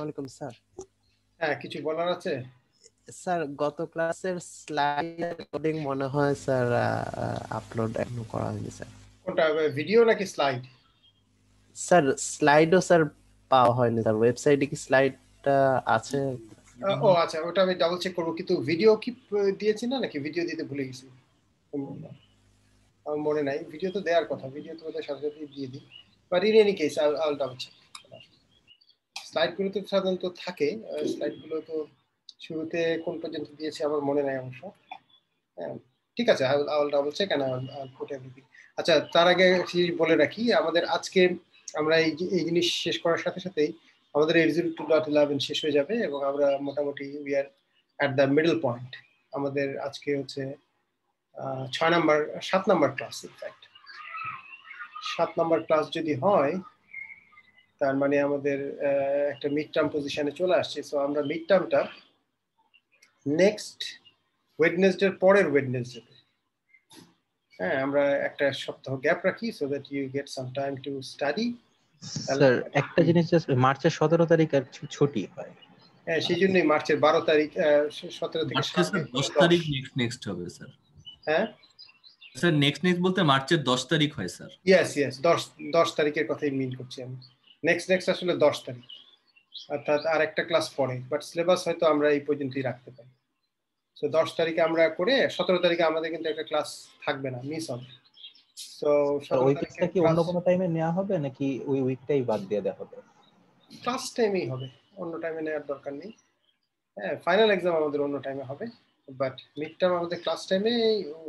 আসসালামু আলাইকুম স্যার। হ্যাঁ, কিছু বলার আছে? স্যার গত ক্লাসের স্লাইড কোডিং মনে হয় স্যার আপলোড এখনো করা হয়নি স্যার। কোনটা, ভিডিও নাকি স্লাইড? স্যার স্লাইডও স্যার পাওয়া হয়নি স্যার, ওয়েবসাইটে কি স্লাইডটা আছে? ও আচ্ছা, ওটা আমি ডাবল চেক করবো, কিন্তু ভিডিও কি দিয়েছি না, নাকি ভিডিও দিতে ভুলে গেছি? আমার মনে নাই, ভিডিও তো দেওয়ার কথা, ভিডিও তো ওদের সাথে সাথে দিয়ে দিই, but in any case all double check. স্লাইডগুলো তো সাধারণত থাকে, স্লাইডগুলো তো শুরুতে কোন পর্যন্ত দিয়েছি আমার মনে নাই অবশ্য। হ্যাঁ, ঠিক আছে, I will double check and I will put everything. আচ্ছা, তার আগে বলে রাখি, আমাদের আজকে আমরা এই জিনিস শেষ করার সাথে সাথেই আমাদের 802.11 শেষ হয়ে যাবে, এবং আমরা মোটামুটি we are at the middle point. আমাদের আজকে হচ্ছে 7 number class. In fact 7 number class যদি হয়, তার মানে আমাদের একটা মিড টার্ম পজিশনে চলে আসছে। সো আমরা মিড টার্মটা নেক্সট ওয়েডনেসডের পরের ওয়েডনেসডে, হ্যাঁ, আমরা একটা সপ্তাহ গ্যাপ রাখি, so that you get some time to study. Sir একটা জিনিস, মার্চের 17 তারিখ আর ছুটি হয়। হ্যাঁ, সেই জন্যই মার্চের 12 তারিখ, 17 থেকে 10 তারিখ নেক্সট হবে স্যার। হ্যাঁ স্যার, নেক্সট বলতে মার্চের 10 তারিখ হয় স্যার। ইয়েস 10 তারিখের কথাই মিন করছি আমি। নেক্সট আসলে 10 তারিখ, অর্থাৎ আর একটা ক্লাস পরে, বাট সিলেবাস হয়তো আমরা এই পর্যন্তই রাখতে পারি। তো 10 তারিখে আমরা করে 17 তারিখে আমাদের কিন্তু একটা ক্লাস থাকবে না, মিস হবে। তো ওই ক্লাসটা কি অন্য কোনো টাইমে নেওয়া হবে, নাকি ওই উইকটাই বাদ দিয়ে দেওয়া হবে? ক্লাস টাইমেই হবে, অন্য টাইমে নেওয়ার দরকার নেই। হ্যাঁ, ফাইনাল এক্সাম আমাদের অন্য টাইমে হবে, বাট মিড টার্ম আমাদের ক্লাস টাইমে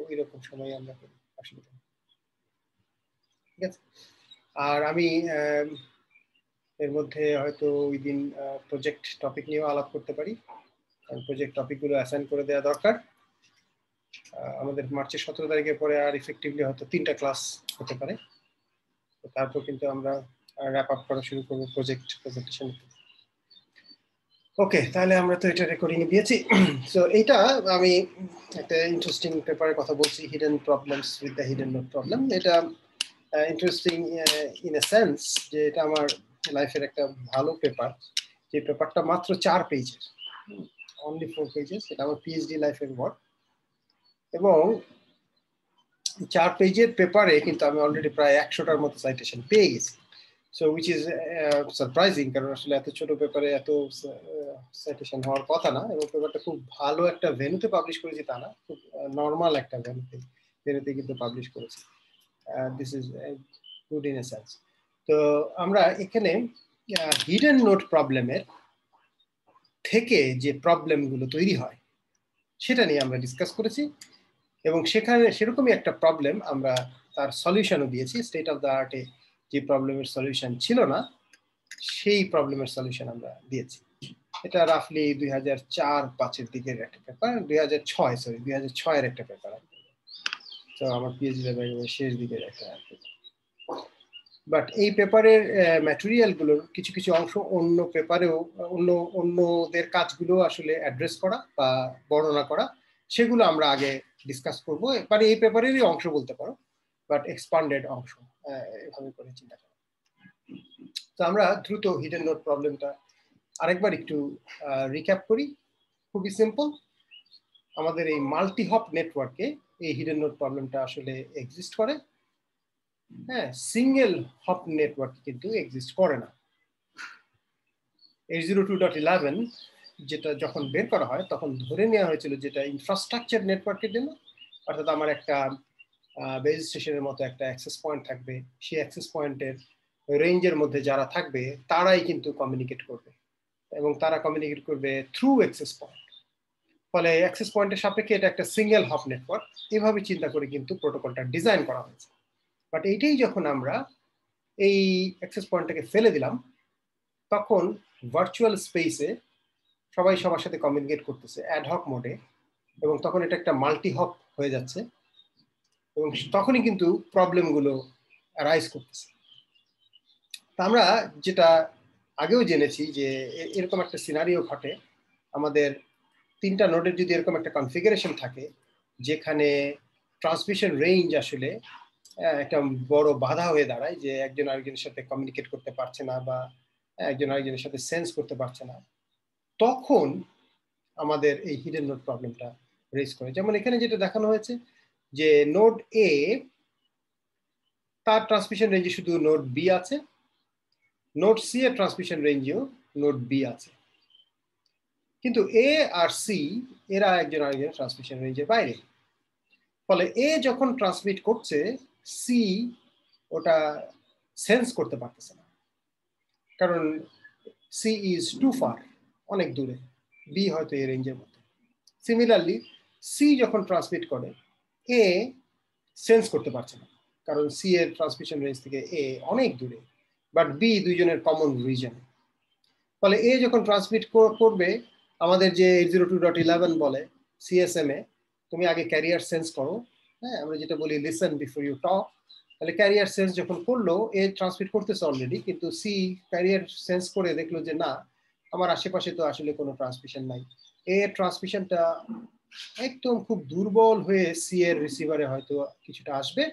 ওই রকম সময় আমরা করি, অসুবিধা নেই। ঠিক আছে। আর আমি এর মধ্যে হয়তো ওই দিন প্রজেক্ট টপিক নিয়েও আলাপ করতে পারি, কারণ প্রজেক্ট টপিকগুলো অ্যাসাইন করে দেওয়া দরকার। আমাদের মার্চের 17 তারিখের পরে আর ইফেক্টিভলি হয়তো 3টা ক্লাস হতে পারে, তারপর কিন্তু আমরা র্যাপ আপ করা শুরু করবো প্রেজেন্টেশন। ওকে, তাহলে আমরা তো এটা রেকর্ডিং এ দিয়েছি। সো এইটা আমি একটা ইন্টারেস্টিং পেপারের কথা বলছি, hidden problems with the hidden note problem. এটা ইন্টারেস্টিং ইন এ সেন্স যে এটা আমার লাইফের একটা ভালো পেপার। যে পেপারটা মাত্র 4 পেজের, অনলি 4 পেজেস। এটা আমার পিএইচডি লাইফের ওয়ার্ক, এবং 4 পেজের পেপারে কিন্তু আমি অলরেডি প্রায় 100টার মতো সাইটেশন পেয়ে গেছি। সো উইচ ইজ সারপ্রাইজিং, কারণ আসলে এত ছোট পেপারে এত সাইটেশন হওয়ার কথা না, এবং পেপারটা খুব ভালো একটা ভেন্যুতে পাবলিশ করেছি তা না, খুব নর্মাল একটা ভেন্যুতে কিন্তু পাবলিশ করেছি। This is good in a sense. তো আমরা এখানে হিডেন নোট প্রবলেমের থেকে যে প্রবলেমগুলো তৈরি হয় সেটা নিয়ে আমরা ডিসকাস করেছি, এবং সেখানে সেরকমই একটা প্রবলেম আমরা তার সলিউশনও দিয়েছি। স্টেট অফ দ্য আর্টে যে প্রবলেমের সলিউশন ছিল না, সেই প্রবলেমের সলিউশন আমরা দিয়েছি। এটা রাফলি 2004-05 দিকের একটা পেপার, 2006 এর একটা পেপার। তো আমার পিএইচডি লেভেলের শেষ দিকের একটা পেপার। বাট এই পেপারের ম্যাটেরিয়াল গুলোর কিছু কিছু অংশ অন্য পেপারেও, অন্যদের কাজগুলো আসলে অ্যাড্রেস করা বা বর্ণনা করা, সেগুলো আমরা আগে ডিসকাস করবো। মানে এই পেপারেরই অংশ বলতে পারো, বাট এক্সপান্ডেড অংশ, এভাবে করে চিন্তা করা। তো আমরা দ্রুত হিডেন নোট প্রবলেমটা আরেকবার একটু রিক্যাপ করি। খুবই সিম্পল। আমাদের এই মাল্টি হপ নেটওয়ার্কে এই হিডেন নোট প্রবলেমটা আসলে এক্সিস্ট করে। হ্যাঁ, সিঙ্গেল হপ নেটওয়ার্ক কিন্তু এক্সিস্ট করে না। 802.11 যেটা যখন বের করা হয়, তখন ধরে নেওয়া হয়েছিল যেটা ইনফ্রাস্ট্রাকচার নেটওয়ার্কের জন্য, অর্থাৎ আমার একটা বেস স্টেশনের মতো একটা অ্যাক্সেস পয়েন্ট থাকবে, সেই অ্যাক্সেস পয়েন্টের রেঞ্জের মধ্যে যারা থাকবে তারাই কিন্তু কমিউনিকেট করবে, এবং তারা কমিউনিকেট করবে থ্রু অ্যাক্সেস পয়েন্ট। ফলে অ্যাক্সেস পয়েন্টের সাপেক্ষে এটা একটা সিঙ্গেল হপ নেটওয়ার্ক। এভাবে চিন্তা করে কিন্তু প্রোটোকলটা ডিজাইন করা হয়েছে। বাট এইটাই যখন আমরা এই অ্যাক্সেস পয়েন্টটাকে ফেলে দিলাম, তখন ভার্চুয়াল স্পেসে সবাই সবার সাথে কমিউনিকেট করতেছে অ্যাডহক মোডে, এবং তখন এটা একটা মাল্টি হপ হয়ে যাচ্ছে, এবং তখনই কিন্তু প্রবলেমগুলো রাইজ করতেছে। তা আমরা যেটা আগেও জেনেছি যে এরকম একটা সিনারিও ঘটে, আমাদের 3টা নোডের যদি এরকম একটা কনফিগারেশন থাকে যেখানে ট্রান্সমিশন রেঞ্জ আসলে একটা বড় বাধা হয়ে দাঁড়ায়, যে একজন আরেকজনের সাথে কমিউনিকেট করতে পারছে না, বা একজন আরেকজনের সাথে সেন্স করতে পারছে না, তখন আমাদের এই হিডেন নোড প্রবলেমটা রেজ করে। যেমন এখানে যেটা দেখানো হয়েছে যে নোড এ তার ট্রান্সমিশন রেঞ্জে শুধু নোড বি আছে, নোড সি এর ট্রান্সমিশন রেঞ্জেও নোড বি আছে, কিন্তু এ আর সি এরা একজন আরেকজনের ট্রান্সমিশন রেঞ্জের বাইরে। ফলে এ যখন ট্রান্সমিট করছে, সি ওটা সেন্স করতে পারতেছে না, কারণ সি ইজ টু ফার, অনেক দূরে, বি হয়তো এই রেঞ্জের মধ্যে। সিমিলারলি সি যখন ট্রান্সমিট করে, এ সেন্স করতে পারছে না, কারণ সি এর ট্রান্সমিশন রেঞ্জ থেকে এ অনেক দূরে, বাট বি দুইজনের কমন রিজন। ফলে এ যখন ট্রান্সমিট করবে, আমাদের যে 802.11 বলে সিএসএম এ, তুমি আগে ক্যারিয়ার সেন্স করো, হ্যাঁ, আমরা যেটা বলি লিসেন বিফোর ইউ টক। তাহলে ক্যারিয়ার সেন্স যখন করলো, এ ট্রান্সমিট করতেছে অলরেডি, কিন্তু সি ক্যারিয়ার সেন্স করে দেখলো যে না, আমার আশেপাশে তো আসলে কোনো ট্রান্সমিশন নাই। এ ট্রান্সমিশনটা একদম খুব দুর্বল হয়ে সি এর রিসিভারে হয়তো কিছুটা আসবে,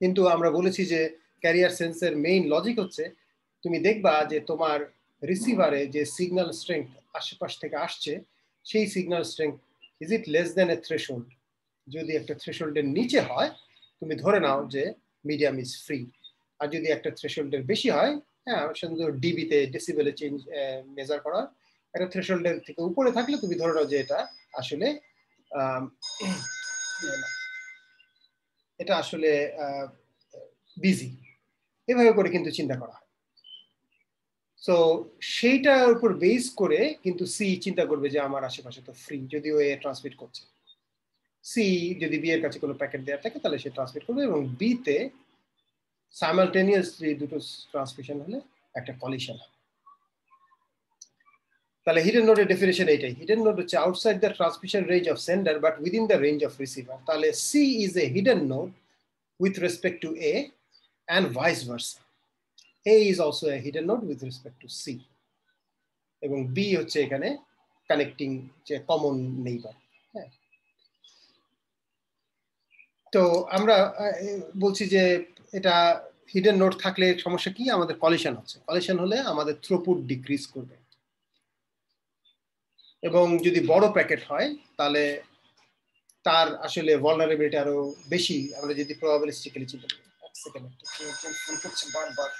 কিন্তু আমরা বলেছি যে ক্যারিয়ার সেন্সের মেইন লজিক হচ্ছে তুমি দেখবা যে তোমার রিসিভারে যে সিগন্যাল স্ট্রেংথ আশেপাশ থেকে আসছে, সেই signal strength is it less than A threshold. যদি একটা থ্রেশহোল্ডের নিচে হয়, তুমি ধরে নাও যে মিডিয়াম ইজ ফ্রি, আর যদি একটা থ্রেশহোল্ডের বেশি হয়, হ্যাঁ, সুন্দর ডিবিতে ডেসিবেলে চেঞ্জ মেজার করা, একটা থ্রেশহোল্ডের থেকে উপরে থাকলে তুমি ধরে নাও যে এটা আসলে বিজি। এভাবে করে কিন্তু চিন্তা করা হয়। সো সেইটার উপর বেস করে কিন্তু সি চিন্তা করবে যে আমার আশেপাশে তো ফ্রি, যদিও এ ট্রান্সমিট করছে। সি যদি বি এর কাছে কোনো প্যাকেট দেওয়া থাকে, তাহলে সে ট্রান্সমিট করবে, এবং বি তে সাইমালটেনিয়াসলি দুটো ট্রান্সমিশন হলে একটা কলিশন হয়। তাহলে হিডেন নোডের ডেফিনেশন এইটাই। হিডেন নোড হচ্ছে outside the transmission range of sender but within the range of receiver. তাহলে C is a hidden node with respect to A and vice versa. A is also a hidden node with respect to C, এবং B হচ্ছে এখানে connecting যে common neighbour. হ্যাঁ, তো আমরা বলছি যে এটা হিডেন নোড থাকলে সমস্যা কি, আমাদের কলিশন হচ্ছে। কলিশন হলে আমাদের থ্রুপুট ডিক্রিজ করবে, এবং যদি বড় প্যাকেট হয় তাহলে তার আসলে ভালনারেবিলিটি আরো বেশি। আমরা যদি প্রবাবিলিস্টিক্যালি চিন্তা করি, এক সেকেন্ড, ফোন করছে বারবার।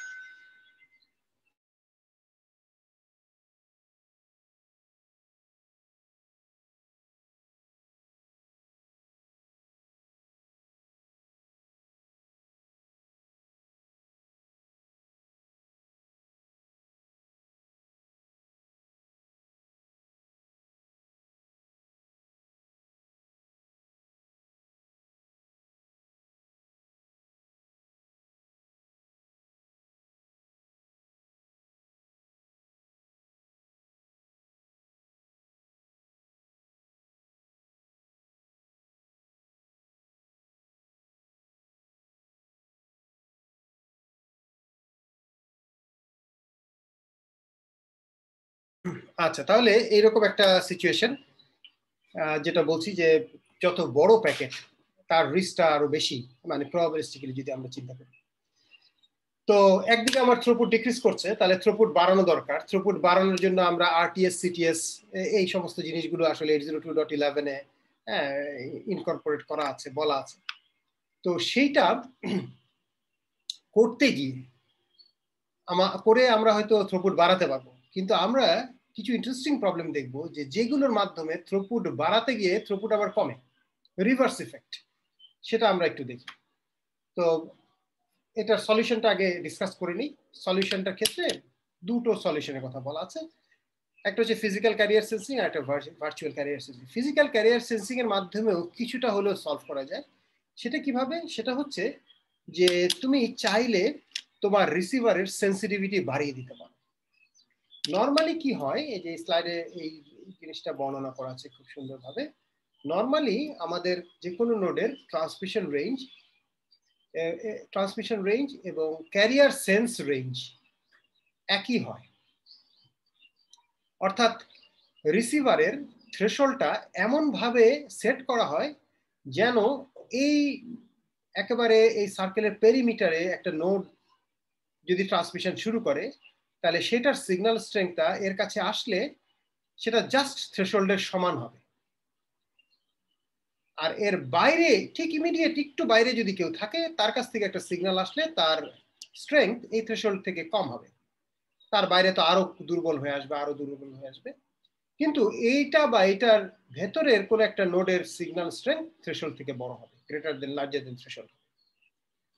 আচ্ছা, তাহলে এইরকম একটা সিচুয়েশন, যেটা বলছি যে যত বড় প্যাকেট তার রিস্কটা আরো বেশি, মানে প্রবাবিলিস্টিক্যালি যদি আমরা চিন্তা করি। তো একদিকে আমার থ্রুপুট ডিক্রিজ করছে, তাহলে থ্রুপুট বাড়ানো দরকার। থ্রুপুট বাড়ানোর জন্য আমরা আরটিএস, সিটিএস, এই সমস্ত জিনিসগুলো আসলে 802.11 এ ইনকর্পোরেট করা আছে, বলা আছে। তো সেইটা করতে গিয়ে আমরা হয়তো থ্রুপুট বাড়াতে পারবো, কিন্তু আমরা কিছু ইন্টারেস্টিং প্রবলেম দেখবো যে যেগুলোর মাধ্যমে থ্রুপুট বাড়াতে গিয়ে থ্রুপুট আবার কমে, রিভার্স ইফেক্ট, সেটা আমরা একটু দেখি। তো এটার সলিউশনটা আগে ডিসকাস করে নিই। সলিউশনটার ক্ষেত্রে দুটো সলিউশনের কথা বলা আছে, একটা হচ্ছে ফিজিক্যাল ক্যারিয়ার সেন্সিং আর একটা virtual career sensing. Physical career sensing এর মাধ্যমেও কিছুটা হলেও সলভ করা যায়। সেটা কিভাবে? সেটা হচ্ছে যে তুমি চাইলে তোমার রিসিভারের সেন্সিটিভিটি বাড়িয়ে দিতে পারো। নর্মালি কি হয়, এই যে স্লাইডে এই জিনিসটা বর্ণনা করা আছে খুব সুন্দরভাবে। নর্মালি আমাদের যে কোনো নোডের ট্রান্সমিশন রেঞ্জ এবং ক্যারিয়ার সেন্স রেঞ্জ একই হয়। অর্থাৎ রিসিভারের থ্রেশহোল্ডটা এমন ভাবে সেট করা হয় যেন এই একেবারে এই সার্কেলের পেরিমিটারে একটা নোড যদি ট্রান্সমিশন শুরু করে, তাহলে সেটার সিগন্যাল স্ট্রেংথটা এর কাছে আসলে সেটা জাস্ট থ্রেশহোল্ডের সমান হবে। আর এর বাইরে ঠিক ইমিডিয়েট একটু বাইরে যদি কেউ থাকে তার কাছ থেকে একটা সিগন্যাল আসলে তার স্ট্রেংথ এই থ্রেশহোল্ড থেকে কম হবে, তার বাইরে তো আরো দুর্বল হয়ে আসবে, আরো দুর্বল হয়ে আসবে। কিন্তু এইটা বা এটার ভেতরের কোন একটা নোডের সিগন্যাল স্ট্রেংথ থ্রেশহোল্ড থেকে বড় হবে, গ্রেটার দেন লার্জার দেন থ্রেশহোল্ড।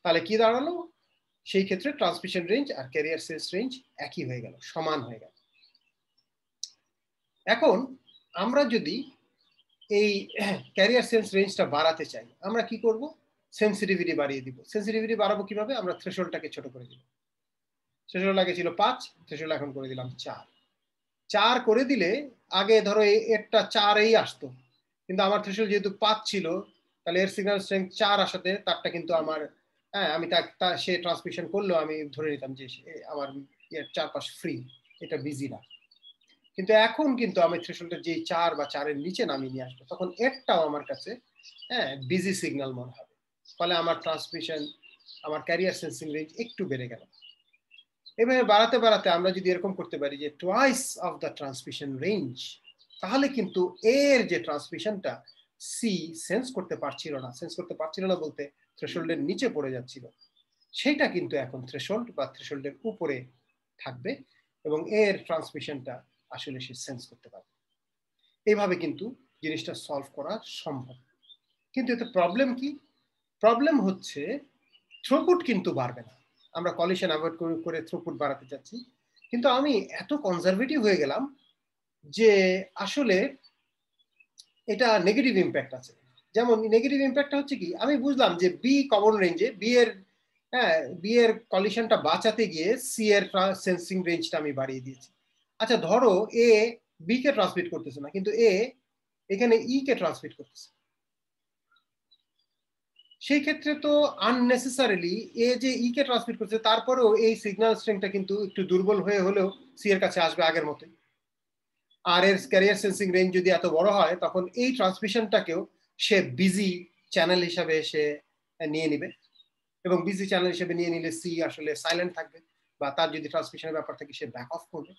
তাহলে কি দাঁড়ালো, সেই ক্ষেত্রে ট্রান্সমিশন রেঞ্জ আর ক্যারিয়ার সেন্স রেঞ্জ একই হয়ে গেল, সমান হয়ে গেল। এখন আমরা যদি এই ক্যারিয়ার সেন্স রেঞ্জটা বাড়াতে চাই, আমরা কি করব, সেন্সিটিভিটি বাড়িয়ে দিব। সেন্সিটিভিটি বাড়াবো কিভাবে, আমরা থ্রেশহোল্ডটাকে ছোট করে দিব। থ্রেশহোল্ড আগে ছিল 5, থ্রেশহোল্ড এখন করে দিলাম 4। 4 করে দিলে আগে ধরো একটা 4এই আসতো, কিন্তু আমার থ্রেশহোল্ড যেহেতু 5 ছিল, তাহলে এর সিগন্যাল স্ট্রেংথ 4 আসাতে তারটা কিন্তু আমার, হ্যাঁ আমি সে ট্রান্সমিশন করলো, আমি ধরে নিতাম যে আমার চারপাশ ফ্রি, এটা বিজি না। কিন্তু এখন কিন্তু আমি থ্রেশহোল্ডের যে 4 বা 4-এর নিচে নামিয়ে নিয়ে আসবো, তখন একটাও আমার কাছে বিজি সিগন্যাল মনে হবে। ফলে আমার ট্রান্সমিশন, আমার ক্যারিয়ার সেন্সিং রেঞ্জ একটু বেড়ে গেল। এভাবে বাড়াতে বাড়াতে আমরা যদি এরকম করতে পারি যে twice of the transmission range, তাহলে কিন্তু এর যে ট্রান্সমিশনটা সি সেন্স করতে পারছিল না বলতে থ্রেশহোল্ডের নিচে পড়ে যাচ্ছিল, সেটা কিন্তু এখন থ্রেশহোল্ড বা থ্রেশহোল্ডের উপরে থাকবে এবং এর ট্রান্সমিশনটা আসলে সে সেন্স করতে পারবে। এইভাবে কিন্তু জিনিসটা সলভ করা সম্ভব। কিন্তু এতে প্রবলেম কি, প্রবলেম হচ্ছে থ্রুপুট কিন্তু বাড়বে না। আমরা কলিশন অ্যাভয়েড করে থ্রুপুট বাড়াতে চাচ্ছি, কিন্তু আমি এত কনজারভেটিভ হয়ে গেলাম যে আসলে এটা নেগেটিভ ইম্প্যাক্ট আছে। যেমন নেগেটিভ ইম্প্যাক্টটা হচ্ছে কি, আমি বুঝলাম যে বি কমন রেঞ্জে, বি এর কলিশনটা বাঁচাতে গিয়ে সি এর সেন্সিং রেঞ্জটা আমি বাড়িয়ে দিয়েছি। আচ্ছা ধরো এ বি কে ট্রান্সমিট করতেছে না, কিন্তু এ এখানে ই কে ট্রান্সমিট করতেছে, সেই ক্ষেত্রে তো আননেসেসারিলি এ যে ই কে ট্রান্সমিট করছে তারপরেও এই সিগন্যাল স্ট্রেংথটা কিন্তু একটু দুর্বল হয়ে হলেও সি এর কাছে আসবে আগের মতোই। আর এর ক্যারিয়ার সেন্সিং রেঞ্জ যদি এত বড় হয়, তখন এই ট্রান্সমিশনটাকেও সে বিজি চ্যানেল হিসাবে সে নিয়ে নিবে, এবং বিজি চ্যানেল হিসেবে নিয়ে নিলে সি আসলে সাইলেন্ট থাকবে, বা তার যদি ট্রান্সমিশনের ব্যাপার থাকে সে ব্যাক অফ করবে।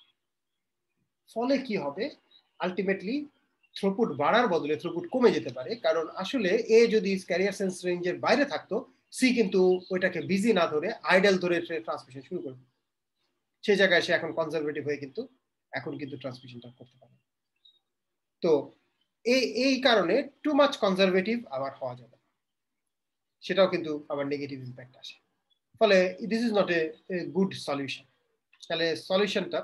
ফলে কি হবে, আলটিমেটলি থ্রুপুট বাড়ার বদলে থ্রুপুট কমে যেতে পারে, কারণ আসলে এ যদি ক্যারিয়ার সেন্স রেঞ্জের বাইরে থাকতো, সি কিন্তু ওইটাকে বিজি না ধরে আইডল ধরে ট্রান্সমিশন শুরু করবে। সেই জায়গায় সে এখন কনজারভেটিভ হয়ে কিন্তু এখন কিন্তু ট্রান্সমিশনটা করতে পারে। তো এই কারণে টু মাচ কনজারভেটিভ আবার হওয়া যাবে, সেটাও কিন্তু আবার নেগেটিভ ইম্প্যাক্ট আসে। ফলে this is not a good solution. তাহলে সলিউশনটা,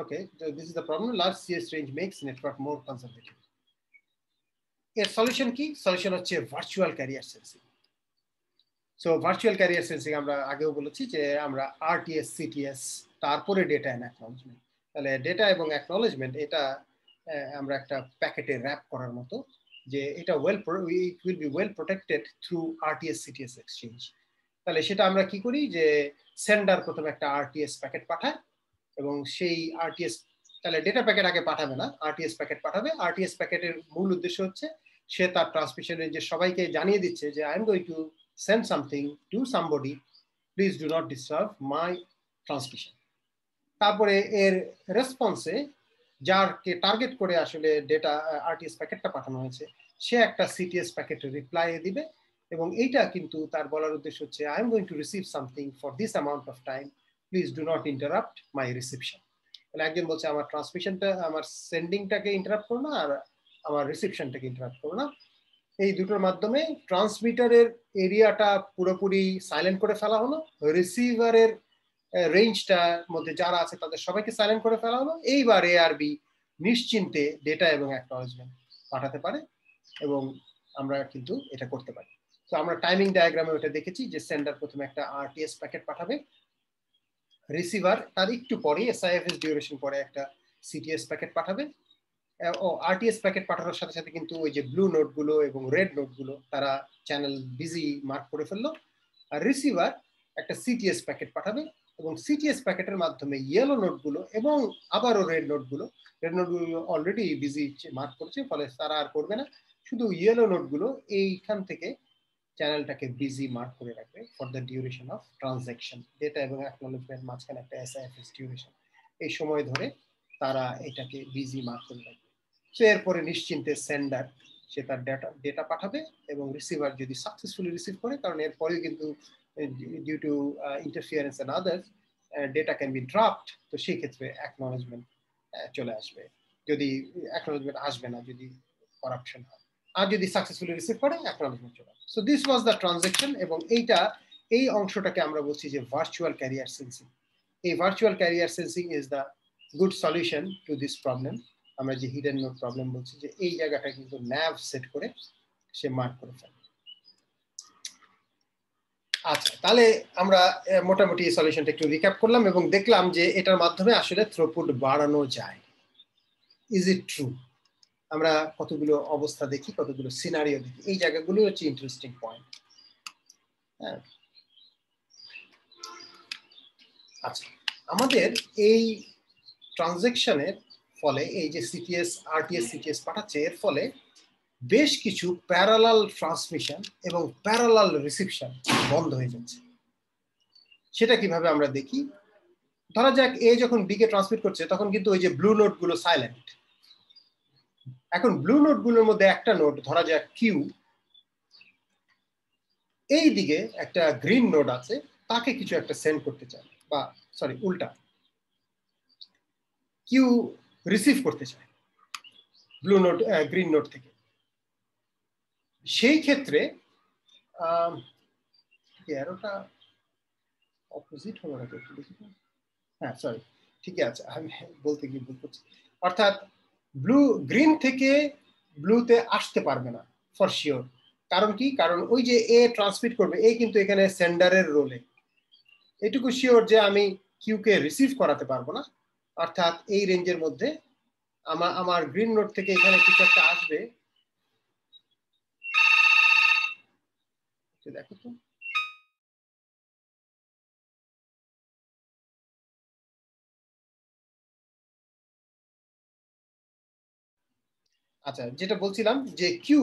okay, this is the problem, large CS range makes network more conservative. এর সলিউশন কি, সলিউশন হচ্ছে virtual career sensing. So virtual career sensing আমরা আগেও বলেছি যে আমরা আরটিএস, সিটিএস, তারপরে ডেটা এন্ড অ্যাকনলেজমেন্ট। তাহলে ডেটা এবং অ্যাকনলেজমেন্ট এটা আমরা একটা প্যাকেটে র্যাপ করার মতো, যে এটা it will be well protected through RTS CTS exchange। তাহলে সেটা আমরা কি করি, যে সেন্ডার প্রথমে একটা আরটিএস প্যাকেট পাঠায়, এবং সেই আরটিএস, তাহলে ডেটা প্যাকেট আগে পাঠাবে না, আরটিএস প্যাকেট পাঠাবে। আরটিএস প্যাকেটের মূল উদ্দেশ্য হচ্ছে সে তার ট্রান্সমিশনের যে সবাইকে জানিয়ে দিচ্ছে যে I am going to send something to somebody, please do not disturb my transmission. তারপরে এর রেসপন্সে যারকে টার্গেট করে আসলে ডেটা আরটিএস প্যাকেটটা পাঠানো হয়েছে, সে একটা সিটিএস প্যাকেট রিপ্লাই দিবে, এবং এইটা কিন্তু তার বলার উদ্দেশ্য হচ্ছে I am going to receive something for this amount of time, please do not interrupt my reception. তাহলে একজন বলছে আমার ট্রান্সমিশনটা, আমার সেন্ডিংটাকে ইন্টারাপ্ট করো না, আর আমার রিসিপশনটাকে ইন্টারাপ্ট করো না। এই দুটোর মাধ্যমে ট্রান্সমিটারের এরিয়াটা পুরোপুরি সাইলেন্ট করে ফেলা হলো, রিসিভারের রেঞ্জটার মধ্যে যারা আছে তাদের সবাইকে সাইলেন্ট করে ফেলা হলো। এইবার এ আর বি নিশ্চিন্তে ডেটা এবং অ্যাকনলেজমেন্ট পাঠাতে পারে, এবং আমরা কিন্তু এটা করতে পারি। তো আমরা টাইমিং ডায়াগ্রামে ওটা দেখেছি যে সেন্ডার প্রথমে একটা আরটিএস প্যাকেট পাঠাবে, রিসিভার তার একটু পরে এসআইএফএস ডিউরেশন পরে একটা সিটিএস প্যাকেট পাঠাবে। ও আরটিএস প্যাকেট পাঠানোর সাথে সাথে কিন্তু ওই যে ব্লু নোটগুলো এবং রেড নোটগুলো তারা চ্যানেল বিজি মার্ক করে ফেললো, আর রিসিভার একটা সিটিএস প্যাকেট পাঠাবে, এবং সিটিএস প্যাকেটের মাধ্যমে ইয়েলো নোটগুলো এবং আবারও রেড নোটগুলো অলরেডি বিজি মার্ক করছে, ফলে তারা আর করবে না, শুধু ইয়েলো নোটগুলো এইখান থেকে চ্যানেলটাকে বিজি মার্ক করে রাখবে for the duration of transaction. Data এবং অ্যাকনোলেজমেন্ট মাঝখানে একটা SIFS ডিউরেশন, এই সময় ধরে তারা এটাকে বিজি মার্ক করে রাখবে। সো এরপরে নিশ্চিন্তে সেন্ডার সে তার ডেটা পাঠাবে এবং রিসিভার যদি সাকসেসফুলি রিসিভ করে, কারণ এরপরেও কিন্তু due to interference and others data can be dropped, তো সেই ক্ষেত্রে অ্যাকনোলেজমেন্ট চলে আসবে। যদি অ্যাকনোলেজমেন্ট আসবে না যদি করাপশন হয়, আর যদি সাকসেসফুলি রিসিভ করে অ্যাকনোলেজমেন্ট চলে আসবে। So this was the transaction, এবং এই অংশটাকে আমরা বলছি যে ভার্চুয়াল ক্যারিয়ার সেন্সিং। এই virtual career sensing is the good solution to this problem. আমরা যে হিডেন নোড প্রবলেম বলছি, যে এই জায়গাটা কিন্তু ন্যাভ সেট করে সে মার্ক করে ফেলে। আচ্ছা, তাহলে আমরা মোটামুটি এই সলিউশনটা একটু রিক্যাপ করলাম এবং দেখলাম যে এটার মাধ্যমে আসলে থ্রুপুট বাড়ানো যায়। Is it true? আমরা কতগুলো অবস্থা দেখি, কতগুলো সিনারিও দেখি, এই জায়গাগুলো হচ্ছে ইন্টারেস্টিং পয়েন্ট। হ্যাঁ, আচ্ছা, আমাদের এই ট্রানজ্যাকশনের ফলে এই যে সিটিএস আরটিএস সিটিএস পাঠাচ্ছে, এর ফলে বেশ কিছু প্যারালাল ট্রান্সমিশন এবং প্যারালাল রিসিপশন বন্ধ হয়ে যাচ্ছে। সেটা কিভাবে আমরা দেখি? ধরা যাক এ যখন বি কে ট্রান্সমিট করছে, তখন কিন্তু ওই যে ব্লু নোট গুলো সাইলেন্ট। এখন ব্লু নোট গুলোর মধ্যে একটা নোট, ধরা যাক কিউ, এই দিকে একটা গ্রিন নোট আছে, তাকে কিছু একটা সেন্ড করতে চায়, বা সরি উল্টা, কিউ রিসিভ করতে চায় ব্লু নোট গ্রিন নোট থেকে। সেই ক্ষেত্রে এরোটা অপোজিট হলো নাকি একটু দেখি। হ্যাঁ সরি, ঠিকই আছে, আমি বলতে গিয়ে ভুল করছি। অর্থাৎ গ্রিন থেকে ব্লুতে আসতে পারবে না ফর শিওর। কারণ কি? কারণ ওই যে এ ট্রান্সমিট করবে, এ কিন্তু এখানে সেন্ডারের রোলে। এটুকু শিওর যে আমি কিউ কে রিসিভ করাতে পারবো না। অর্থাৎ এই রেঞ্জের মধ্যে আমার গ্রিন নোট থেকে এখানে কিছু একটা আসবে। দেখো তো, আচ্ছা, যেটা বলছিলাম যে কিউ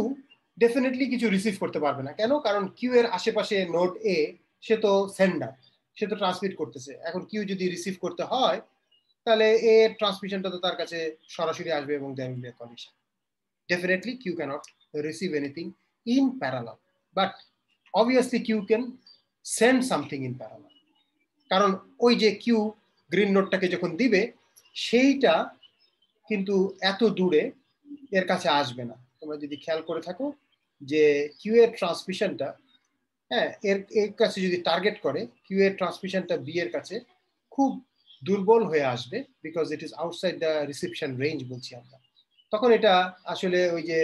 ডেফিনেটলি কিছু রিসিভ করতে পারবে না। কেন? কারণ কিউ এর আশেপাশে নোড এ, সে তো সেন্ডার, সে তো ট্রান্সমিট করতেছে। এখন কিউ যদি রিসিভ করতে হয়, তাহলে এ ট্রান্সমিশনটা তো তার কাছে সরাসরি আসবে এবং there will be a collision. Definitely Q cannot receive anything in parallel, but obviously Q can send something in parallel. কারণ ওই যে কিউ গ্রিন নোটটাকে যখন দিবে, সেইটা কিন্তু এত দূরে এর কাছে আসবে না। তোমরা যদি খেয়াল করে থাকো যে কিউ এর ট্রান্সমিশনটা, হ্যাঁ, এর কাছে যদি টার্গেট করে, কিউ এর ট্রান্সমিশনটা বি এর কাছে খুব দুর্বল হয়ে আসবে, because it is outside the reception range বলছি আমরা। তখন এটা আসলে ওই যে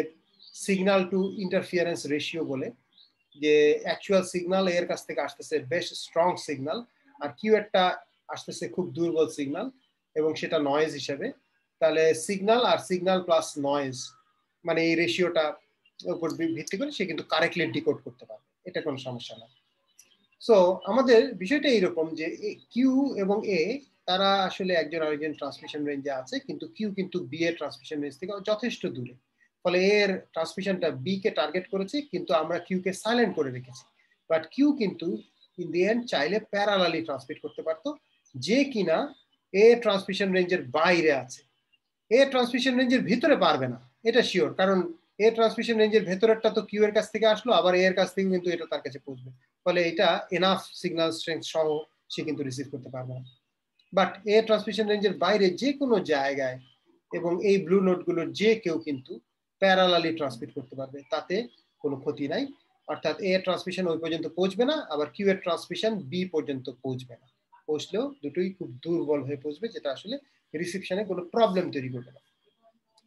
সিগন্যাল টু ইন্টারফিয়ারেন্স রেশিও বলে, যে অ্যাকচুয়াল সিগন্যাল এর কাছ থেকে আসতেছে বেশ স্ট্রং সিগন্যাল, আর কিউ এরটা আসতেছে খুব দুর্বল সিগন্যাল, এবং সেটা নয়েজ হিসেবে। তাহলে সিগন্যাল আর সিগন্যাল প্লাস নয়েজ, মানে এই রেশিওটা উপর ভিত্তি করে সে কিন্তু কারেক্টলি ডিকোড করতে পারবে, এটা কোনো সমস্যা না। সো আমাদের বিষয়টা এইরকম যে কিউ এবং এ তারা আসলে একজন আরেকজন ট্রান্সমিশন রেঞ্জে আছে, কিন্তু কিউ কিন্তু বি এর ট্রান্সমিশন রেঞ্জ থেকে যথেষ্ট দূরে। ফলে এর ট্রান্সমিশনটা বি কে টার্গেট করেছে, কিন্তু আমরা কিউ কে সাইলেন্ট করে রেখেছি। বাট কিউ কিন্তু ইন দি এন্ড চাইলে প্যারালালি ট্রান্সমিট করতে পারতো, যে কিনা এ ট্রান্সমিশন রেঞ্জের বাইরে আছে। এ ট্রান্সমিশন রেঞ্জের ভিতরে পারবে না, এটা শিওর, কারণ এ ট্রান্সমিশন রেঞ্জের ভেতরেরটা তো কিউ এর কাছ থেকে আসলো, আবার এর কাছ থেকে কিন্তু এটা তার কাছে পৌঁছবে। ফলে এটা এনাফ সিগন্যাল স্ট্রেংথ সহ সে কিন্তু রিসিভ করতে পারবে না। বাট এ ট্রান্সমিশন রেঞ্জের বাইরে যে কোনো জায়গায় এবং এই ব্লু নোটগুলোর যে কেউ কিন্তু প্যারালালি ট্রান্সমিট করতে পারবে, তাতে কোনো ক্ষতি নাই। অর্থাৎ এ ট্রান্সমিশন ওই পর্যন্ত পৌঁছবে না, আবার কিউ এর ট্রান্সমিশন বি পর্যন্ত পৌঁছবে না। পৌঁছলেও দুটোই খুব দুর্বল হয়ে পৌঁছবে, যেটা আসলে রিসিপশনে কোনো প্রবলেম তৈরি করবে না।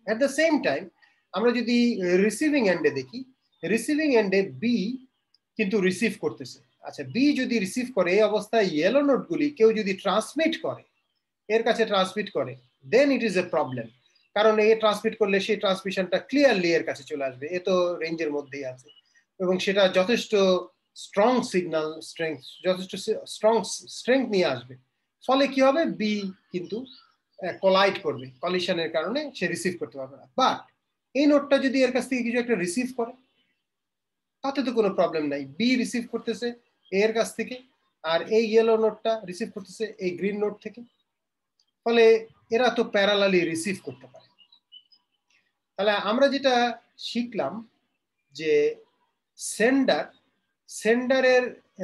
অ্যাট দ্য সেম টাইম আমরা যদি রিসিভিং এন্ডে দেখি, রিসিভিং এন্ডে বি কিন্তু রিসিভ করতেছে। আচ্ছা, বি যদি রিসিভ করে, এই অবস্থায় ইয়েলো নোটগুলি কেউ যদি ট্রান্সমিট করে, এর কাছে ট্রান্সমিট করে, দেন ইট ইজ এ প্রবলেম। কারণ এ ট্রান্সমিট করলে সেই ট্রান্সমিশনটা ক্লিয়ারলি এর কাছে চলে আসবে, এ তো রেঞ্জের মধ্যেই আছে, এবং সেটা যথেষ্ট স্ট্রং সিগন্যাল স্ট্রেংথ, যথেষ্ট স্ট্রং স্ট্রেংথ নিয়ে আসবে। ফলে কি হবে? বি কিন্তু কলাইড করবে, কলিশনের কারণে সে রিসিভ করতে পারবে না। বাট এই নোটটা যদি এর কাছ থেকে কিছু একটা রিসিভ করে, তাতে তো কোনো প্রবলেম নাই। বি রিসিভ করতেছে এ এর কাছ থেকে, আর এই ইয়েলো নোটটা রিসিভ করতেছে এই গ্রিন নোট থেকে, ফলে এরা তো প্যারালালি রিসিভ করতে পারে। তাহলে আমরা যেটা শিখলাম যে সেন্ডারের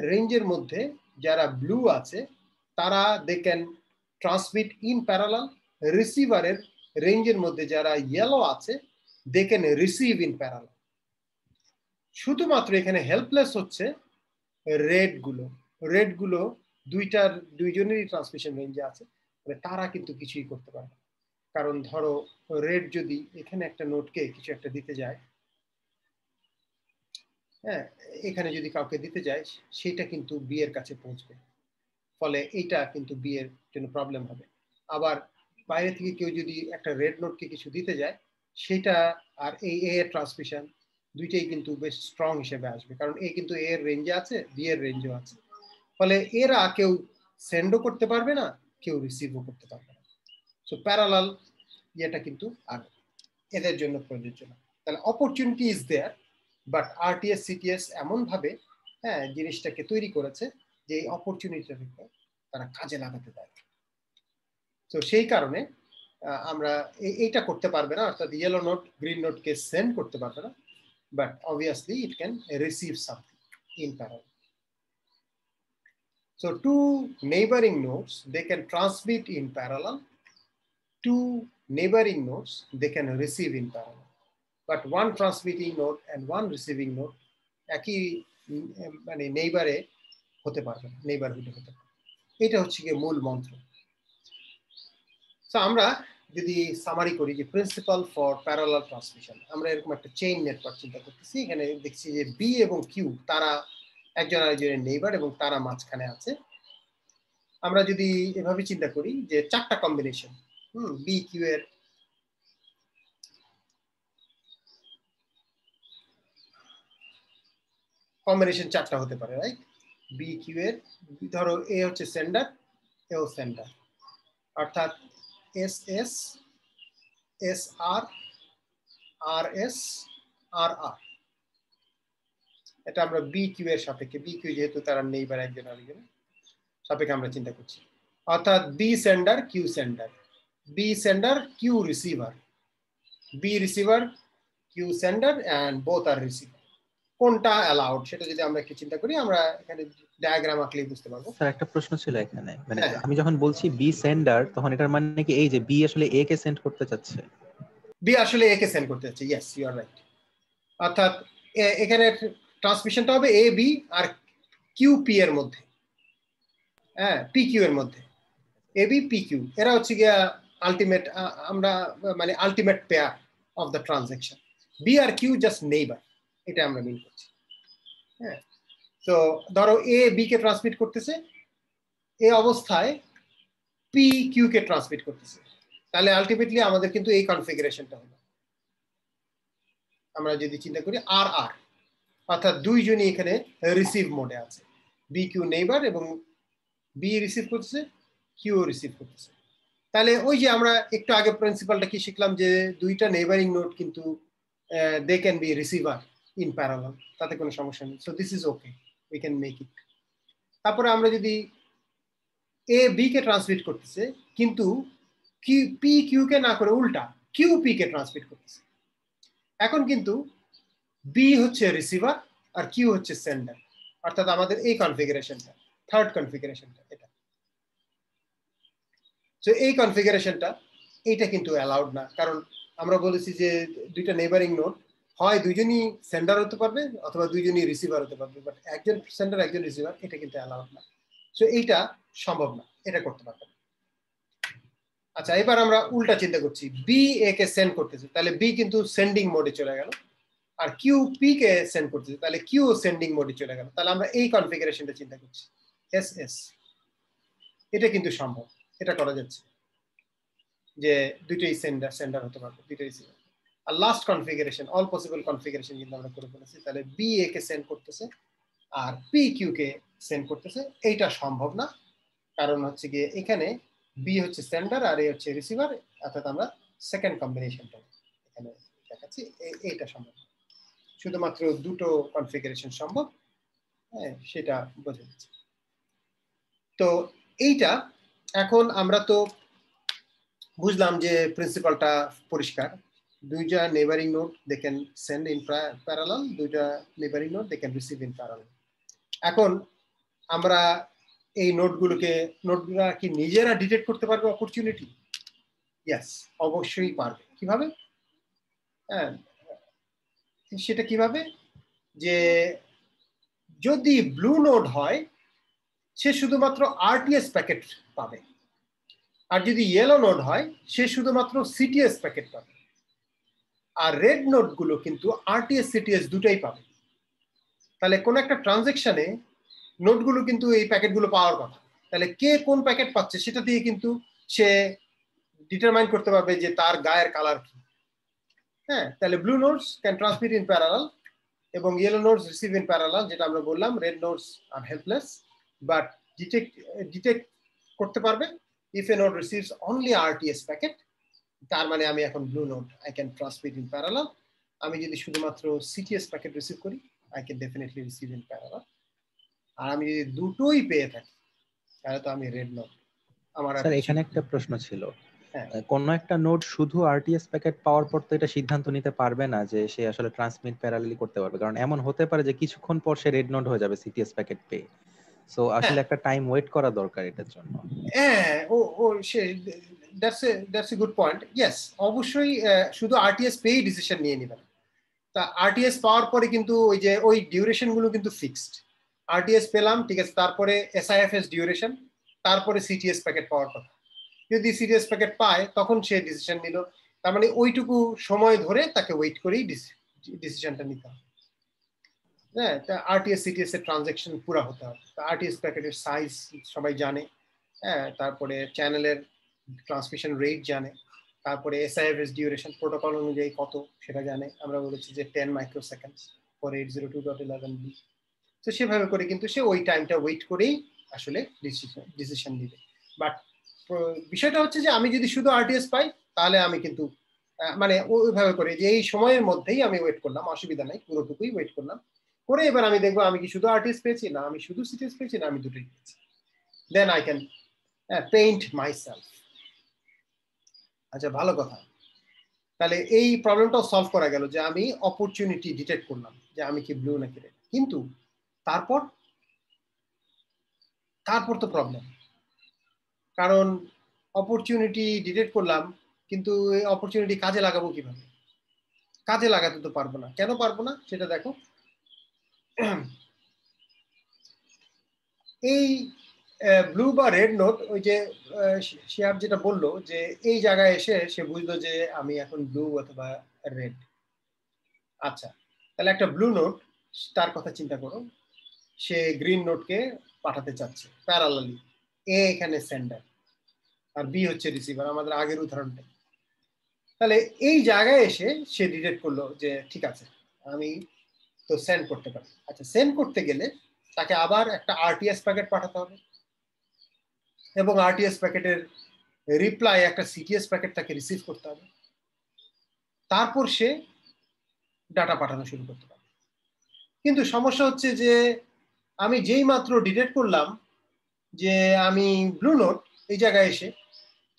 রেঞ্জের মধ্যে যারা ব্লু আছে তারা they can transmit in parallel, রিসিভারের রেঞ্জের মধ্যে যারা ইয়েলো আছে they can receive in parallel. শুধুমাত্র এখানে হেল্পলেস হচ্ছে রেড গুলো দুইজনেরই ট্রান্সমিশন রেঞ্জে আছে, তারা কিন্তু কিছুই করতে পারে না। কারণ ধরো রেড যদি এখানে একটা নোটকে কিছু একটা দিতে যায়, হ্যাঁ, এখানে যদি কাউকে দিতে যায় সেটা কিন্তু বি এর কাছে পৌঁছবে, ফলে এইটা কিন্তু বি এর জন্য প্রবলেম হবে। আবার বাইরে থেকে কেউ যদি একটা রেড নোটকে কিছু দিতে যায় সেটা আর এই এ এর ট্রান্সমিশন দুইটাই কিন্তু বেশ স্ট্রং হিসেবে আসবে, কারণ এ কিন্তু এ এর রেঞ্জে আছে, বি এর রেঞ্জেও আছে, ফলে এরা কেউ সেন্ডও করতে পারবে না, কেউ রিসিভও করতে পারবে না। সো প্যারালাল এটা কিন্তু আর এদের জন্য প্রযোজ্য না। তাহলে opportunity is there, but RTS CTS এমন ভাবে হ্যাঁ জিনিসটাকে তৈরি করেছে যে এই অপরচুনিটিটাকে তারা কাজে লাগাতে পারে। তো সেই কারণে আমরা এইটা করতে পারবে না, অর্থাৎ ইয়েলো নোট গ্রিন নোটকে সেন্ড করতে পারবে না, but obviously it can receive something in parallel. So two neighboring nodes, they can transmit in parallel. Two neighboring nodes, they can receive in parallel. But one transmitting node and one receiving node একই মানে নেইবারে হতে পারবে না, নেইবারহুডে হতে পারবে। এটা হচ্ছে গিয়ে মূল মন্ত্র। তো আমরা যদি সামারি করি যে প্রিন্সিপাল ফর প্যারালাল ট্রান্সমিশন, আমরা এরকম একটা চেইন নেটওয়ার্ক চিন্তা করতেছি। এখানে দেখছি যে বি এবং কিউ তারা একজন আরেকজনের নেইবার এবং তারা মাঝখানে আছে। আমরা যদি এভাবে চিন্তা করি যে চারটা কম্বিনেশন, বি কিউ এর কম্বিনেশন চারটা হতে পারে, রাইট? বি কিউ এর ধরো এ হচ্ছে সেন্ডার, এও সেন্ডার, অর্থাৎ এস এস, এস আর, আর এস, আর আর। এটা আমরা বি কিউ এর সাপেক্ষে, বি কিউ যেহেতু তারা নেইবার একজন আরেকজন সাপেক্ষে আমরা চিন্তা করছি, অর্থাৎ B sender Q sender, B sender Q receiver, B receiver Q sender and both are receiver. কোনটা অ্যালাউড সেটা যদি আমরা একটু চিন্তা করি, আমরা এখানে ডায়াগ্রাম আঁকলেই বুঝতে পারবো। স্যার একটা প্রশ্ন ছিল এখানে, মানে আমি যখন বলছি বি সেন্ডার তখন এটার মানে কি এই যে বি আসলে এ কে সেন্ড করতে চাচ্ছে? বি আসলে এ কে সেন্ড করতে যাচ্ছে, ইয়েস ইউ আর রাইট। অর্থাৎ এখানে ট্রান্সমিশনটা হবে এ বি আর কিউ পি এর মধ্যে, হ্যাঁ পি কিউ এর মধ্যে, এ বি পি কিউ এরা হচ্ছে গিয়া আলটিমেট, আমরা মানে ultimate pair of the transaction. B আর কিউ জাস্ট নেইবার, এটা আমরা মিন করছি। হ্যাঁ, তো ধরো এ বি কে ট্রান্সমিট করতেছে, এই অবস্থায় পি কিউ কে ট্রান্সমিট করতেছে, তাহলে আলটিমেটলি আমাদের কিন্তু এই কনফিগারেশনটা হলো। আমরা যদি চিন্তা করি আর আর, অর্থাৎ দুইজনই এখানে রিসিভ মোডে আছে, বি কিউ নেইবার এবং বি রিসিভ করতেছে, কিউ রিসিভ করতেছে। তাহলে ওই যে আমরা একটু আগে প্রিন্সিপালটা কি শিখলাম যে দুইটা নেইবারিং নোড কিন্তু they can be receiver in parallel, তাতে কোনো সমস্যা নেই। So this is okay, we can make it. তারপরে আমরা যদি এ বি কে ট্রান্সমিট করতেছে কিন্তু পি কিউ কে না করে উল্টা কিউ পি কে ট্রান্সমিট করতেছে, এখন কিন্তু বি হচ্ছে রিসিভার আর কিউ হচ্ছে সেন্ডার, অর্থাৎ আমাদের এই কনফিগারেশনটা থার্ড কনফিগারেশনটা এটা। সো এই কনফিগারেশনটা এইটা কিন্তু অ্যালাউড না, কারণ আমরা বলেছি যে দুইটা নেইবারিং নোড হয় দুইজনই সেন্ডার হতে পারবে অথবা দুইজনই রিসিভার হতে পারবে, বাট একজন সেন্ডার একজন রিসিভার এটা কিন্তু অ্যালাউড না। সো এইটা সম্ভব না, এটা করতে পারবে না। আচ্ছা, এবার আমরা উল্টা চিন্তা করছি, বি এ কে সেন্ড করতেছে, তাহলে বি কিন্তু সেন্ডিং মোডে চলে গেল, আর কিউ পি কে সেন্ড করতেছে, তাহলে কিউ সেন্ডিং মোডে চলে গেল। তাহলে আমরা এই কনফিগারেশনটা চিন্তা করছি, এস এস, এটা কিন্তু সম্ভব, এটা করা যাচ্ছে যে দুইটাই সেন্ডার হতে পারবে, দুইটাই রিসিভার। আর last configuration, all possible configuration কিন্তু আমরা করে ফেলেছি, তাহলে বি এ কে সেন্ড করতেছে আর পি কিউ কে সেন্ড করতেছে, এইটা সম্ভব না, কারণ হচ্ছে গিয়ে এখানে বি হচ্ছে সেন্ডার আর এ হচ্ছে রিসিভার, অর্থাৎ আমরা সেকেন্ড কম্বিনেশনটা এখানে দেখাচ্ছি, এইটা সম্ভব। শুধুমাত্র দুটো কনফিগারেশন সম্ভব, হ্যাঁ সেটা বোঝা যাচ্ছে। তো এইটা এখন আমরা তো বুঝলাম যে প্রিন্সিপালটা পরিষ্কার, দুইটা neighbouring node they can send in parallel, দুইটা neighbouring node they can receive in parallel. এখন আমরা এই নোডগুলো কি নিজেরা ডিটেক্ট করতে পারবে অপরচুনিটি? ইয়েস, অবশ্যই পারবে। কিভাবে? হ্যাঁ, সেটা কিভাবে? যে যদি ব্লু নোড হয় সে শুধুমাত্র আরটিএস প্যাকেট পাবে, আর যদি ইয়েলো নোড হয় সে শুধুমাত্র সিটিএস প্যাকেট পাবে। আর রেড নোড গুলো কিন্তু আরটিএস সিটিএস দুটাই পাবে। তাহলে কোন একটা ট্রানজেকশনে নোডগুলো কিন্তু এই প্যাকেটগুলো পাওয়ার কথা। তাহলে কে কোন প্যাকেট পাচ্ছে সেটা দিয়ে কিন্তু সে ডিটারমাইন করতে পারবে যে তার গায়ের কালার কি। হ্যাঁ, তাহলে blue nodes can transmit in parallel এবং yellow nodes receive in parallel, যেটা আমরা বললাম রেড নোডস আর হেল্পলেস, বাট ডিটেক্ট করতে পারবে if a node receives only RTS packet, তার মানে আমি এখন blue node, I can transmit in parallel। আমি যদি শুধুমাত্র সিটিএস প্যাকেট রিসিভ করি I can definitely receive in parallel। আর আমি যদি দুটোই পেয়ে থাকি তাহলে তো আমি রেড নোড। আমার স্যার এখানে একটা প্রশ্ন ছিল, হ্যাঁ, কোন একটা নোড শুধু আরটিএস প্যাকেট পাওয়ার পর তো এটা সিদ্ধান্ত নিতে পারবে না যে সে আসলে ট্রান্সমিট প্যারালালি করতে পারবে, কারণ এমন হতে পারে যে কিছুক্ষণ পর সে রেড নোড হয়ে যাবে সিটিএস প্যাকেট পেয়ে। সো আসলে একটা টাইম ওয়েট করা দরকার এটার জন্য। হ্যাঁ, ও সে that's a good point. Yes, অবশ্যই শুধু আরটিএস পেয়েই ডিসিশন নিয়ে নেবেন। তা আরটিএস পাওয়ার পরে কিন্তু ওই ডিউরেশন গুলো কিন্তু ফিক্সড। আরটিএস পেলাম, ঠিক আছে, তারপরে এসআইএফএস ডিউরেশন, তারপরে সিটিএস প্যাকেট পাওয়ার কথা। যদি সিটিএস প্যাকেট পায় তখন সে ডিসিশন নিল, তার মানে ওইটুকু সময় ধরে তাকে ওয়েট করেই ডিসিশনটা নিতে হবে। হ্যাঁ, আরটিএস সিটিএস এর ট্রানজাকশন পুরো হতে হবে। আরটিএস প্যাকেটের সাইজ সবাই জানে, হ্যাঁ, তারপরে চ্যানেলের ট্রান্সমিশন রেট জানে, তারপরে এসআইএফএস ডিউরেশন প্রোটোকল অনুযায়ী কত সেটা জানে। আমরা বলেছি যে 10 মাইক্রোসেকেন্ডস ফর 802.11b। তো সেভাবে করে কিন্তু সে ওই টাইমটা ওয়েট করেই আসলে ডিসিশন নিবে। বাট বিষয়টা হচ্ছে যে আমি যদি শুধু আরটিএস পাই তাহলে আমি কিন্তু মানে ওইভাবে করে যে এই সময়ের মধ্যেই আমি ওয়েট করলাম, অসুবিধা নাই, পুরোটুকুই ওয়েট করলাম করে এবার আমি দেখবো আমি কি শুধু আরটিএস পেয়েছি না আমি শুধু সিটিএস পেয়েছি না আমি দুটোই পেয়েছি। Then I can paint myself. আচ্ছা, ভালো কথা। তাহলে এই প্রবলেমটাও সলভ করা গেল যে আমি অপরচুনিটি ডিটেক্ট করলাম যে আমি কি ব্লু নাকি রেড। কিন্তু তারপর তো প্রবলেম, কারণ অপরচুনিটি ডিটেক্ট করলাম কিন্তু এই অপরচুনিটি কাজে লাগাবো কিভাবে? কাজে লাগাতে তো পারবো না। কেন পারবো না সেটা দেখো। এই ব্লু বা রেড নোট, ওই যে শিহাব যেটা বললো যে এই জায়গায় এসে সে বুঝলো যে আমি এখন ব্লু অথবা রেড। আচ্ছা, তাহলে একটা ব্লু নোট, তার কথা চিন্তা করো, সে গ্রিন নোটকে পাঠাতে চাচ্ছে প্যারালালি। এ এখানে সেন্ডার আর বি হচ্ছে রিসিভার, আমাদের আগের উদাহরণটা। তাহলে এই জায়গায় এসে সে ডিটেক্ট করলো যে ঠিক আছে আমি তো সেন্ড করতে পারি। আচ্ছা, সেন্ড করতে গেলে তাকে আবার একটা আরটিএস প্যাকেট পাঠাতে হবে এবং আরটিএস প্যাকেটের রিপ্লাই একটা সিটিএস প্যাকেট তাকে রিসিভ করতে হবে, তারপর সে ডাটা পাঠানো শুরু করতে পারে। কিন্তু সমস্যা হচ্ছে যে আমি যেই মাত্র ডিটেক্ট করলাম যে আমি ব্লু নোট এই জায়গায় এসে,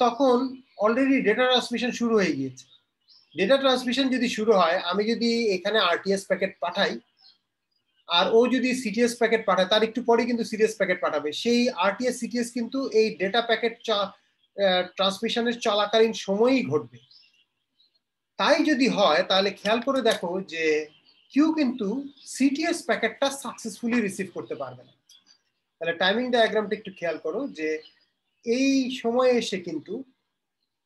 তখন অলরেডি ডেটা ট্রান্সমিশন শুরু হয়ে গিয়েছে। ডেটা ট্রান্সমিশন যদি শুরু হয়, আমি যদি এখানে আরটিএস প্যাকেট পাঠাই আর ও যদি সিটিএস প্যাকেট পাঠায়, তার একটু পরে কিন্তু সিটিএস প্যাকেট পাঠাবে। সেই আরটিএস সিটিএস কিন্তু এই ডেটা প্যাকেট ট্রান্সমিশনের চলাকালীন সময়ই ঘটবে। তাই যদি হয় তাহলে খেয়াল করে দেখো যে কিউ কিন্তু সিটিএস প্যাকেটটা সাকসেসফুলি রিসিভ করতে পারবে না। তাহলে টাইমিং ডায়াগ্রামটা একটু খেয়াল করো যে এই সময়ে এসে কিন্তু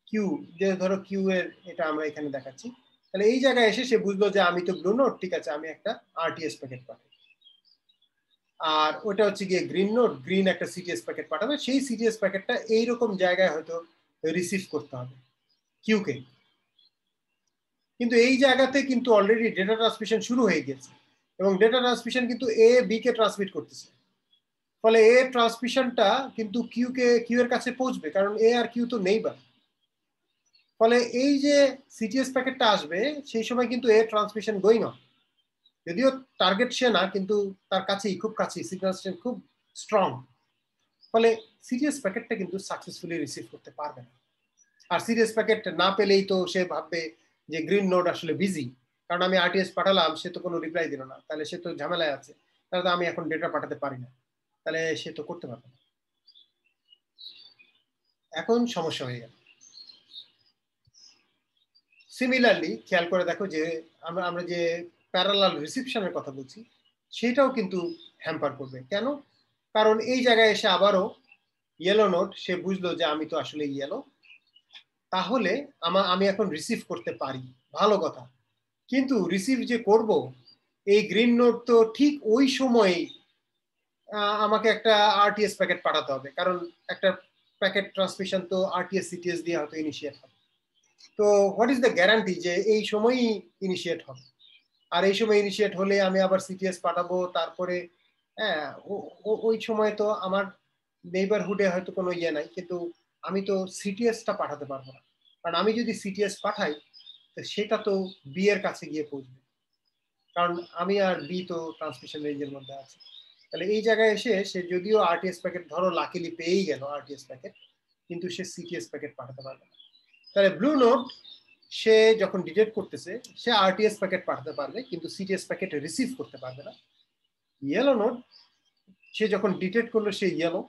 কিউ, যে ধরো কিউ এর এটা আমরা এখানে দেখাচ্ছি, তাহলে এই জায়গায় এসে সে বুঝলো যে আমি তো ব্লু নোট, ঠিক আছে আমি একটা আরটিএস প্যাকেট পাঠাই। আর ওটা হচ্ছে গিয়ে গ্রিন নোট, গ্রিন একটা সিটিএস প্যাকেট পাঠাবে। সেই সিটিএস প্যাকেটটা এইরকম জায়গায় হয়তো রিসিভ করতে হবে কিউকে। কিন্তু এই জায়গাতে কিন্তু অলরেডি ডেটা ট্রান্সমিশন শুরু হয়ে গেছে এবং ডেটা ট্রান্সমিশন কিন্তু এ বি কে ট্রান্সমিট করতেছে। ফলে এ ট্রান্সমিশনটা কিন্তু কিউ এর কাছে পৌঁছবে, কারণ এ আর কিউ তো নেই বা। ফলে এই যে সিটিএস প্যাকেটটা আসবে সেই সময় কিন্তু এ ট্রান্সমিশন গোয়িং অন। যদিও টার্গেট সে না, কিন্তু তার কাছেই, খুব কাছেই, সিগন্যাল স্ট্রেংথ খুব স্ট্রং, ফলে সিরিয়াস প্যাকেটটা কিন্তু সাকসেসফুলি রিসিভ করতে পারবে না। আর সিরিয়াস প্যাকেট না পেলেই তো সে ভাববে যে গ্রিন নোড আসলে বিজি, কারণ আমি আরটিএস পাঠালাম, সে তো কোনো রিপ্লাই দিল না, তাহলে সে তো ঝামেলায় আছে, তাহলে তো আমি এখন ডেটা পাঠাতে পারি না, তাহলে সে তো করতে পারবে না। এখন সমস্যা হয়ে গেল। সিমিলারলি খেয়াল করে দেখো যে আমরা যে প্যারালাল রিসিপশনের কথা বলছি, সেটাও কিন্তু হ্যাম্পার করবে। কেন? কারণ এই জায়গায় এসে আবারও ইয়েলো নোড সে বুঝলো যে আমি তো আসলে ইয়েলো, তাহলে আমি এখন রিসিভ করতে পারি, ভালো কথা, কিন্তু রিসিভ যে করব, এই গ্রিন নোড তো ঠিক ওই সময়ে আমাকে একটা আরটিএস প্যাকেট পাঠাতে হবে, কারণ একটা প্যাকেট ট্রান্সমিশন তো আরটিএস সিটিএস দিয়ে হয়তো ইনিশিয়েট হবে। তো হোয়াট ইজ দ্য গ্যারান্টি যে এই সময়ই ইনিশিয়েট হবে? আর এই সময় ইনিশিয়েট হলে আমি আবার সিটিএস পাঠাবো, তারপরে হ্যাঁ ওই সময় তো আমার নেইবারহুডে হয়তো কোনো ইয়ে নাই, কিন্তু আমি তো সিটিএসটা পাঠাতে পারবো না, কারণ আমি যদি সিটিএস পাঠাই সেটা তো বি এর কাছে গিয়ে পৌঁছবে, কারণ আমি আর বি তো ট্রান্সমিশন রেঞ্জের মধ্যে আছে। তাহলে এই জায়গায় এসে সে যদিও আরটিএস প্যাকেট ধরো লাকিলি পেয়েই গেল আরটিএস প্যাকেট, কিন্তু সে সিটিএস প্যাকেট পাঠাতে পারবে না। তাহলে ব্লু নোড সে যখন ডিটেক্ট করতেছে, সে আরটিএস প্যাকেট পাঠাতে পারবে, কিন্তু সিটিএস প্যাকেট রিসিভ করতে পারবে না। ইয়েলো নোড সে যখন ডিটেক্ট করলো সে ইয়েলো,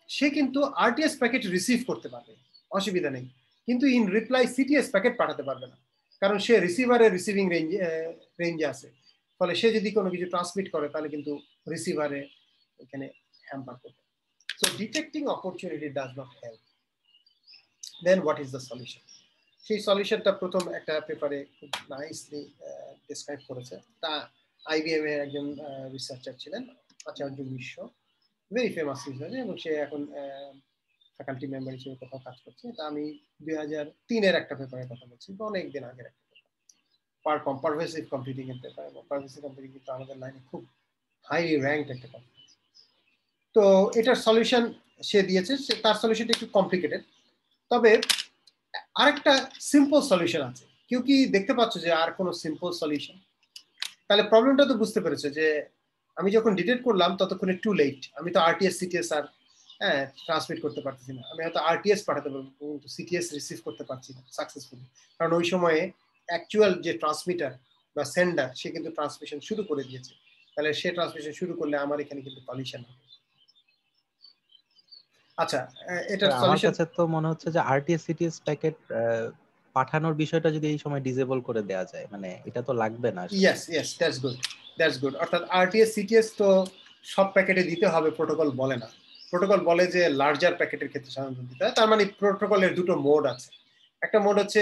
সে কিন্তু আরটিএস প্যাকেট রিসিভ করতে পারবে, অসুবিধা নেই, কিন্তু ইন রিপ্লাই সিটিএস প্যাকেট পাঠাতে পারবে না, কারণ সে রিসিভারের রিসিভিং রেঞ্জে আছে। ফলে সে যদি কোনো কিছু ট্রান্সমিট করে তাহলে কিন্তু রিসিভারে এখানে হ্যাম্পার করবে। So detecting opportunity does not help. Then what is the solution? সেই সলিউশনটা প্রথম একটা পেপারে খুব নাইসলি ডিসক্রাইব করেছে। তা আইবিএম এর একজন রিসার্চার ছিলেন, আচার্য মিশ্র, ভেরি ফেমাস রিসার্চার, এবং সে এখন ফ্যাকাল্টি মেম্বার হিসেবে কোথাও কাজ করছে। তা আমি 2003-এর একটা পেপারের কথা বলছি, অনেক দিন আগের একটা পেপার, পারভেসিভ কম্পিউটিং এর পেপার। এবং পারভেসিভ কম্পিউটিং কিন্তু আমাদের লাইনে খুব হাই র্যাঙ্কড একটা কনফারেন্স। তো এটার সলিউশন সে দিয়েছে, তার সলিউশনটা একটু কমপ্লিকেটেড, তবে আরেকটা সিম্পল সলিউশন আছে। কেউ কি দেখতে পাচ্ছ যে আর কোনো সিম্পল সলিউশন? তাহলে প্রবলেমটা তো বুঝতে পেরেছে যে আমি যখন ডিটেক্ট করলাম ততক্ষণে টু লেট, আমি তো আরটিএস সিটিএস আর ট্রান্সমিট করতে পারতেছি না। আমি হয়তো আরটিএস পাঠাতে পারবো, কিন্তু সিটিএস রিসিভ করতে পারছি না সাকসেসফুলি, কারণ ওই সময়ে অ্যাকচুয়াল যে ট্রান্সমিটার বা সেন্ডার সে কিন্তু ট্রান্সমিশন শুরু করে দিয়েছে। তাহলে সে ট্রান্সমিশন শুরু করলে আমার এখানে কিন্তু কলিশন হবে। আচ্ছা, এটার আমার সলিউশন কাছে তো মনে হচ্ছে যে আরটিএস সিটিএস প্যাকেট পাঠানোর বিষয়টা যদি এই সময় ডিসেবল করে দেওয়া যায়, মানে এটা তো লাগবে না আসলে। Yes that's good. অর্থাৎ আরটিএস সিটিএস তো সব প্যাকেটে দিতে হবে প্রোটোকল বলে না। প্রোটোকল বলে যে লার্জার প্যাকেটের ক্ষেত্রে সাধারণত দিতে হয়। তার মানে প্রোটোকলের দুটো মোড আছে। একটা মোড হচ্ছে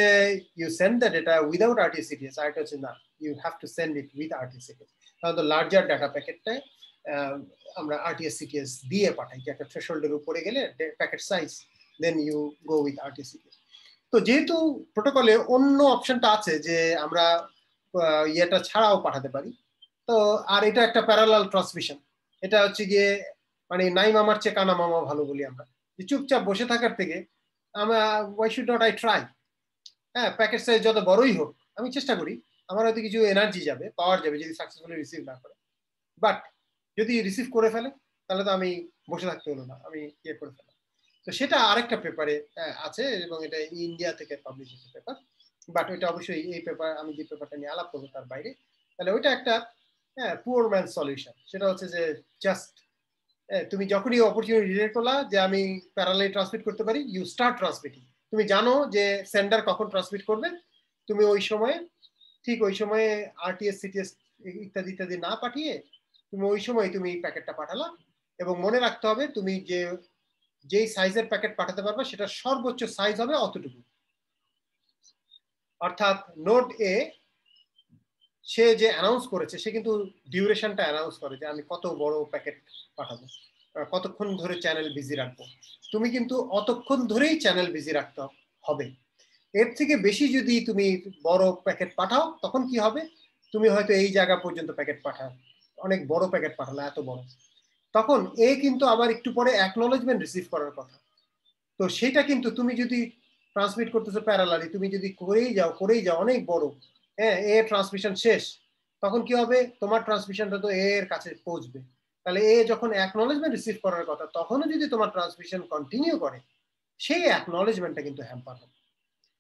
you send the data without RTS CTS, আর একটা হচ্ছে না, you have to send it with RTS CTS. সাধারণত লার্জার ডাটা প্যাকেটটায় আমরা আরটিএস সিটিএস দিয়ে পাঠাই, যে একটা থ্রেশহোল্ডের উপরে গেলে packet size, then you go with RTS CTS. তো যেহেতু প্রোটোকলে অন্য অপশনটা আছে যে আমরা ইয়েটা ছাড়াও পাঠাতে পারি, তো আর এটা একটা প্যারালাল ট্রান্সমিশন। এটা হচ্ছে গিয়ে মানে নাই মামার চেয়ে কানা মামা ভালো বলি আমরা, যে চুপচাপ বসে থাকার থেকে আমরা why should not I try. হ্যাঁ, প্যাকেট সাইজ যত বড়ই হোক আমি চেষ্টা করি, আমার হয়তো কিছু এনার্জি যাবে, পাওয়ার যাবে যদি সাকসেসফুলি রিসিভ না করে, বাট যদি রিসিভ করে ফেলে তাহলে তো আমি বসে থাকতে হলো না, আমি ইয়ে করে ফেলাম। তো সেটা আরেকটা পেপারে আছে, এবং এটা ইন্ডিয়া থেকে পাবলিশ হয়েছে পেপার, বাট ওইটা অবশ্যই এই পেপার, আমি যে পেপারটা নিয়ে আলাপ করবো তার বাইরে। তাহলে ওইটা একটা পুয়ার ম্যান সলিউশন। সেটা হচ্ছে যে জাস্ট তুমি যখনই অপরচুনিটি ডিটেক্ট করলা যে আমি প্যারালালি ট্রান্সমিট করতে পারি, ইউ স্টার্ট ট্রান্সমিটিং। তুমি জানো যে সেন্ডার কখন ট্রান্সমিট করবে, তুমি ওই সময়ে ঠিক ওই সময়ে আরটিএস সিটিএস ইত্যাদি ইত্যাদি না পাঠিয়ে তুমি ওই সময় তুমি প্যাকেটটা পাঠালা। এবং মনে রাখতে হবে তুমি যেই সাইজের প্যাকেট পাঠাতে পারবে সেটা সর্বোচ্চ সাইজ হবে অতটুকু। অর্থাৎ নোড এ সে যে অ্যানাউন্স করেছে, সে কিন্তু ডিউরেশনটা অ্যানাউন্স করে যে আমি কত বড় প্যাকেট পাঠাবো, কতক্ষণ ধরে চ্যানেল বিজি রাখবো। তুমি কিন্তু অতক্ষণ ধরেই চ্যানেল বিজি রাখতে হবে। এর থেকে বেশি যদি তুমি বড় প্যাকেট পাঠাও তখন কি হবে, তুমি হয়তো এই জায়গা পর্যন্ত প্যাকেট পাঠাও, অনেক বড় প্যাকেট পাঠালো, এত বড়, তখন এ কিন্তু আবার একটু পরে অ্যাকনোলেজমেন্ট রিসিভ করার কথা। তো সেটা কিন্তু তুমি যদি ট্রান্সমিট করতেছো প্যারালালি, তুমি যদি করেই যাও অনেক বড়, হ্যাঁ, এ ট্রান্সমিশন শেষ, তখন কি হবে, তোমার ট্রান্সমিশনটা তো এ এর কাছে পৌঁছবে, তাহলে এ যখন অ্যাকনলেজমেন্ট রিসিভ করার কথা তখনও যদি তোমার ট্রান্সমিশন কন্টিনিউ করে, সেই অ্যাকনলেজমেন্টটা কিন্তু হ্যাম্পার হবে।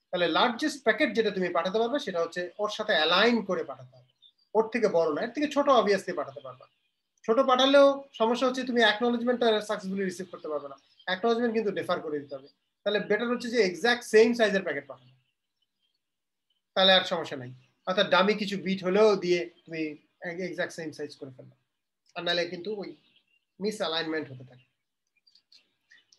তাহলে লার্জেস্ট প্যাকেট যেটা তুমি পাঠাতে পারবে সেটা হচ্ছে ওর সাথে অ্যালাইন করে পাঠাতে হবে, ওর থেকে বড় না, এর থেকে ছোট অবভিয়াসলি পাঠাতে পারবা। ছোট পাঠালেও সমস্যা হচ্ছে তুমি অ্যাকনলেজমেন্টটা সাকসেসফুলি রিসিভ করতে পারবে না, অ্যাকনলেজমেন্ট কিন্তু ডিফার করে দিতে হবে। তাহলে বেটার হচ্ছে যে এক্সাক্ট সেম সাইজের প্যাকেট পাঠানো, তাহলে আর সমস্যা নাই। অর্থাৎ দামি কিছু বিট হলেও দিয়ে তুমি এক্সাক্ট সেম সাইজ করে ফেলবে, আর নাহলে কিন্তু ওই মিস অ্যালাইনমেন্ট হতে থাকে।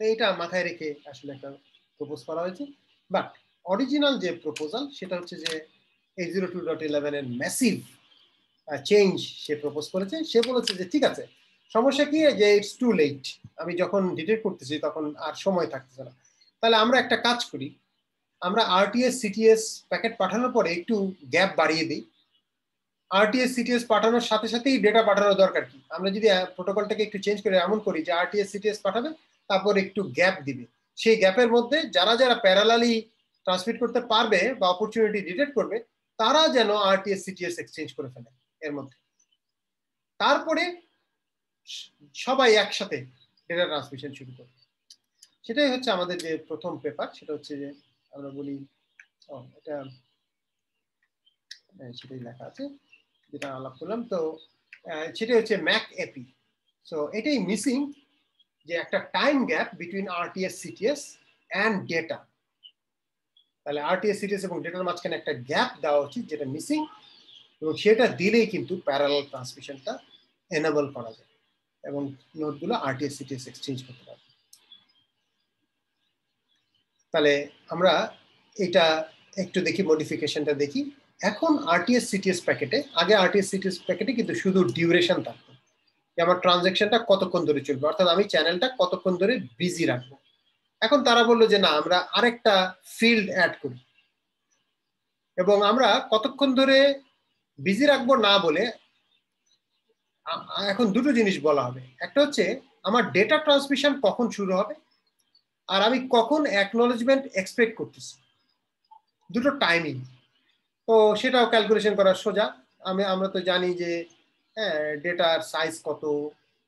এইটা মাথায় রেখে আসলে একটা প্রপোজ করা হয়েছে। বাট অরিজিনাল যে প্রপোজাল সেটা হচ্ছে যে 802.11 এর ম্যাসিভ চেঞ্জ সে প্রপোজ করেছে। সে বলেছে যে ঠিক আছে, সমস্যা কি যে ইটস টু লেট, আমি যখন ডিটেক্ট করতেছি তখন আর সময় থাকতেছে না, তাহলে আমরা একটা কাজ করি, আমরা আরটিএস সিটিএস প্যাকেট পাঠানোর পরে একটু গ্যাপ বাড়িয়ে দিই। আরটিএস সিটিএস পাঠানোর সাথে সাথেই ডেটা পাঠানোর দরকার কি, আমরা যদি প্রোটোকলটাকে একটু চেঞ্জ করে এমন করি যে আরটিএস সিটিএস পাঠাবে, তারপর একটু গ্যাপ দিবে, সেই গ্যাপের মধ্যে যারা যারা প্যারালালি ট্রান্সমিট করতে পারবে বা অপরচুনিটি ডিটেক্ট করবে তারা যেন আরটিএস সিটিএস এক্সচেঞ্জ করে ফেলে এর মধ্যে, তারপরে সবাই একসাথে ডেটা ট্রান্সমিশন শুরু করবে। সেটাই হচ্ছে আমাদের যে প্রথম পেপার, সেটা হচ্ছে যে আমরা বলি এটা সেটাই লেখা আছে যেটা আলাপ করলাম। তো সেটা হচ্ছে ম্যাক এপি। সো এটাই মিসিং, যে একটা time gap between RTS CTS and data. তাহলে আরটিএস সিটিএস এবং ডেটার মাঝখানে একটা গ্যাপ দেওয়া উচিত, যেটা মিসিং, এবং সেটা দিলেই কিন্তু প্যারালাল ট্রান্সমিশনটা এনেবল করা যায় এবং নোটগুলো আরটিএস সিটিএস এক্সচেঞ্জ করতে পারবে। তাহলে আমরা এটা একটু দেখি, মডিফিকেশনটা দেখি। এখন আরটিএস সিটিএস প্যাকেটে, আগে আরটিএস সিটিএস প্যাকেটে কিন্তু শুধু ডিউরেশন থাকতো, যে আমার ট্রানজ্যাকশনটা কতক্ষণ ধরে চলবে, অর্থাৎ আমি চ্যানেলটা কতক্ষণ ধরে বিজি রাখবো। এখন তারা বললো যে না, আমরা আরেকটা ফিল্ড অ্যাড করি এবং আমরা কতক্ষণ ধরে বিজি রাখবো না বলে এখন দুটো জিনিস বলা হবে। একটা হচ্ছে আমার ডেটা ট্রান্সমিশন কখন শুরু হবে, আর আমি কখন অ্যাকনলেজমেন্ট এক্সপেক্ট করতেছি, দুটো টাইমিং। তো সেটাও ক্যালকুলেশন করা সোজা। আমরা তো জানি যে ডেটার সাইজ কত,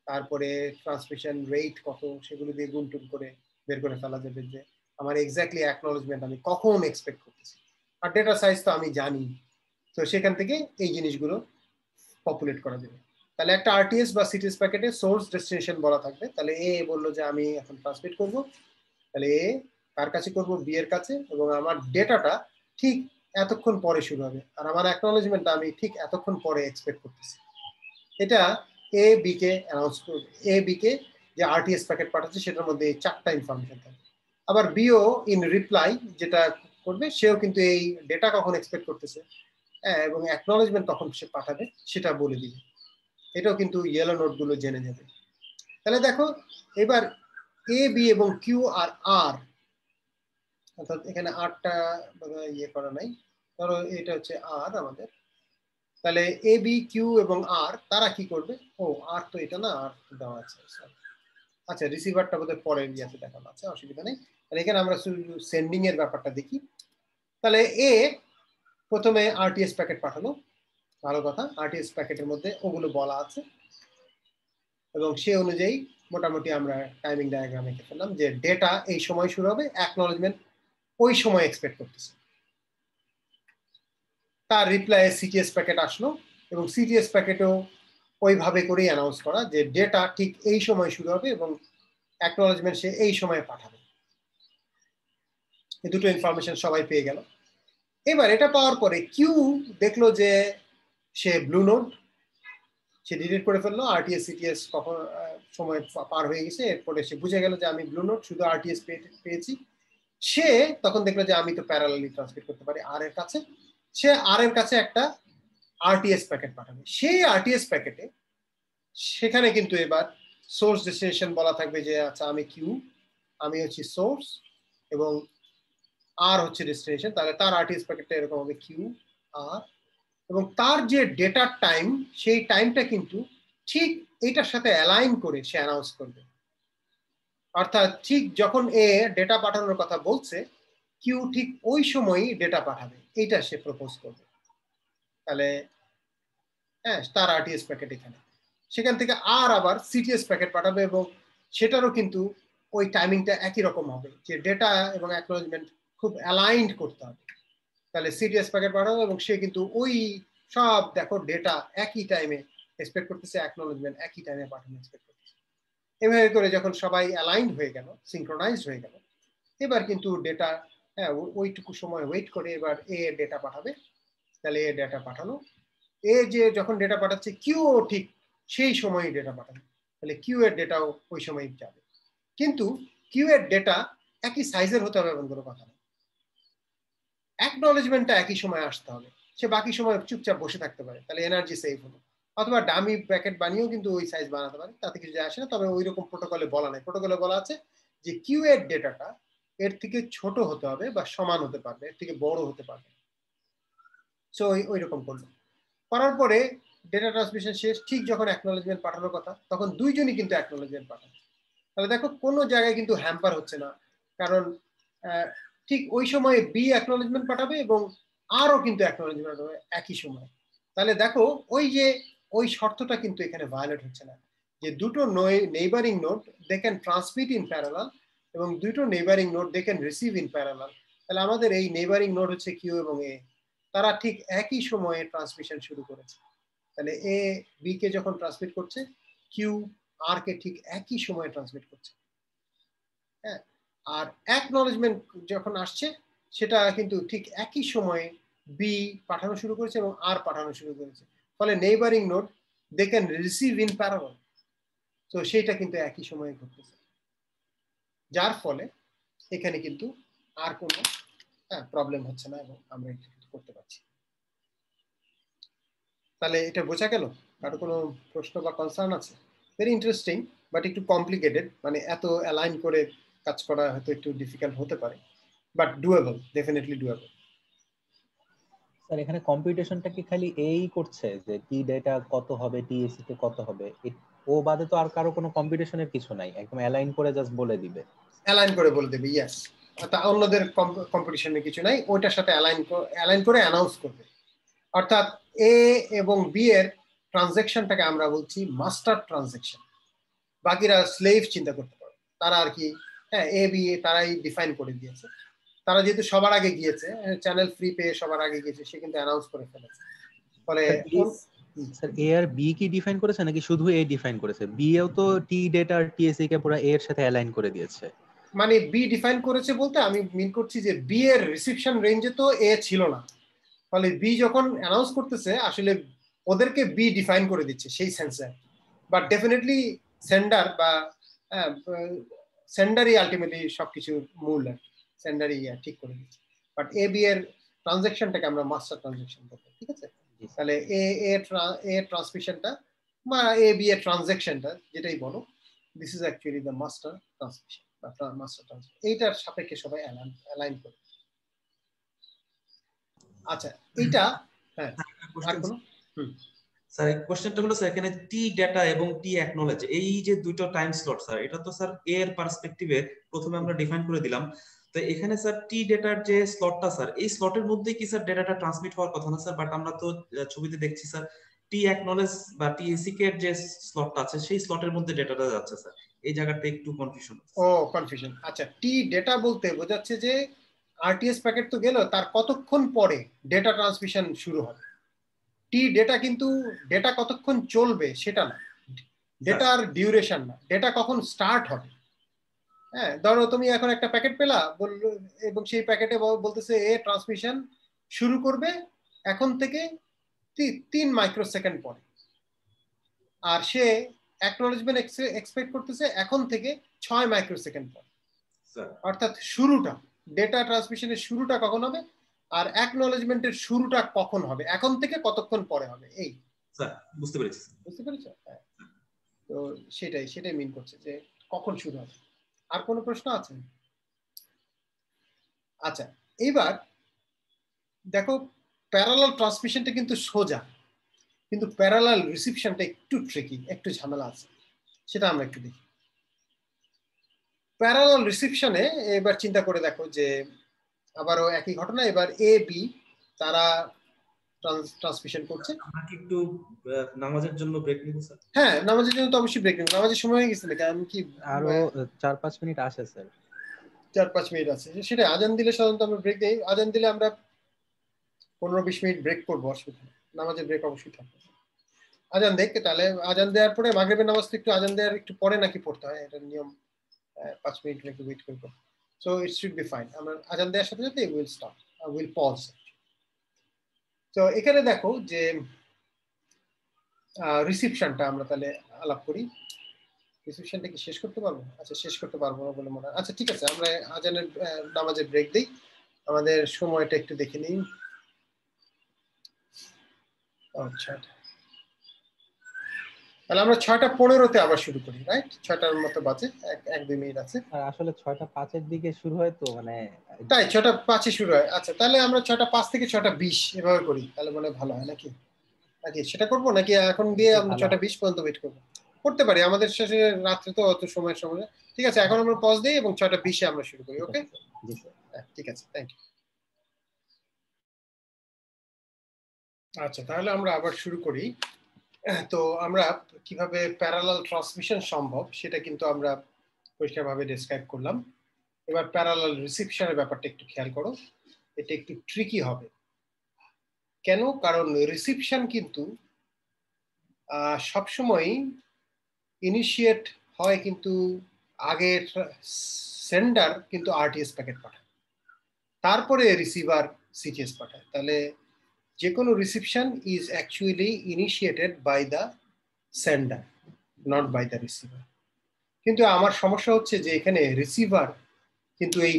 তারপরে ট্রান্সমিশন রেট কত, সেগুলো দিয়ে গুণটুন করে বের করে ফেলা যাবে যে আমার এক্স্যাক্টলি অ্যাকনলেজমেন্ট আমি কখন এক্সপেক্ট করতেছি। আর ডেটা সাইজ তো আমি জানি, তো সেখান থেকে এই জিনিসগুলো পপুলেট করা যাবে। তাহলে একটা আরটিএস বা সিটিএস প্যাকেটে সোর্স ডেস্টিনেশন বলা থাকবে। তাহলে এ বললো যে আমি এখন ট্রান্সমিট করব, তাহলে এ কার কাছে করব, বি এর কাছে, এবং আমার ডেটাটা ঠিক এতক্ষণ পরে শুরু হবে, আর আমার অ্যাকনলেজমেন্টটা আমি ঠিক এতক্ষণ পরে এক্সপেক্ট করতেছি। এটা এ বি কে অ্যানাউন্স করবে, এ বি কে যে আরটিএস প্যাকেট পাঠাচ্ছে সেটার মধ্যে এই চারটা ইনফরমেশন থাকবে। আবার বিও ইন রিপ্লাই যেটা করবে, সেও কিন্তু এই ডেটা কখন এক্সপেক্ট করতেছে এবং অ্যাকনলেজমেন্ট কখন সে পাঠাবে সেটা বলে দিবে। এটাও কিন্তু ইয়েলো নোটগুলো জেনে যাবে। তাহলে দেখো এবার এ বি এবং কিউ আর আর, অর্থাৎ এখানে আরটা ইয়ে করা নাই, ধরো এটা হচ্ছে আর আমাদের। তাহলে এ বি কিউ এবং আর তারা কি করবে, ও আর তো এটা না, আর দেওয়া আছে, আচ্ছা রিসিভারটা বোধহয় পরের ইয়াতে দেখানো আছে, অসুবিধা নেই। তাহলে এখানে আমরা শুধু সেন্ডিং এর ব্যাপারটা দেখি। তাহলে এ প্রথমে আরটিএস প্যাকেট পাঠালো, ভালো কথা, আরটিএস প্যাকেটের মধ্যে ওগুলো বলা আছে এবং সে অনুযায়ী মোটামুটি আমরা টাইমিং ডায়াগ্রাম এঁকে ফেললাম যে ডেটা এই সময় শুরু হবে, অ্যাকনলেজমেন্ট ওই সময় এক্সপেক্ট করতেছে। তার রিপ্লাই সিটিএস প্যাকেট আসলো এবং সিটিএস প্যাকেটও ওইভাবে করেই অ্যানাউন্স করা যে ডেটা ঠিক এই সময় শুরু হবে এবং অ্যাকনলেজমেন্ট সে এই সময় পাঠাবে। এই দুটো ইনফরমেশন সবাই পেয়ে গেল। এবার এটা পাওয়ার পরে কিউ দেখলো যে সে ব্লু নোট, সে ডিলিট করে ফেললো, আরটিএস সিটিএস কখন সময় পার হয়ে গেছে, এরপরে সে বুঝে গেল যে আমি ব্লু নোট শুধু আরটিএস পেয়েছি। সে তখন দেখলো যে আমি তো প্যারালালি ট্রান্সমিট করতে পারি আর এর কাছে, সে আর এর কাছে একটা আরটিএস প্যাকেট পাঠাবে। সেই আরটিএস প্যাকেটে সেখানে কিন্তু এবার সোর্স ডেস্টিনেশন বলা থাকবে যে আচ্ছা আমি কিউ, আমি হচ্ছি সোর্স এবং আর হচ্ছে ডেস্টিনেশন। তাহলে তার আরটিএস প্যাকেটটা এরকম হবে কিউ আর, এবং তার যে ডেটার টাইম সেই টাইমটা কিন্তু ঠিক এটার সাথে অ্যালাইন করে সে অ্যানাউন্স করবে। অর্থাৎ ঠিক যখন এ ডেটা পাঠানোর কথা বলছে, কিউ ঠিক ওই সময়ই ডেটা পাঠাবে, এইটা সে প্রপোজ করবে। তাহলে হ্যাঁ, তার আরটিএস প্যাকেট এখানে, সেখান থেকে আবার সিটিএস প্যাকেট পাঠাবে, এবং সেটারও কিন্তু ওই টাইমিংটা একই রকম হবে, যে ডেটা এবং অ্যাকনোলেজমেন্ট খুব অ্যালাইন্ড করতে হবে। তাহলে সিটিএস প্যাকেট পাঠাবো এবং সে কিন্তু ওই সব দেখো ডেটা একই টাইমে এক্সপেক্ট করতেছে, অ্যাকনোলেজমেন্ট একই টাইমে পাঠানো এক্সপেক্ট করতেছে। এভাবে করে যখন সবাই অ্যালাইন্ড হয়ে গেল, সিনক্রোনাইজড হয়ে গেল, এবার কিন্তু ডেটা, হ্যাঁ, ওইটুকু সময় ওয়েট করে এবার এ ডেটা পাঠাবে। তাহলে এ ডেটা পাঠানো, এ যে যখন ডেটা পাঠাচ্ছে কিউ ঠিক সেই সময়ই ডেটা পাঠাবে, তাহলে কিউ এর ডেটাও ওই সময়ই যাবে। কিন্তু কিউ এর ডেটা একই সাইজের হতে হবে এমন কোনো কথা নেই, অ্যাকনোলেজমেন্টটা একই সময় আসতে হবে। সে বাকি সময় চুপচাপ বসে থাকতে পারে, তাহলে এনার্জি সেভ হলো। অথবা ডামি প্যাকেট বানিয়েও কিন্তু ওই সাইজ বানাতে পারে, তাতে কিছু যায় আসে না। তবে ওই রকম প্রোটোকলে বলা নাই, প্রোটোকলে বলা আছে যে কিউ এর ডেটাটা এর থেকে ছোট হতে হবে বা সমান হতে পারবে, এর থেকে বড় হতে পারবে। সো ওই রকম করলো, করার পরে ডেটা ট্রান্সমিশন শেষ। ঠিক যখন অ্যাকনোলেজমেন্ট পাঠানোর কথা, তখন দুইজনই কিন্তু অ্যাকনোলেজমেন্ট পাঠাচ্ছে। তাহলে দেখো কোনো জায়গায় কিন্তু হ্যাম্পার হচ্ছে না, কারণ ঠিক ওই সময়ে বি অ্যাকনোলেজমেন্ট পাঠাবে এবং আরও কিন্তু অ্যাকনোলেজমেন্ট পাঠাবে একই সময়। তাহলে দেখো ওই শর্তটা কিন্তু এখানে ভায়োলেট হচ্ছে না, যে দুটো neighbouring node they can transmit in parallel, এবং দুটো neighbouring node they can receive in parallel. তাহলে আমাদের এই নেইবারিং নোড হচ্ছে কিউ এবং এ, তারা ঠিক একই সময়ে ট্রান্সমিশন শুরু করেছে। তাহলে এ বি কে যখন ট্রান্সমিট করছে, কিউ আর কে ঠিক একই সময়ে ট্রান্সমিট করছে। হ্যাঁ, আর অ্যাকনোলেজমেন্ট যখন আসছে সেটা কিন্তু ঠিক একই সময়ে বি পাঠানো শুরু করেছে এবং আর পাঠানো শুরু করেছে। ফলে neighbouring node they can receive in parallel, তো সেটা কিন্তু একই সময়ে ঘটতেছে, যার ফলে এখানে কিন্তু আর কোনো প্রবলেম হচ্ছে না এবং আমরা এটা কিন্তু করতে পারছি। তাহলে এটা বোঝা গেল? কারো কোনো প্রশ্ন বা কনসার্ন আছে? ভেরি ইন্টারেস্টিং, বাট একটু কমপ্লিকেটেড, মানে এত অ্যালাইন করে কাজ করা হয়তো একটু ডিফিকাল্ট হতে পারে, but doable, definitely doable. Sir এখানে কম্পিউটেশনটা কি খালি এই করছে যে টি ডেটা কত হবে, টিএসি তে কত হবে, ও বাদে তো আর কারো কোনো কম্পিউটেশনের কিছু নাই, একদম অ্যালাইন করে জাস্ট বলে দিবে? অ্যালাইন করে বলে দেবে, ইয়েস। তা অন্যদের কম্পিটিশনে কিছু নাই, ওইটার সাথে অ্যালাইন করে অ্যানাউন্স করবে। অর্থাৎ এ এবং বি এর ট্রানজ্যাকশনটাকে আমরা বলছি মাস্টার ট্রানজ্যাকশন। বাকিরা স্লেভ চিন্তা করতে পারে, তারা আর কি, হ্যাঁ, এ বি তারাই ডিফাইন করে দিয়েছে। তারা যেহেতু সবার আগে গিয়েছে, চ্যানেল ফ্রি পেয়ে সবার আগে গিয়েছে, সে কিন্তু অ্যানাউন্স করে ফেলেছে। ফলে স্যার এ আর বি কি ডিফাইন করেছে নাকি শুধু এ ডিফাইন করেছে? বি এও তো টি ডেটা আর টিএসি কে পুরো এ এর সাথে অ্যালাইন করে দিয়েছে। মানে বি ডিফাইন করেছে বলতে আমি মিন করছি যে বি এর রিসিপশন রেঞ্জে তো এ ছিল না, ফলে বি যখন অ্যানাউন্স করতেছে আসলে ওদেরকে বি ডিফাইন করে দিচ্ছে সেই সেন্সে। বাট ডেফিনেটলি সেন্ডার বা সেন্ডারই আলটিমেটলি সবকিছুর মূল, আর সেন্ডারই ঠিক করে দিচ্ছে। বাট এ বি এর ট্রানজ্যাকশনটাকে আমরা মাস্টার ট্রানজ্যাকশন বলবো, ঠিক আছে? তাহলে এ ট্রান্সমিশনটা বা এ বি এর ট্রানজ্যাকশনটা যেটাই বলো, this is actually the master transmission বা মাস্টার ট্রান্সমিশন, এইটার সাপেক্ষে সবাই অ্যালাইন করে। আচ্ছা, এইটা হ্যাঁ, আর কোনো স্যার এই কোশ্চেনটা হলো স্যার, এখানে টি ডেটা এবং টি অ্যাকনোলেজ এই যে দুটো টাইম স্লট স্যার, এটা তো স্যার এর পার্সপেক্টিভে প্রথমে আমরা ডিফাইন করে দিলাম। তো এখানে স্যার টি ডেটার যে স্লটটা স্যার, এই স্লটের মধ্যে কি স্যার ডেটাটা ট্রান্সমিট হওয়ার কথা না স্যার? বাট আমরা তো ছবিতে দেখছি স্যার টি অ্যাকনোলেজ বা টি এসিকে এর যে স্লটটা আছে সেই স্লটের মধ্যে ডেটাটা যাচ্ছে স্যার, এই জায়গাটা একটু কনফিউশন। ও কনফিউশন, আচ্ছা। টি ডেটা বলতে বোঝাচ্ছে যে আরটিএস প্যাকেট তো গেল, তার কতক্ষণ পরে ডেটা ট্রান্সমিশন শুরু হবে। টি ডেটা কিন্তু ডেটা কতক্ষণ চলবে সেটা না, ডেটার ডিউরেশন না, ডেটা কখন স্টার্ট হবে। হ্যাঁ, ধরো তুমি এখন একটা প্যাকেট পেলা এবং সেই প্যাকেটে বলতেছে এ ট্রান্সমিশন শুরু করবে এখন থেকে 3 মাইক্রোসেকেন্ড পরে, আর সে অ্যাকনোলেজমেন্ট এক্সপেক্ট করতেছে এখন থেকে 6 মাইক্রোসেকেন্ড পরে। অর্থাৎ শুরুটা, ডেটা ট্রান্সমিশনের শুরুটা কখন হবে আর অ্যাকনোলেজমেন্টের শুরুটা কখন হবে, এখন থেকে কতক্ষণ পরে হবে, এই স্যার বুঝতে পেরেছি। বুঝতে পেরেছো? হ্যাঁ, তো সেটাই মিন করছে যে কখন শুরু হবে। আর কোনো প্রশ্ন আছে? আচ্ছা, এইবার দেখো প্যারালাল ট্রান্সমিশনটা কিন্তু সোজা, কিন্তু প্যারালাল রিসিপশনটা একটু ট্রিকি, একটু ঝামেলা আছে, সেটা আমরা একটু দেখি। প্যারালাল রিসিপশনে এবার চিন্তা করে দেখো যে আবারও একই ঘটনা, এবার এ বি তারা ট্রান্সমিশন করছে। আমরা কি একটু নামাজের জন্য ব্রেক নিব স্যার? হ্যাঁ, নামাজের জন্য তো অবশ্যই ব্রেক নিব। নামাজের সময় হয়ে গেছে নাকি? আমি কি আরো 4-5 মিনিট আছে স্যার। 4-5 মিনিট আছে, সেটা আজান দিলে সাধারণত আমরা ব্রেক দিই। আজান দিলে আমরা 15-20 মিনিট ব্রেক করবো, অসুবিধা নেই। নামাজের ব্রেক অবশ্যই থাকবে। আজান দেখ, তাহলে আজান দেওয়ার পরে মাগরিবের নামাজ একটু আজান দেওয়ার একটু পরে নাকি পড়তে হয়, এটা নিয়ম। 5 মিনিট নাকি ওয়েট করবো। So it should be fine. আমরা আজান দেওয়ার সাথে সাথে উইল স্টার্ট, উইল পজ। তো এখানে দেখো যে রিসিপশনটা আমরা তাহলে আলাপ করি। রিসিপশনটা কি শেষ করতে পারবো? আচ্ছা, শেষ করতে পারবো না বলে মনে হয়। আচ্ছা ঠিক আছে, আমরা আজানের নামাজের ব্রেক দিই। আমাদের সময়টা একটু দেখে নিই। আচ্ছা, তাহলে আমরা 6:15-তে আবার শুরু করি, রাইট? 6টার মতো বাজে, 1-2 মিনিট আছে। আর আসলে 6:05-এর দিকে শুরু হয় তো, মানে তাই 6:05-এ শুরু হয়। আচ্ছা, তাহলে আমরা 6:05 থেকে 6:20 এভাবে করি, তাহলে মনে ভালো হয় নাকি? নাকি সেটা করবো, নাকি এখন দিয়ে আমরা 6:20 পর্যন্ত ওয়েট করবো? করতে পারি, আমাদের শেষে রাত্রে তো অত সময়। ঠিক আছে, এখন আমরা পজ দিই এবং 6:20-এ আমরা শুরু করি। ওকে, ঠিক আছে, থ্যাংক ইউ। আচ্ছা, তাহলে আমরা আবার শুরু করি। তো আমরা কিভাবে প্যারালাল ট্রান্সমিশন সম্ভব সেটা কিন্তু আমরা পরিষ্কারভাবে ডেসক্রাইব করলাম। এবার প্যারালাল রিসিপশনের ব্যাপারটা একটু খেয়াল করো, এটা একটু ট্রিকি হবে। কেন? কারণ রিসিপশন কিন্তু সবসময় ইনিশিয়েট হয়, কিন্তু আগে সেন্ডার কিন্তু আরটিএস প্যাকেট পাঠায়, তারপরে রিসিভার সিটিএস পাঠায়। তাহলে যে কোনো reception is actually initiated by the sender, not by the receiver. কিন্তু আমার সমস্যা হচ্ছে যে এখানে রিসিভার কিন্তু এই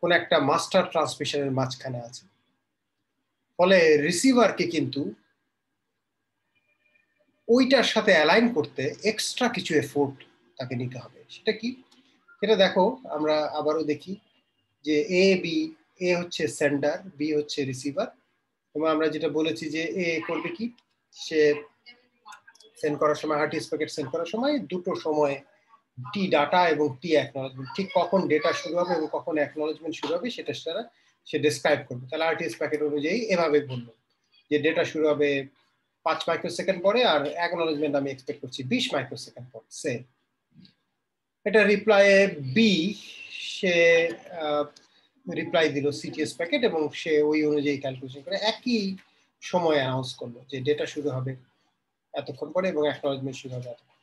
কোন একটা মাস্টার ট্রান্সমিশনের মাঝখানে আছে, ফলে রিসিভারকে কিন্তু ওইটার সাথে অ্যালাইন করতে এক্সট্রা কিছু এফোর্ট তাকে নিতে হবে। সেটা কি? সেটা দেখো, আমরা আবারও দেখি যে এ হচ্ছে সেন্ডার, বি হচ্ছে রিসিভার। এবং আমরা যেটা বলেছি যে এ করবে কি, সে সেন্ড করার সময়, আরটিএস প্যাকেট সেন্ড করার সময় দুটো সময় টি ডাটা এবং টি অ্যাকনলেজমেন্ট, ঠিক কখন ডেটা শুরু হবে এবং কখন অ্যাকনলেজমেন্ট শুরু হবে সেটা সে ডেসক্রাইব করবে। তাহলে আরটিএস প্যাকেট অনুযায়ী এভাবে বললো যে ডেটা শুরু হবে 5 মাইক্রোসেকেন্ড পরে, আর অ্যাকনলেজমেন্ট আমি এক্সপেক্ট করছি 20 মাইক্রোসেকেন্ড পরে। সে এটা রিপ্লাই বি, সে রিপ্লাই দিল সিটিএস প্যাকেট এবং সে ওই অনুযায়ী ক্যালকুলেশন করে একই সময় অ্যানাউন্স করলো যে ডেটা শুরু হবে এতক্ষণ পরে এবং অ্যাকনলেজমেন্ট শুরু হবে এতক্ষণ।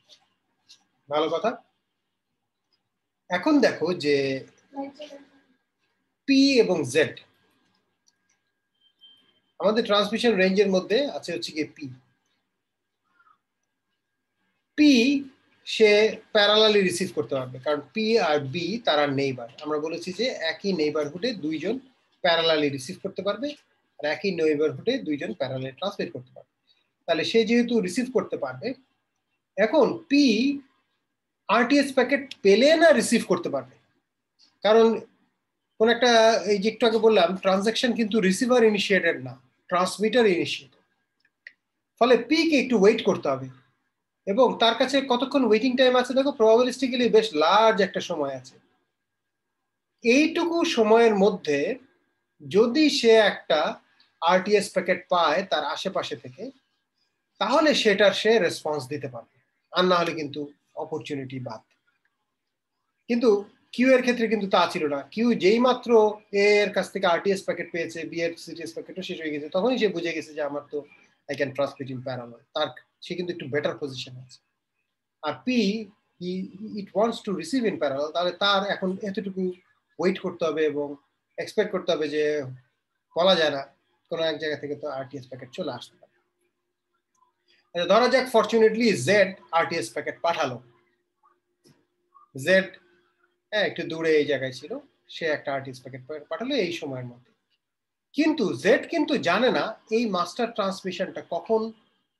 ভালো কথা। এখন দেখো যে পি এবং জেড আমাদের ট্রান্সমিশন রেঞ্জের মধ্যে আছে হচ্ছে কি পি সে প্যারালালি রিসিভ করতে পারবে, কারণ পি আর বি তারা নেইবার। আমরা বলেছি যে একই নেইবারহুডে দুইজন প্যারালালি রিসিভ করতে পারবে, আর একই নেইবারহুডে দুইজন প্যারালালি ট্রান্সমিট করতে পারবে। তাহলে সে যেহেতু রিসিভ করতে পারবে, এখন পি আরটিএস প্যাকেট পেলে না রিসিভ করতে পারবে, কারণ কোন একটা, এই যে একটু আগে বললাম, ট্রানজাকশন কিন্তু রিসিভার ইনিশিয়েটেড না, ট্রান্সমিটার ইনিশিয়েটেড। ফলে পি কে একটু ওয়েট করতে হবে, এবং তার কাছে কতক্ষণ ওয়েটিং টাইম আছে দেখো, প্রবাবিলিস্টিক্যালি বেশ লার্জ একটা সময় আছে। এইটুকু সময়ের মধ্যে যদি সে একটা আরটিএস প্যাকেট পায় তার আশেপাশে থেকে, তাহলে সেটার সে রেসপন্স দিতে পারবে, আর না হলে কিন্তু অপরচুনিটি বাদ। কিন্তু কিউ এর ক্ষেত্রে কিন্তু তা ছিল না। কিউ যেই মাত্র এ এর কাছ থেকে আরটিএস প্যাকেট পেয়েছে, বি এর সিটিএস প্যাকেটও শেষ হয়ে গেছে, তখনই সে বুঝে গেছে যে আমার তো I can transmit in parallel. তার সে কিন্তু একটু বেটার পজিশন আছে। আর P it wants to receive in parallel, তাহলে তার এখন এতটুকু ওয়েট করতে হবে এবং এক্সপেক্ট করতে হবে যে বলা যায় না, কোনো এক জায়গা থেকে তো আরটিএস প্যাকেট চলে আসতে পারে। ধরা যাক ফরচুনেটলি জেড আরটিএস প্যাকেট পাঠালো। জেড একটু দূরে এই জায়গায় ছিল, সে একটা আরটিএস প্যাকেট পাঠালো এই সময়ের মধ্যে। কিন্তু জেড কিন্তু জানে না এই মাস্টার ট্রান্সমিশনটা কখন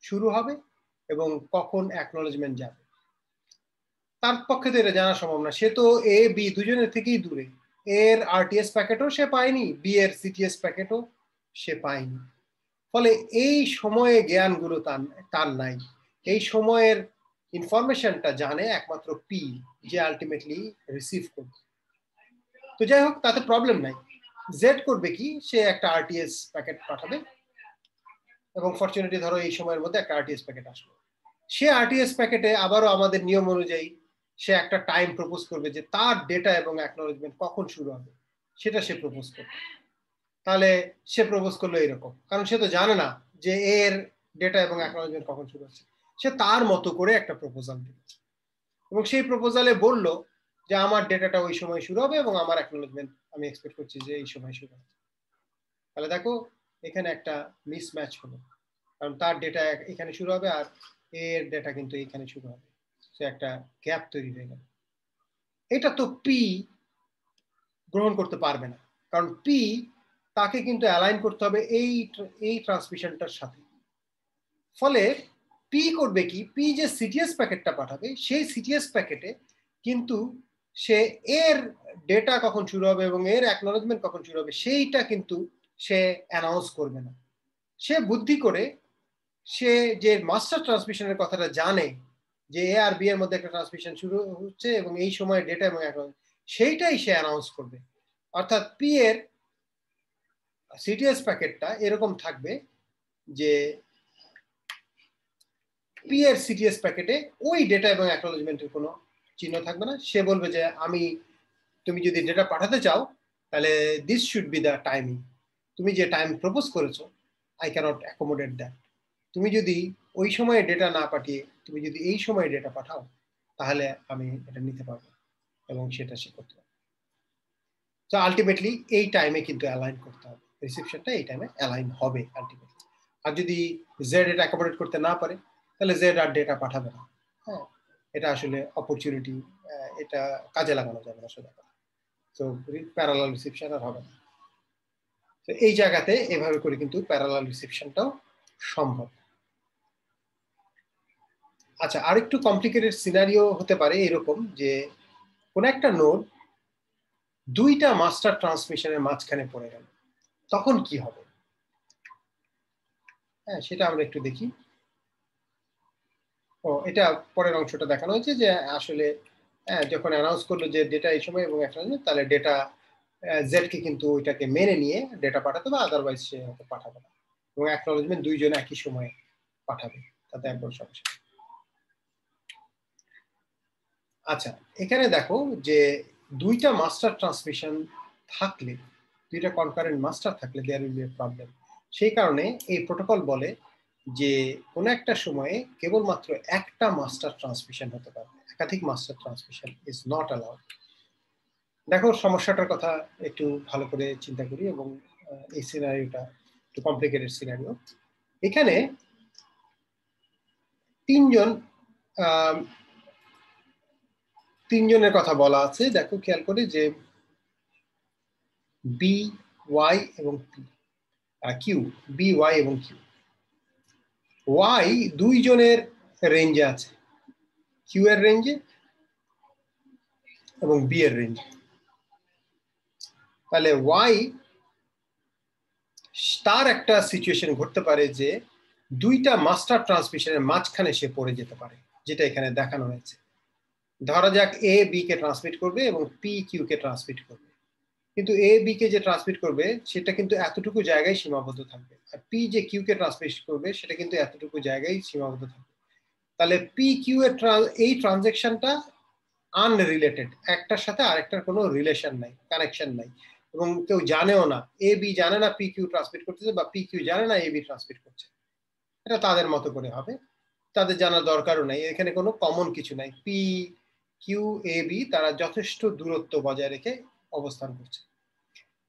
শুরু হবে এবং কখন অ্যাকনলেজমেন্ট যাবে। তার পক্ষে তো এটা জানা সম্ভব না। সে তো এ বি দুজনের থেকেই দূরে, এর আরটিএস প্যাকেটও সে পায়নি, বি এর সিটিএস প্যাকেটও সে পায়নি। ফলে এই সময়ে জ্ঞানগুলো তার নাই। এই সময়ের ইনফরমেশনটা জানে একমাত্র পি, যে আলটিমেটলি রিসিভ করবে। তো যাই হোক, তাতে প্রবলেম নাই। জেড করবে কি, সে একটা আরটিএস প্যাকেট পাঠাবে এবং ফরচুনেটলি ধরো এই সময়ের মধ্যে একটা আরটিএস প্যাকেট আসলো। সে আরটিএস প্যাকেটে আবারও আমাদের নিয়ম অনুযায়ী সে একটা টাইম প্রপোজ করবে যে তার ডেটা এবং অ্যাকনোলেজমেন্ট কখন শুরু হবে সেটা সে প্রপোজ করবে। তাহলে সে প্রপোজ করলো এরকম, কারণ সে তো জানে না যে এর ডেটা এবং অ্যাকনোলেজমেন্ট কখন শুরু হচ্ছে। সে তার মতো করে একটা প্রপোজাল দিল এবং সেই প্রপোজালে বলল যে আমার ডেটাটা ওই সময় শুরু হবে এবং আমার অ্যাকনোলেজমেন্ট আমি এক্সপেক্ট করছি যে এই সময় শুরু হবে। তাহলে দেখো এখানে একটা মিসম্যাচ হলো, কারণ তার ডেটা এখানে শুরু হবে আর এর ডেটা কিন্তু এখানে শুরু হবে, সে একটা গ্যাপ তৈরি হয়ে গেল। এটা তো পি গ্রহণ করতে পারবে না, কারণ পি তাকে কিন্তু অ্যালাইন করতে হবে এই ট্রান্সমিশনটার সাথে। ফলে পি করবে কি, পি যে সিটিএস প্যাকেটটা পাঠাবে সেই সিটিএস প্যাকেটে কিন্তু সে এর ডেটা কখন শুরু হবে এবং এর অ্যাকনোলেজমেন্ট কখন শুরু হবে সেইটা কিন্তু সে অ্যানাউন্স করবে না। সে বুদ্ধি করে সে যে মাস্টার ট্রান্সমিশনের কথাটা জানে যে এ আর বি এর মধ্যে একটা ট্রান্সমিশন শুরু হচ্ছে এবং এই সময় ডেটা এবং সেইটাই সে অ্যানাউন্স করবে। অর্থাৎ পি এর সিটিএস প্যাকেটটা এরকম থাকবে যে পি এর সিটিএস প্যাকেটে ওই ডেটা এবং অ্যাকনোলেজমেন্টের কোনো চিহ্ন থাকবে না। সে বলবে যে তুমি যদি ডেটা পাঠাতে চাও তাহলে this should be the timing, তুমি যে টাইম প্রপোজ করেছো আই ক্যানট অ্যাকোমোডেট দ্যাট। তুমি যদি ওই সময়ে ডেটা না পাঠিয়ে তুমি যদি এই সময়ে ডেটা পাঠাও তাহলে আমি এটা নিতে পারবো এবং সেটা সে করতে পারবে। তো আলটিমেটলি এই টাইমে কিন্তু অ্যালাইন করতে হবে, রিসিপশনটা এই টাইমে অ্যালাইন হবে আলটিমেটলি। আর যদি জেড এটা অ্যাকোমোডেট করতে না পারে তাহলে জেড আর ডেটা পাঠাবে না। হ্যাঁ, এটা আসলে অপরচুনিটি, এটা কাজে লাগানো যাবে না সোজা কথা। তো প্যারালাল রিসিপশন আর হবে না। তো এই জায়গাতে এভাবে করে কিন্তু প্যারালাল রিসিপশনটাও সম্ভব। আচ্ছা, আরেকটু কমপ্লিকেটেড সিনারিও হতে পারে এরকম যে কোন একটা নোড দুইটা মাস্টার ট্রান্সমিশনের মাঝখানে পড়ে গেল, তখন কি হবে? হ্যাঁ, সেটা আমরা একটু দেখি। এটা পরের অংশটা দেখানো হয়েছে যে আসলে যখন অ্যানাউন্স করলো যে ডেটা এই সময় এবং তাহলে ডেটা জেড কে কিন্তু ওইটাকে মেনে নিয়ে ডেটা পাঠাতে হবে, আদারওয়াইজ সে হয়তো পাঠাবে না এবং অ্যাকনোলেজমেন্ট দুইজন একই সময়ে পাঠাবে, তাতে একবার সমস্যা। আচ্ছা, এখানে দেখো যে দুইটা মাস্টার ট্রান্সমিশন থাকলে, দুইটা কনকারেন্ট মাস্টার থাকলে there will be a problem. সেই কারণে এই প্রোটোকল বলে যে কোন একটা সময়ে কেবলমাত্র একটা মাস্টার ট্রান্সমিশন হতে পারে, একাধিক master transmission is not allowed. দেখো সমস্যাটার কথা একটু ভালো করে চিন্তা করি এবং এই সিনারিওটা একটু কমপ্লিকেটেড সিনারিও। এখানে তিনজনের কথা বলা আছে। দেখো খেয়াল করে যে বি, ওয়াই এবং কিউ, বি, ওয়াই এবং কিউ। ওয়াই দুইজনের রেঞ্জে আছে, কিউ এর রেঞ্জে এবং বি এর রেঞ্জে। তাহলে ওয়াই তার একটা সিচুয়েশন ঘটতে পারে যে দুইটা মাস্টার ট্রান্সমিশনের মাঝখানে সে পড়ে যেতে পারে, যেটা এখানে দেখানো হয়েছে। ধরা যাক এ বি কে ট্রান্সমিট করবে এবং পি কিউ কে ট্রান্সমিট করবে, কিন্তু এ বি কে যে ট্রান্সমিট করবে সেটা কিন্তু এতটুকু জায়গায় সীমাবদ্ধ থাকবে, আর পি যে কিউ কে ট্রান্সমিট করবে সেটা কিন্তু এতটুকু জায়গায় সীমাবদ্ধ থাকবে। তাহলে পি কিউ এর এই ট্রানজেকশনটা আনরিলেটেড, একটার সাথে আরেকটার কোনো রিলেশন নাই, কানেকশন নাই, এবং কেউ জানেও না, এ বি জানে না পি কিউ ট্রান্সমিট করতেছে বা পি কিউ জানে না এ বি ট্রান্সমিট করছে। এটা তাদের মতো করে হবে, তাদের জানার দরকারও নাই, এখানে কোনো কমন কিছু নাই। পি কিউ এ বি তারা যথেষ্ট দূরত্ব বজায় রেখে অবস্থান করছে।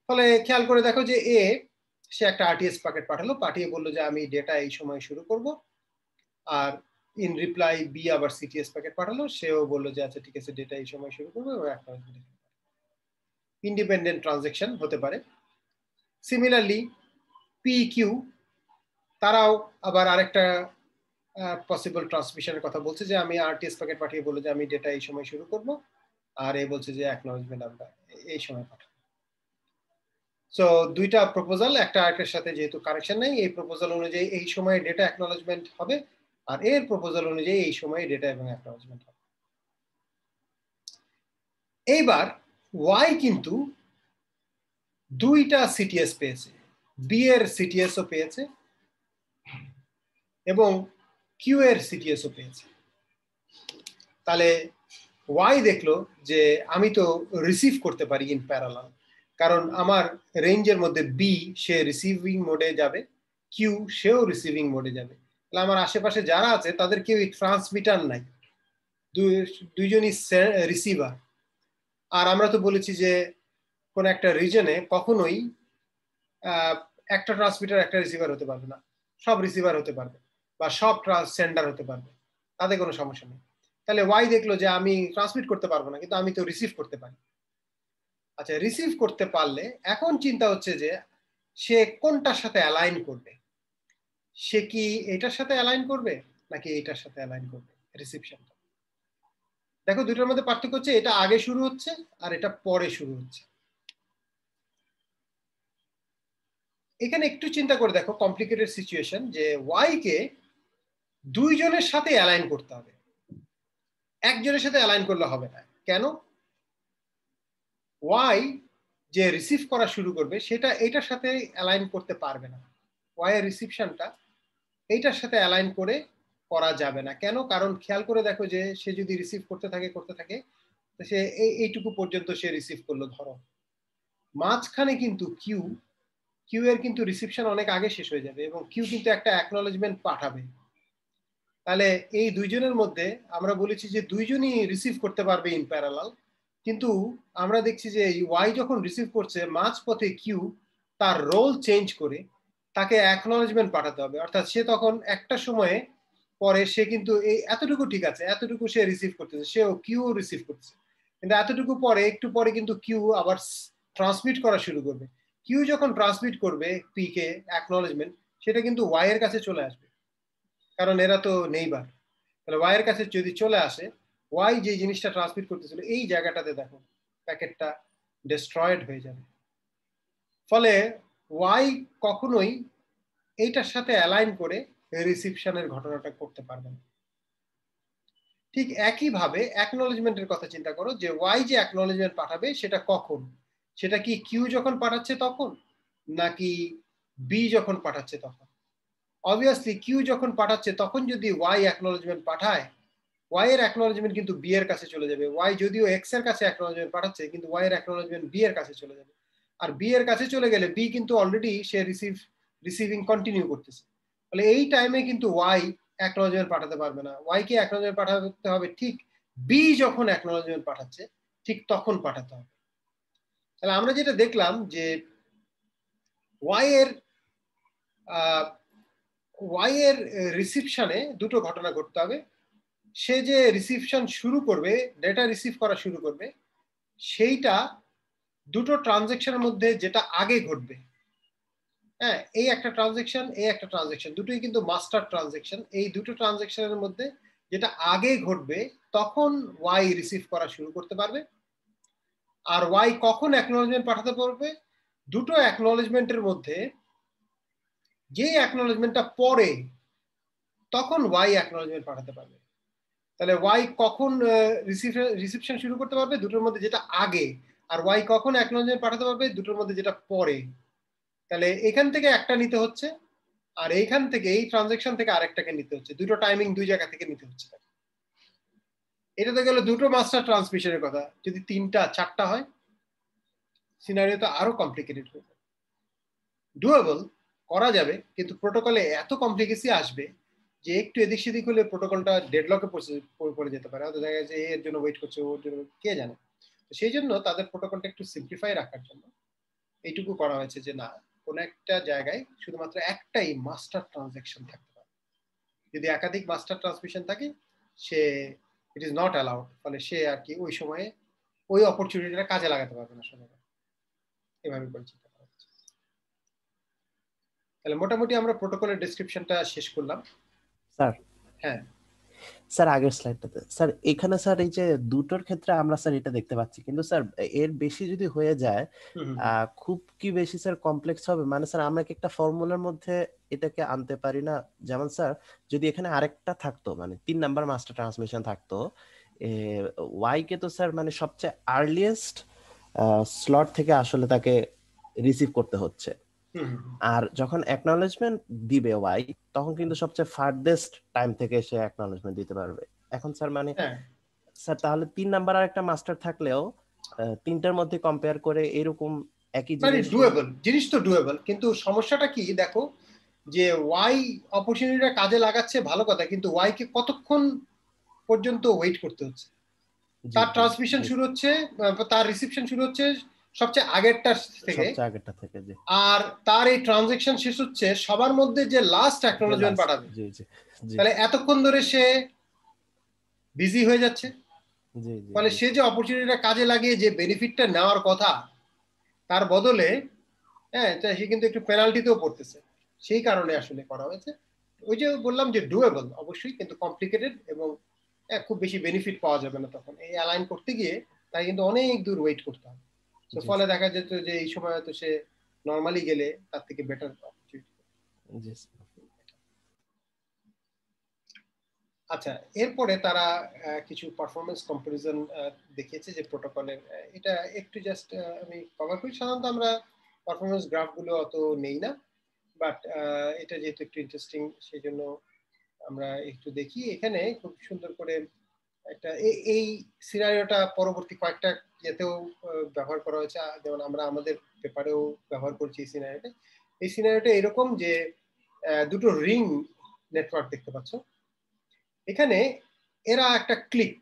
ফলে খেয়াল করে দেখো যে সে একটা আরটিএস প্যাকেট পাঠালো, পাঠিয়ে বললো যে আমি ডেটা এই সময় শুরু করব, আর ইন রিপ্লাই বি আবার সিটিএস প্যাকেট পাঠালো, সেও বললো যে আচ্ছা ঠিক আছে ডেটা এই সময় শুরু করবো এবং একটা ইন্ডিপেন্ডেন্ট ট্রানজেকশন হতে পারে। সিমিলারলি পি কিউ তারাও আবার আরেকটা পসিবল ট্রান্সমিশনের কথা বলছে যে আমি আরটিএস প্যাকেট পাঠিয়ে বললো যে আমি ডেটা এই সময় শুরু করব, আর এ বলছে যে অ্যাকনোলেজমেন্ট আমরা এই সময় পাঠাবো। সো দুইটা প্রপোজাল একটা আরেকটার সাথে যেহেতু কানেকশন নেই, এই প্রপোজাল অনুযায়ী এই সময়ে ডেটা অ্যাকনোলেজমেন্ট হবে, আর এর প্রপোজাল অনুযায়ী এই সময়ে ডেটা এবং অ্যাকনোলেজমেন্ট হবে। এইবার ওয়াই কিন্তু দুইটা সিটিএস পেয়েছে, বি এর সিটিএস ও পেয়েছে এবং কিউ এর সিটিএসও পেয়েছে। তাহলে ওয়াই দেখলো যে আমি তো রিসিভ করতে পারি ইন প্যারালাল, কারণ আমার রেঞ্জের মধ্যে বি সে রিসিভিং মোডে যাবে, কিউ সেও রিসিভিং মোডে যাবে। তাহলে আমার আশেপাশে যারা আছে তাদের কেউ ট্রান্সমিটার নাই, দুইজনই রিসিভার। আর আমরা তো বলেছি যে কোন একটা রিজনে কখনোই একটা ট্রান্সমিটার একটা রিসিভার হতে পারবে না, সব রিসিভার হতে পারবে বা সব সেন্ডার হতে পারবে, তাতে কোনো সমস্যা নেই। তাহলে ওয়াই দেখলো যে আমি ট্রান্সমিট করতে পারবো না, কিন্তু আমি তো রিসিভ করতে পারি। আচ্ছা, রিসিভ করতে পারলে এখন চিন্তা হচ্ছে যে সে কোনটার সাথে অ্যালাইন করবে। সে কি এটার সাথে অ্যালাইন করবে নাকি এটার সাথে অ্যালাইন করবে রিসিপশনটা? দেখো দুটোর মধ্যে পার্থক্য হচ্ছে এটা আগে শুরু হচ্ছে আর এটা পরে শুরু হচ্ছে। এখানে একটু চিন্তা করে দেখো কমপ্লিকেটেড সিচুয়েশন, যে ওয়াই কে দুইজনের সাথে অ্যালাইন করতে হবে, একজনের সাথে অ্যালাইন করলে হবে না। কেন? ওয়াই যে রিসিভ করা শুরু করবে সেটা এইটার সাথে অ্যালাইন করতে পারবে না। ওয়াই এর রিসিপশনটা এইটার সাথে অ্যালাইন করে করা যাবে না। কেন? কারণ খেয়াল করে দেখো যে সে যদি রিসিভ করতে থাকে সে এইটুকু পর্যন্ত সে রিসিভ করলো, ধরো মাঝখানে কিন্তু কিউ এর কিন্তু রিসিপশন অনেক আগে শেষ হয়ে যাবে এবং কিউ কিন্তু একটা অ্যাকনলেজমেন্ট পাঠাবে। তাহলে এই দুইজনের মধ্যে আমরা বলেছি যে দুইজনই রিসিভ করতে পারবে ইন প্যারালাল, কিন্তু আমরা দেখছি যে ওয়াই যখন রিসিভ করছে মাঝপথে কিউ তার রোল চেঞ্জ করে তাকে অ্যাকনলেজমেন্ট পাঠাতে হবে। অর্থাৎ সে তখন একটা সময়ে পরে সে কিন্তু এই এতটুকু ঠিক আছে, এতটুকু সে রিসিভ করতেছে, সেও কিউ রিসিভ করছে, কিন্তু এতটুকু পরে একটু পরে কিন্তু কিউ আবার ট্রান্সমিট করা শুরু করবে। কিউ যখন ট্রান্সমিট করবে পি কে অ্যাকনলেজমেন্ট, সেটা কিন্তু ওয়াই এর কাছে চলে আসবে, কারণ এরা তো নেইবার। তাহলে ওয়াই এর কাছে যদি চলে আসে, ওয়াই যে জিনিসটা ট্রান্সমিট করতেছিল এই জায়গাটাতে দেখো প্যাকেটটা ডিস্ট্রয়েড হয়ে যাবে। ফলে ওয়াই কখনোই এইটার সাথে অ্যালাইন করে রিসিপশনের ঘটনাটা করতে পারবে না। ঠিক একইভাবে অ্যাকনলেজমেন্টের কথা চিন্তা করো, যে ওয়াই যে অ্যাকনলেজমেন্ট পাঠাবে সেটা কখন? সেটা কি কিউ যখন পাঠাচ্ছে তখন, নাকি বি যখন পাঠাচ্ছে তখন? অবভিয়াসলি কিউ যখন পাঠাচ্ছে তখন যদি ওয়াই অ্যাকনলেজমেন্ট পাঠায়, ওয়াই এর অ্যাকনলেজমেন্ট কিন্তু বি এর কাছে চলে যাবে। ওয়াই যদিও এক্স এর কাছে অ্যাকনলেজমেন্ট পাঠাচ্ছে, কিন্তু ওয়াই এর অ্যাকনলেজমেন্ট বি এর কাছে চলে যাবে। আর বি এর কাছে চলে গেলে বি কিন্তু অলরেডি সে রিসিভিং কন্টিনিউ করতেছে। তাহলে এই টাইমে কিন্তু ওয়াই অ্যাকনলেজমেন্ট পাঠাতে পারবে না। ওয়াই কে অ্যাকনলেজমেন্ট পাঠাতে হবে ঠিক বি যখন অ্যাকনলেজমেন্ট পাঠাচ্ছে ঠিক তখন পাঠাতে হবে। তাহলে আমরা যেটা দেখলাম যে ওয়াই এর রিসিপশনে দুটো ঘটনা ঘটতে হবে। সে যে রিসিপশন শুরু করবে, ডেটা রিসিভ করা শুরু করবে, সেইটা দুটো ট্রানজেকশনের মধ্যে যেটা আগে ঘটবে, হ্যাঁ, এই একটা ট্রানজেকশন এই একটা ট্রানজেকশন, দুটোই কিন্তু মাস্টার ট্রানজেকশন। এই দুটো ট্রানজেকশনের মধ্যে যেটা আগে ঘটবে তখন ওয়াই রিসিভ করা শুরু করতে পারবে। আর ওয়াই কখন অ্যাকনলেজমেন্ট পাঠাতে পারবে? দুটো অ্যাকনলেজমেন্টের মধ্যে যে অ্যাকনলেজমেন্টটা পরে তখন ওয়াই অ্যাকনলেজমেন্ট পাঠাতে পারবে। তাহলে ওয়াই কখন রিসিপশন শুরু করতে পারবে? দুটোর মধ্যে যেটা আগে। আর ওয়াই কখন অ্যাকনলেজমেন্ট পাঠাতে পারবে? দুটোর মধ্যে যেটা পরে। তাহলে এখান থেকে একটা নিতে হচ্ছে আর এইখান থেকে এই ট্রানজেকশন থেকে আরেকটাকে নিতে হচ্ছে, দুটো টাইমিং দুই জায়গা থেকে নিতে হচ্ছে। এটা তো গেল দুটো মাস্টার ট্রান্সমিশনের কথা। যদি তিনটা চারটা হয় সিনারিও তো আরো কমপ্লিকেটেড হয়ে যাবে। ডুয়েবল, করা যাবে, কিন্তু প্রোটোকলে এত কমপ্লিকেসি আসবে যে একটু এদিক সেদিক হলে প্রোটোকলটা ডেডলকে পড়ে যেতে পারে। হয়তো দেখা যাচ্ছে এর জন্য ওয়েট করছে, ওর জন্য কে জানে। তো সেই জন্য তাদের প্রোটোকলটা একটু সিম্পলিফাই রাখার জন্য এইটুকু করা হয়েছে যে না, কোন একটা জায়গায় শুধুমাত্র একটাই মাস্টার ট্রানজেকশন থাকতে পারে। যদি একাধিক মাস্টার ট্রান্সমিশন থাকে সে ইট ইজ নট অ্যালাউড। ফলে সে আর কি ওই সময়ে ওই অপরচুনিটিটা কাজে লাগাতে পারবে না সবাই। এভাবে পরিচিত করা হচ্ছে। তাহলে মোটামুটি আমরা প্রোটোকলের ডেসক্রিপশনটা শেষ করলাম। স্যার, হ্যাঁ স্যার আগের স্লাইডটাতে স্যার, এখানে স্যার এই যে দুটোর ক্ষেত্রে আমরা স্যার এটা দেখতে পাচ্ছি, কিন্তু স্যার এর বেশি যদি হয়ে যায় খুব কি বেশি স্যার কমপ্লেক্স হবে? মানে স্যার আমরা কি একটা ফর্মুলার মধ্যে এটাকে আনতে পারি না? যেমন স্যার যদি এখানে আরেকটা থাকতো, মানে 3 নাম্বার মাস্টার ট্রান্সমিশন থাকতো, ওয়াই কে তো স্যার মানে সবচেয়ে আর্লিয়েস্ট স্লট থেকে আসলে তাকে রিসিভ করতে হচ্ছে, আর যখন অ্যাকনলেজমেন্ট দিবে ওয়াই, তখন কিন্তু সবচেয়ে ফার্দেস্ট টাইম থেকে সে অ্যাকনলেজমেন্ট দিতে পারবে। এখন স্যার মানে স্যার তাহলে 3 নাম্বার আর একটা মাস্টার থাকলেও তিনটার মধ্যে কম্পেয়ার করে এরকম একই জিনিস ডুয়েবল, জিনিস তো ডুয়েবল, কিন্তু সমস্যাটা কি দেখো, যে ওয়াই অপরচুনিটিটা কাজে লাগাচ্ছে ভালো কথা, কিন্তু ওয়াই কে কতক্ষণ পর্যন্ত ওয়েট করতে হচ্ছে। তার ট্রান্সমিশন শুরু হচ্ছে, তার রিসিপশন শুরু হচ্ছে সবচেয়ে আগেরটা থেকে, আর তার এই ট্রানজাকশন শেষ হচ্ছে সবার মধ্যে যে লাস্ট অ্যাকনলেজমেন্ট পাঠাবে। তাহলে এতক্ষণ ধরে সে বিজি হয়ে যাচ্ছে, ফলে সে যে অপরচুনিটিটা কাজে লাগিয়ে যে বেনিফিটটা নেওয়ার কথা, তার বদলে সে কিন্তু একটু পেনাল্টিতেও পড়তেছে। সেই কারণে আসলে করা হয়েছে। ওই যে বললাম যে ডুয়েবল অবশ্যই, কিন্তু কমপ্লিকেটেড এবং খুব বেশি বেনিফিট পাওয়া যাবে না তখন এই অ্যালাইন করতে গিয়ে, তাই কিন্তু অনেক দূর ওয়েট করতে হবে। তো ফলে দেখা যেত যে এই সময় তো সে নরমালি গেলে তার থেকে বেটার অপরচুনিটি। আচ্ছা, এরপরে তারা কিছু পারফরমেন্স কম্পারিজন দেখিয়েছে যে প্রোটোকলের, এটা একটু জাস্ট আমি কভার করি। সাধারণত আমরা পারফরমেন্স গ্রাফগুলো অত নেই না, বাট এটা যেহেতু একটু ইন্টারেস্টিং সেই জন্য আমরা একটু দেখি। এখানে খুব সুন্দর করে একটা এই সিনারিওটা পরবর্তী কয়েকটা ইয়েতেও ব্যবহার করা হয়েছে, যেমন আমরা আমাদের পেপারেও ব্যবহার করছি এই সিনারিওটা। এই সিনারিওটা এরকম যে দুটো রিং নেটওয়ার্ক দেখতে পাচ্ছ এখানে, এরা একটা ক্লিক,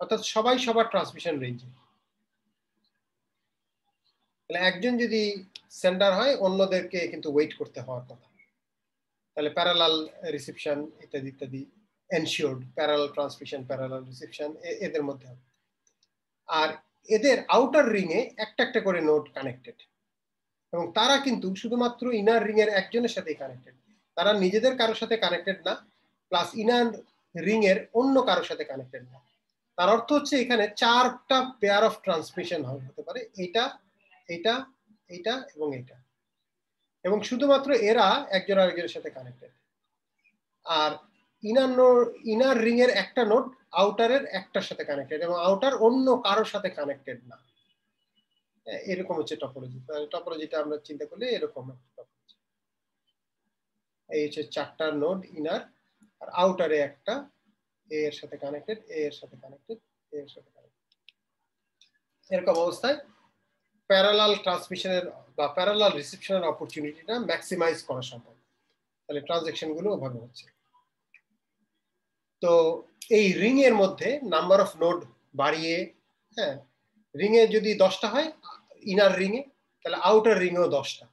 অর্থাৎ সবাই সবার ট্রান্সমিশন রেঞ্জে। তাহলে একজন যদি সেন্ডার হয়, অন্যদেরকে কিন্তু ওয়েট করতে হওয়ার কথা। তাহলে প্যারালাল রিসিপশন ইত্যাদি ইত্যাদি এনশিওরড, প্যারালাল ট্রান্সমিশন, প্যারালাল রিসিপশন এদের মধ্যে হবে। আর এদের আউটার রিং এ একটা একটা করে নোড কানেক্টেড, এবং তারা কিন্তু শুধুমাত্র ইনার রিং এর একজনের সাথেই কানেক্টেড। তারা নিজেদের কারোর সাথে কানেক্টেড না, প্লাস ইনার রিং এর অন্য কারোর সাথে কানেক্টেড না। তার অর্থ হচ্ছে এখানে 4টা পেয়ার অফ ট্রান্সমিশন হতে পারে, এইটা, এইটা, এইটা এবং এইটা, এবং শুধুমাত্র এরা একজন আরেকজনের সাথে কানেক্টেড। আর ইনার রিং এর একটা নোড আউটারের একটার সাথে কানেক্টেড, এবং আউটার অন্য কারোর সাথে কানেক্টেড না। এরকম হচ্ছে টপোলজি। টপোলজিটা আমরা চিন্তা করলে এরকম এই হচ্ছে 4টা নোড ইনার, আর আউটারে একটা, এ এর সাথে কানেক্টেড, এ এর সাথে কানেক্টেড, এ এর সাথে কানেক্টেড। এরকম অবস্থায় প্যারালাল ট্রান্সমিশনের বা প্যারালাল রিসিপশনের অপরচুনিটিটা ম্যাক্সিমাইজ করা সম্ভব। তাহলে ট্রানজাকশন গুলো ওভাবে হচ্ছে। তো এই রিং এর মধ্যে নাম্বার অফ নোড বাড়িয়ে, রিং এ যদি 10টা হয় ইনার রিং এ, তাহলে আউটার রিং এও 10টা।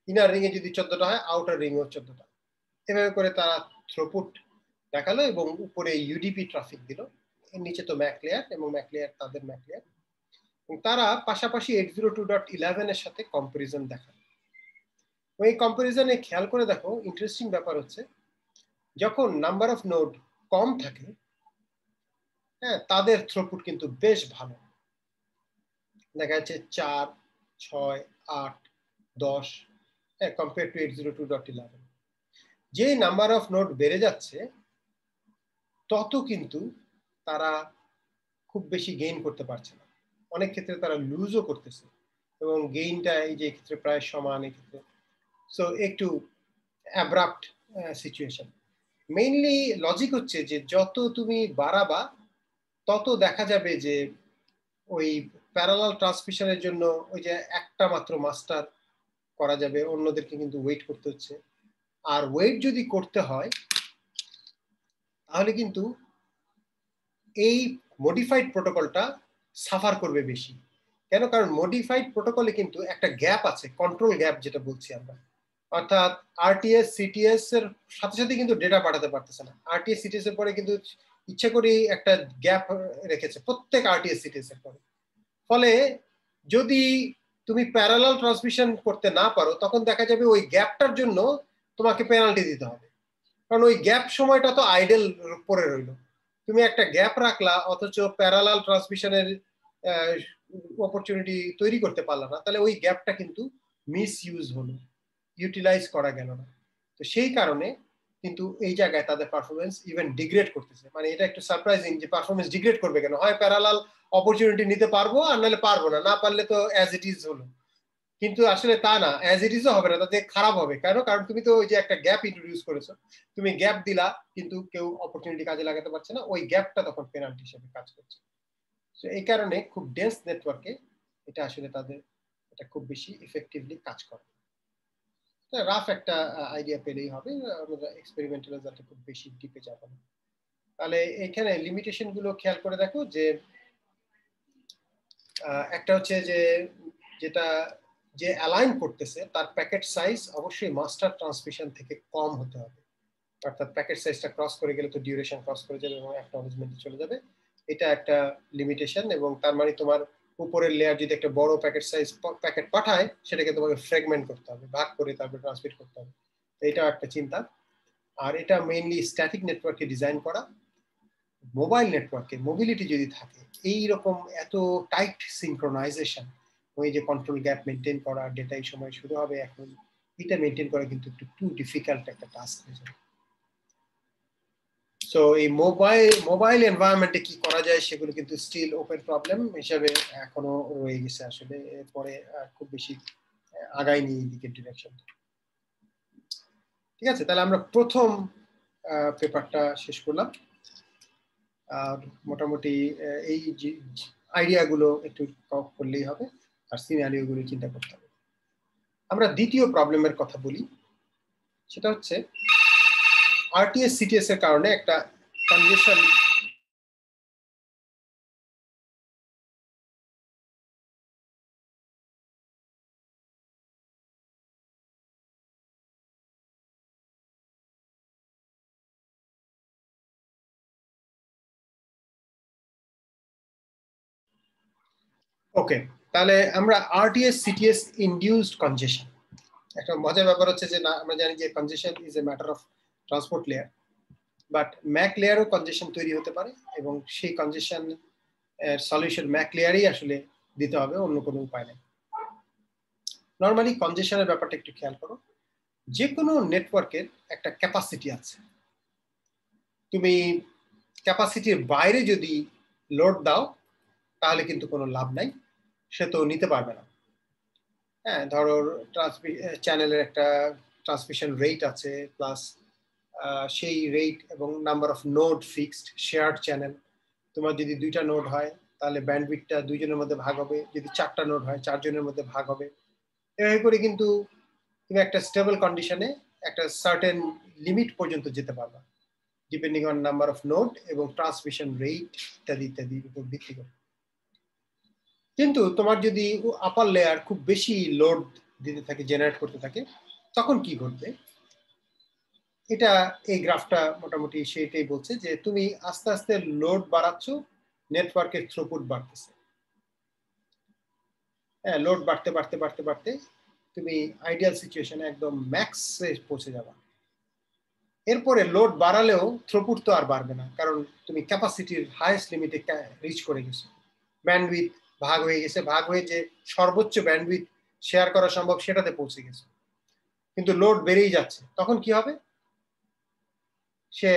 ইনার রিং এ যদি 14টা হয়, আউটার রিং এও 14টা। এভাবে করে তারা থ্রুপুট দেখালো এবং উপরে ইউডিপি ট্রাফিক দিল, এর নিচে তো ম্যাক লেয়ার, এবং ম্যাক লেয়ার তাদের ম্যাক লেয়ার। তারা পাশাপাশি 802.11 এর সাথে কম্পারিজন দেখালো। এই কম্পারিজনে খেয়াল করে দেখো, ইন্টারেস্টিং ব্যাপার হচ্ছে যখন নাম্বার অফ নোড কম থাকে, তাদের থ্রুপুট কিন্তু বেশ ভালো। দেখা যাচ্ছে 4, 6, 8, 10 কম্পেয়ার টু 802.11। যে নাম্বার অফ নোড বেড়ে যাচ্ছে তত কিন্তু তারা খুব বেশি গেইন করতে পারছে না, অনেক ক্ষেত্রে তারা লুজও করতেছে, এবং গেইনটা এই যে ক্ষেত্রে প্রায় সমান এই ক্ষেত্রে। সো একটু অ্যাব্রাপ্ট সিচুয়েশন। মেইনলি লজিক হচ্ছে যে যত তুমি বাড়াবা তত দেখা যাবে যে ওই প্যারালাল ট্রান্সমিশনের জন্য ওই যে একটা মাত্র মাস্টার করা যাবে, অন্যদেরকে কিন্তু ওয়েট করতে হচ্ছে। আর ওয়েট যদি করতে হয় তাহলে কিন্তু এই মডিফাইড প্রোটোকলটা সাফার করবে বেশি। কেন? কারণ মডিফাইড প্রোটোকলে কিন্তু একটা গ্যাপ আছে, কন্ট্রোল গ্যাপ যেটা বলছি আমরা, অর্থাৎ আরটিএস সিটিএস এর সাথে সাথে কিন্তু ডেটা পাঠাতে পারতেছে না। আরটিএস সিটিএস এর পরে কিন্তু ইচ্ছা করে একটা গ্যাপ রেখেছে প্রত্যেক আরটিএস সিটিএস এর পরে। ফলে যদি তুমি প্যারালাল ট্রান্সমিশন করতে না পারো, তখন দেখা যাবে ওই গ্যাপটার জন্য তোমাকে পেনাল্টি দিতে হবে, কারণ ওই গ্যাপ সময়টা তো আইডেল পড়ে রইল। তুমি একটা গ্যাপ রাখলা অথচ প্যারালাল ট্রান্সমিশনের অপরচুনিটি তৈরি করতে পারলা না, তাহলে ওই গ্যাপটা কিন্তু মিস ইউজ হলো, ইউটিলাইজ করা গেল না। তো সেই কারণে কিন্তু এই জায়গায় তাদের পারফরমেন্স ইভেন ডিগ্রেড করতেছে। মানে এটা একটু সারপ্রাইজিং যে পারফরমেন্স ডিগ্রেড করবে কেন, হয় প্যারালাল অপরচুনিটি নিতে পারবো আর নাহলে পারবো না, না পারলে তো অ্যাজ ইট ইজ হলো। কিন্তু আসলে তা না, অ্যাজ ইট ইজও হবে না, তাতে খারাপ হবে। কারণ তুমি তো ওই যে একটা গ্যাপ ইন্ট্রোডিউস করেছো, তুমি গ্যাপ দিলা কিন্তু কেউ অপরচুনিটি কাজে লাগাতে পারছে না, ওই গ্যাপটা তখন পেনাল্টি হিসেবে কাজ করছে। তো এই কারণে খুব ডেন্স নেটওয়ার্কে এটা আসলে তাদের এটা খুব বেশি ইফেক্টিভলি কাজ করে। রাফ একটা আইডিয়া পেলেই হবে, আমরা এক্সপেরিমেন্টাল রেজাল্টে খুব বেশি ডিপে যাব না। তাহলে এখানে লিমিটেশন গুলো খেয়াল করে দেখো যে একটা হচ্ছে যে যেটা যে অ্যালাইন করতেছে তার প্যাকেট সাইজ অবশ্যই মাস্টার ট্রান্সমিশন থেকে কম হতে হবে, অর্থাৎ প্যাকেট সাইজটা ক্রস করে গেলে তো ডিউরেশন ক্রস করে যাবে এবং অ্যাকনলেজমেন্টে চলে যাবে, এটা একটা লিমিটেশন। এবং তার মানে তোমার উপরের লেয়ার যদি একটা বড় প্যাকেট সাইজ প্যাকেট পাঠায়, সেটাকে তোমাকে ফ্র্যাগমেন্ট করতে হবে, ভাগ করে তারপরে ট্রান্সমিট করতে হবে, এটাও একটা চিন্তা। আর এটা মেইনলি স্ট্যাটিক নেটওয়ার্কে ডিজাইন করা। মোবাইল নেটওয়ার্কে মোবিলিটি যদি থাকে, এই রকম এত টাইট সিনক্রোনাইজেশন, ওই যে কন্ট্রোল গ্যাপ মেনটেন করা, ডেটা এই সময় শুরু হবে এখন, এটা মেনটেন করা কিন্তু একটু টু ডিফিকাল্ট একটা টাস্ক হয়ে যাবে। সো এই মোবাইল এনভায়রনমেন্টে কি করা যায় সেগুলো কিন্তু স্টিল ওপেন প্রবলেম হিসেবে এখনো রয়ে গেছে, আসলে এরপরে খুব বেশি আগায়নি এই দিকের ডিরেকশন। ঠিক আছে, তাহলে আমরা প্রথম পেপারটা শেষ করলাম। আর মোটামুটি এই আইডিয়াগুলো একটু করলেই হবে, আর সিনারিওগুলো চিন্তা করতে হবে। আমরা দ্বিতীয় প্রবলেমের কথা বলি, সেটা হচ্ছে আরটিএস সিটিএস এর কারণে একটা কনজেশন ওকে। তাহলে আমরা আরটিএস সিটিএস ইনডিউসড কনজেশন, একটা মজার ব্যাপার হচ্ছে যে না, আমরা জানি যে congestion is a matter of transport layer, but MAC লেয়ারও কনজেশন তৈরি হতে পারে, এবং সেই কনজেশন সলিউশন ম্যাক লেয়ারেই আসলে দিতে হবে, অন্য কোনো উপায় নেই। নর্মালি কনজেশনের ব্যাপারটা একটু খেয়াল করো, যে কোনো নেটওয়ার্কের একটা ক্যাপাসিটি আছে, তুমি ক্যাপাসিটির বাইরে যদি লোড দাও তাহলে কিন্তু কোনো লাভ নাই, সে তো নিতে পারবে না। হ্যাঁ, ধরো চ্যানেলের একটা ট্রান্সমিশন রেট আছে, প্লাস সেই রেট এবং number of node fixed, shared channel. তোমার যদি 2টা নোড হয় তাহলে ব্যান্ডউইথটা 2 জনের মধ্যে ভাগ হবে, যদি 4টা নোড হয় 4 জনের মধ্যে ভাগ হবে। এভাবে করে কিন্তু তুমি একটা স্টেবল কন্ডিশনে একটা সার্টেন লিমিট পর্যন্ত যেতে পারবা, depending on number of node এবং ট্রান্সমিশন রেট ইত্যাদি ইত্যাদির উপর ভিত্তি করে। কিন্তু তোমার যদি আপার লেয়ার খুব বেশি লোড দিতে থাকে, জেনারেট করতে থাকে, তখন কি ঘটবে? এটা এই গ্রাফটা মোটামুটি সেটাই বলছে যে তুমি আস্তে আস্তে লোড বাড়াচ্ছ, নেটওয়ার্কের থ্রুপুট বাড়তেছে। হ্যাঁ, লোড বাড়তে বাড়তে বাড়তে বাড়তে তুমি আইডিয়াল সিচুয়েশনে একদম ম্যাক্সে পৌঁছে যাবা। এরপরে লোড বাড়ালেও থ্রুপুট তো আর বাড়বে না, কারণ তুমি ক্যাপাসিটির হাইয়েস্ট লিমিটে রিচ করে গেছো, ব্যান্ডউইথ ভাগ হয়ে গেছে, ভাগ হয়ে যে সর্বোচ্চ ব্যান্ডউইথ শেয়ার করা সম্ভব সেটাতে পৌঁছে গেছে, কিন্তু লোড বেড়েই যাচ্ছে। তখন কি হবে? সে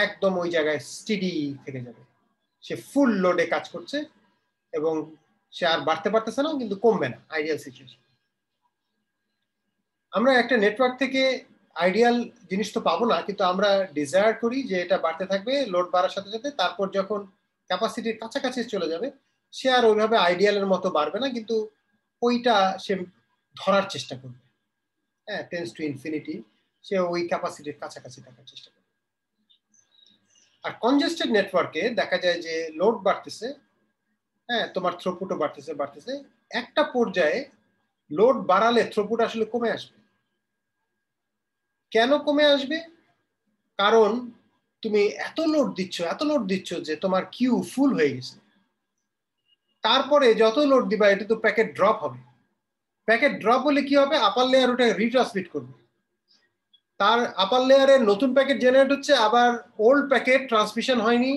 একদম ওই জায়গায় স্টেডি থেকে যাবে, সে ফুল লোডে কাজ করছে এবং সে আর বাড়তে পারতেছে না, কিন্তু কমবে না আইডিয়াল সিচুয়েশন। আমরা একটা নেটওয়ার্ক থেকে আইডিয়াল জিনিস তো পাবো না, কিন্তু আমরা ডিজায়ার করি যে এটা বাড়তে থাকবে লোড বাড়ার সাথে সাথে, তারপর যখন ক্যাপাসিটির কাছাকাছি চলে যাবে সে আর ওইভাবে আইডিয়ালের মতো বাড়বে না, কিন্তু ওইটা সে ধরার চেষ্টা করবে। হ্যাঁ, টেন্স টু ইনফিনিটি, সে ওই ক্যাপাসিটির কাছাকাছি থাকার চেষ্টা করবে। আর কনজেস্টেড নেটওয়ার্কে দেখা যায় যে লোড বাড়তেছে, হ্যাঁ, তোমার থ্রুপুটও বাড়তেছে বাড়তেছে, একটা পর্যায়ে লোড বাড়ালে থ্রুপুট আসলে কমে আসবে। কেন কমে আসবে? কারণ তুমি এত লোড দিচ্ছ যে তোমার কিউ ফুল হয়ে গেছে। তারপরে যত লোড দিবা এটা তো প্যাকেট ড্রপ হবে। প্যাকেট ড্রপ হলে কি হবে? আপার লেয়ার ওটা রিট্রান্সমিট করবে, তার আপার লেয়ারে নতুন প্যাকেট জেনারেট হচ্ছে, আবার ওল্ড প্যাকেট ট্রান্সমিশন হয়নি,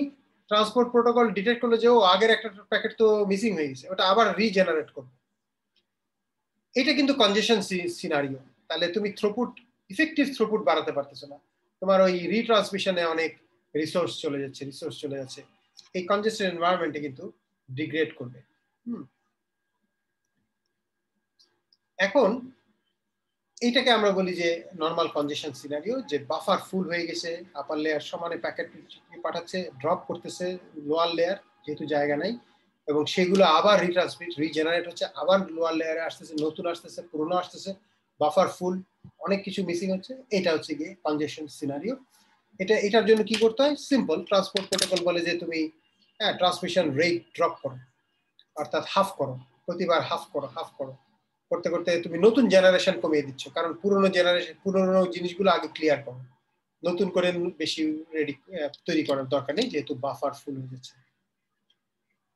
ট্রান্সপোর্ট প্রোটোকল ডিটেক্ট করলো যে ও আগের একটা প্যাকেট তো মিসিং হয়ে গেছে, ওটা আবার রিজেনারেট করবে। এটা কিন্তু কনজেশন সিনারিও। তাহলে তুমি থ্রুপুট, ইফেক্টিভ থ্রুপুট বাড়াতে পারতেছো না, তোমার ওই রিট্রান্সমিশনে অনেক রিসোর্স চলে যাচ্ছে। এই কনজেস্টেড এনভায়রনমেন্টে কিন্তু ডিগ্রেড করবে। এখন এইটাকে আমরা বলি যে নর্মাল কনজেশন সিনারিও, যে বাফার ফুল হয়ে গেছে, আপার লেয়ার সমানে প্যাকেট পাঠাচ্ছে, ড্রপ করতেছে লোয়ার লেয়ার যেহেতু জায়গা নাই, এবং সেগুলো আবার রিট্রান্সমিট রিজেনারেট হচ্ছে, আবার লোয়ার লেয়ারে আসতেছে, নতুন আসতেছে, পুরনো আসতেছে, বাফার ফুল, অনেক কিছু মিসিং হচ্ছে। এটা হচ্ছে গিয়ে কনজেশন সিনারিও। এটার জন্য কি করতে হয়? সিম্পল, ট্রান্সপোর্ট প্রোটোকল বলে যে তুমি ট্রান্সমিশন রেট ড্রপ করো, অর্থাৎ হাফ করো, প্রতিবার হাফ করো, হাফ করো, করতে করতে তুমি নতুন জেনারেশন কমিয়ে দিচ্ছ, কারণ পুরনো জিনিসগুলো আগে ক্লিয়ার করো, নতুন করে বেশি তৈরি করার দরকার নেই, যেহেতু বাফার ফুল হয়ে যাচ্ছে।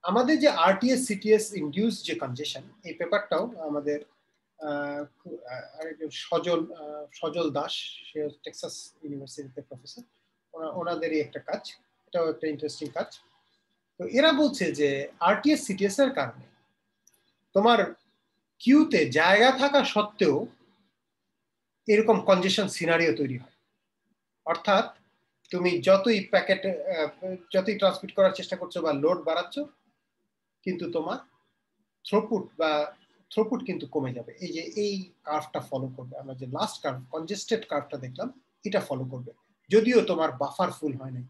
আমাদের যে আরটিএস সিটিএস ইনডিউস যে কনজেশন, এই পেপারটাও আমাদের আরেকজন সজল দাস, সে টেক্সাস ইউনিভার্সিটিতে প্রফেসর, ওনাদেরই একটা কাজ, এটাও একটা ইন্টারেস্টিং কাজ। তো এরা বলছে যে আরটিএস সিটিএস এর কারণে তোমার কিউতে জায়গা থাকা সত্ত্বেও এরকম কনজেশন সিনারিও তৈরি হয়। অর্থাৎ তুমি যতই প্যাকেট যতই ট্রান্সমিট করার চেষ্টা করছো বা লোড বাড়াচ্ছ, কিন্তু তোমার থ্রুপুট কিন্তু কমে যাবে। এই যে এই কার্ভটা ফলো করবে, আমরা যে লাস্ট কার্ভ কনজেস্টেড কার্ভটা দেখলাম, এটা ফলো করবে, যদিও তোমার বাফার ফুল হয় নাই,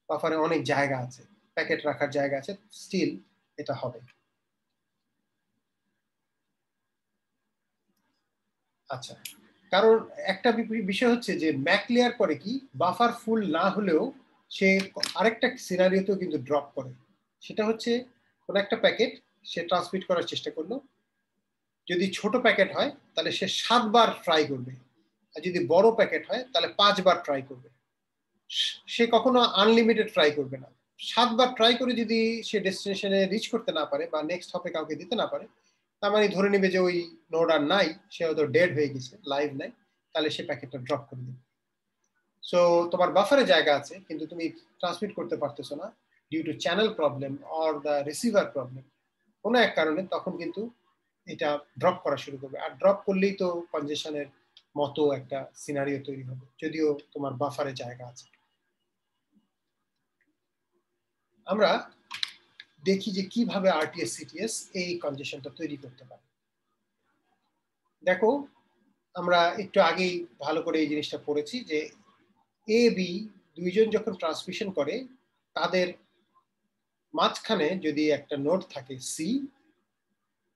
বাফারে অনেক জায়গা আছে, প্যাকেট রাখার জায়গা আছে, স্টিল এটা হবে। আচ্ছা, কারণ একটা বিষয় হচ্ছে যে ম্যাক লেয়ার করে কি, বাফার ফুল না হলেও সে আরেকটা সিনারিওতেও কিন্তু ড্রপ করে। সেটা হচ্ছে কোন একটা প্যাকেট সে ট্রান্সমিট করার চেষ্টা করলো, যদি ছোট প্যাকেট হয় তাহলে সে 7 বার ট্রাই করবে, আর যদি বড় প্যাকেট হয় তাহলে 5 বার ট্রাই করবে। সে কখনো আনলিমিটেড ট্রাই করবে না। 7 বার ট্রাই করে যদি সে ডেস্টিনেশনে রিচ করতে না পারে বা নেক্সট হপে কাউকে দিতে না পারে, তার মানে ধরে নেবে যে ওই নোড আর নাই, সে হয়তো ডেড হয়ে গেছে, লাইভ নাই, তাহলে সে প্যাকেটটা ড্রপ করে দেবে। সো তোমার বাফারে জায়গা আছে কিন্তু তুমি ট্রান্সমিট করতে পারতেছো না due to channel problem or the receiver problem, কোনো এক কারণে, তখন কিন্তু এটা ড্রপ করা শুরু করবে। আর ড্রপ করলেই তো কনজেশনের মতো একটা সিনারিও তৈরি হবে, যদিও তোমার বাফারে জায়গা আছে। আমরা দেখি যে কিভাবে আরটিএস সিটিএস এই কনজেশনটা তৈরি করতে পারে। দেখো, আমরা একটু আগেই ভালো করে এই জিনিসটা পড়েছি যে এ বি দুইজন যখন ট্রান্সমিশন করে, তাদের মাঝখানে যদি একটা নোড থাকে সি,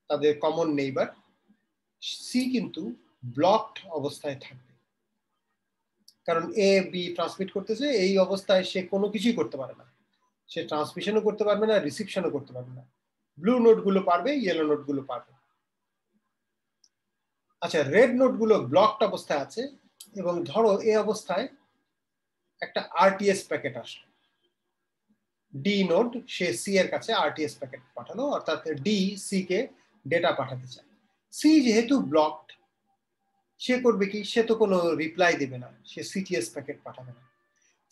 তাদের কমন নেইবার, সি কিন্তু ব্লকড অবস্থায় থাকবে, কারণ এ বি ট্রান্সমিট করতেছে, এই অবস্থায় সে কোনো কিছুই করতে পারে না, সে ট্রান্সমিশনও করতে পারবে না, রিসিপশনও করতে পারবে না। ব্লু নোট গুলো পারবে, ইয়েলো নোট গুলো পারবে। আচ্ছা, রেড নোট গুলো ব্লকড অবস্থায় আছে, এবং ধরো এই অবস্থায় একটা আরটিএস প্যাকেট আসলো, ডি নোড সে সি এর কাছে আরটিএস প্যাকেট পাঠালো, অর্থাৎ ডি সি কে ডেটা পাঠাতে চায়। সি যেহেতু ব্লকড, সে করবে কি, সে তো কোনো রিপ্লাই দিবে না, সে সিটিএস প্যাকেট পাঠাবে না।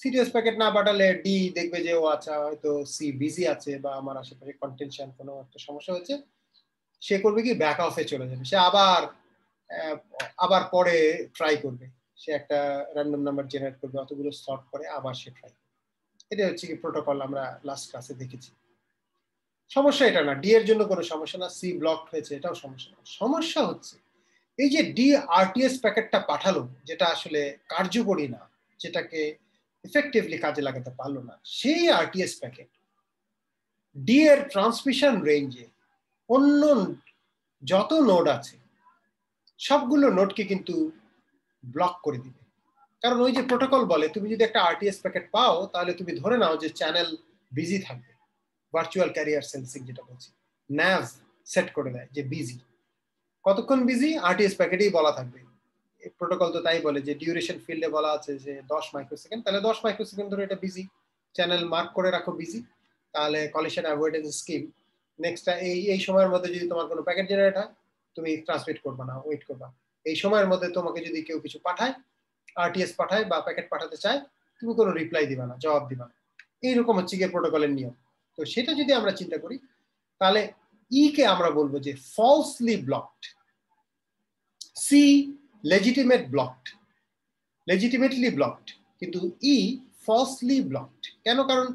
সিটিএস প্যাকেট না পাঠালে ডি দেখবে যে ও আচ্ছা হয়তো সি বিজি আছে বা আমার আশেপাশে কন্টেনশন কোনো একটা সমস্যা হয়েছে, সে করবে কি ব্যাক অফে চলে যাবে, সে আবার পরে ট্রাই করবে, সে একটা র্যান্ডম নাম্বার জেনারেট করবে, অতগুলো সর্ট করে আবার সে ট্রাই করবে। এটা হচ্ছে কি প্রোটোকল আমরা লাস্ট ক্লাসে দেখেছি। সমস্যা এটা না, ডি এর জন্য কোনো সমস্যা না, সি ব্লক হয়েছে এটাও সমস্যা না। সমস্যা হচ্ছে এই যে ডি আরটিএস প্যাকেটটা পাঠালো, যেটা আসলে কার্যকরী না, যেটাকে ইফেক্টিভলি কাজে লাগাতে পারলো না, সেই আরটিএস প্যাকেট ডি এর ট্রান্সমিশন রেঞ্জে অন্য যত নোড আছে সবগুলো নোডকে কিন্তু ব্লক করে দিবে। কারণ ওই যে প্রোটোকল বলে, তুমি যদি একটা আরটিএস প্যাকেট পাও, তাহলে তুমি ধরে নাও যে চ্যানেল বিজি থাকবে, ভার্চুয়াল ক্যারিয়ার সেন্সিং যেটা বলছি, ন্যাভ সেট করে দেয় যে বিজি, কতক্ষণ বিজি আরটিএস প্যাকেটেই বলা থাকবে। প্রোটোকল তো তাই বলে যে ডিউরেশন ফিল্ডে বলা আছে যে 10 মাইক্রোসেকেন্ড, তাহলে 10 মাইক্রোসেকেন্ড ধরে এটা বিজি, চ্যানেল মার্ক করে রাখো বিজি, তাহলে কলিশন অ্যাভয়েডেন্স স্কিম নেক্সট এই সময়ের মধ্যে যদি তোমার কোনো প্যাকেট জেনারেট হয়, তুমি ট্রান্সমিট করবা না, ওয়েট করবা। এই সময়ের মধ্যে তোমাকে যদি কেউ কিছু পাঠায়, আরটিএস পাঠায় বা প্যাকেট পাঠাতে চায়, তুমি কোনো রিপ্লাই দিবা না, জবাব দিবা না। এইরকম হচ্ছে গিয়ে প্রোটোকলের নিয়ম। তো সেটা যদি আমরা চিন্তা করি, তাহলে ই কে আমরা বলবো যে falsely blocked, see legitimate blocked, legitimately blocked, কিন্তু ই falsely blocked। কেন? কারণ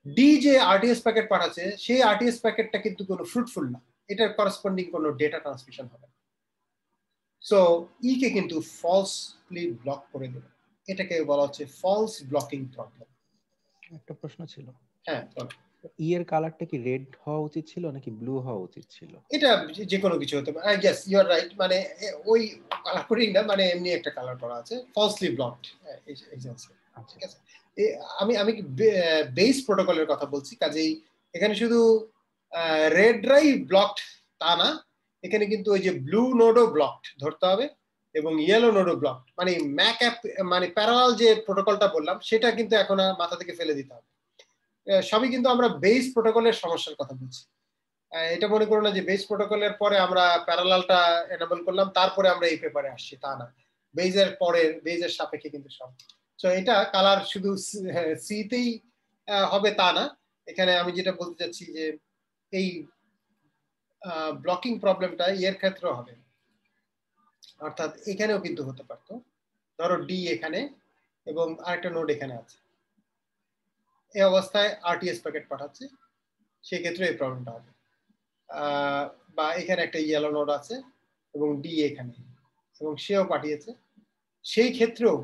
ডি যে আরটিএস প্যাকেট পাঠাচ্ছে, সেই আরটিএস প্যাকেটটা কিন্তু কোনো ফ্রুটফুল না, এটার করেসপন্ডিং কোনো ডেটা ট্রান্সমিশন হবে না। সো ই কে কিন্তু ফলসলি ব্লক করে দেবে, এটাকে বলা হচ্ছে ফলস ব্লকিং প্রবলেম। একটা প্রশ্ন ছিল, হ্যাঁ বলো। ই এর কালারটা কি রেড হওয়া উচিত ছিল নাকি ব্লু হওয়া উচিত ছিল? এটা যে কোনো কিছু হতে পারে, ইয়েস ইউ আর রাইট, মানে ওই কালার করিং না, মানে এমনি একটা কালার করা আছে ফলসলি ব্লকড। আচ্ছা, ঠিক আছে, আমি আমি বেস প্রোটোকলের কথা বলছি, কাজেই এখানে শুধু রেড ড্রাই ব্লকড তা না, এখানে কিন্তু ওই যে ব্লু নোডও ব্লকড ধরতে হবে এবং ইয়েলো নোডও ব্লকড, মানে ম্যাক অ্যাপ মানে প্যারালাল যে প্রোটোকলটা বললাম সেটা কিন্তু এখন মাথা থেকে ফেলে দিতে হবে। সবই কিন্তু আমরা বেস প্রোটোকলের সমস্যার কথা বলছি। এটা মনে করো না যে বেস প্রোটোকলের পরে আমরা প্যারালালটা এনেবল করলাম তারপরে আমরা এই পেপারে আসছি, তা না, বেজের পরের বেজের সাপেক্ষে কিন্তু সব। সো এটা কালার শুধু সিতেই হবে তা না, এখানে আমি যেটা বলতে চাচ্ছি যে এই ব্লকিং প্রবলেমটা এর ক্ষেত্রেও হবে, অর্থাৎ এখানেও কিন্তু হতে পারতো, ধরো ডি এখানে এবং আরেকটা নোড এখানে আছে, এই অবস্থায় আরটিএস প্যাকেট পাঠাচ্ছে, সেই ক্ষেত্রে এই প্রবলেমটা হবে। বা এখানে একটা ইয়েলো নোড আছে এবং ডি এখানে এবং সেও পাঠিয়েছে, সেই ক্ষেত্রেও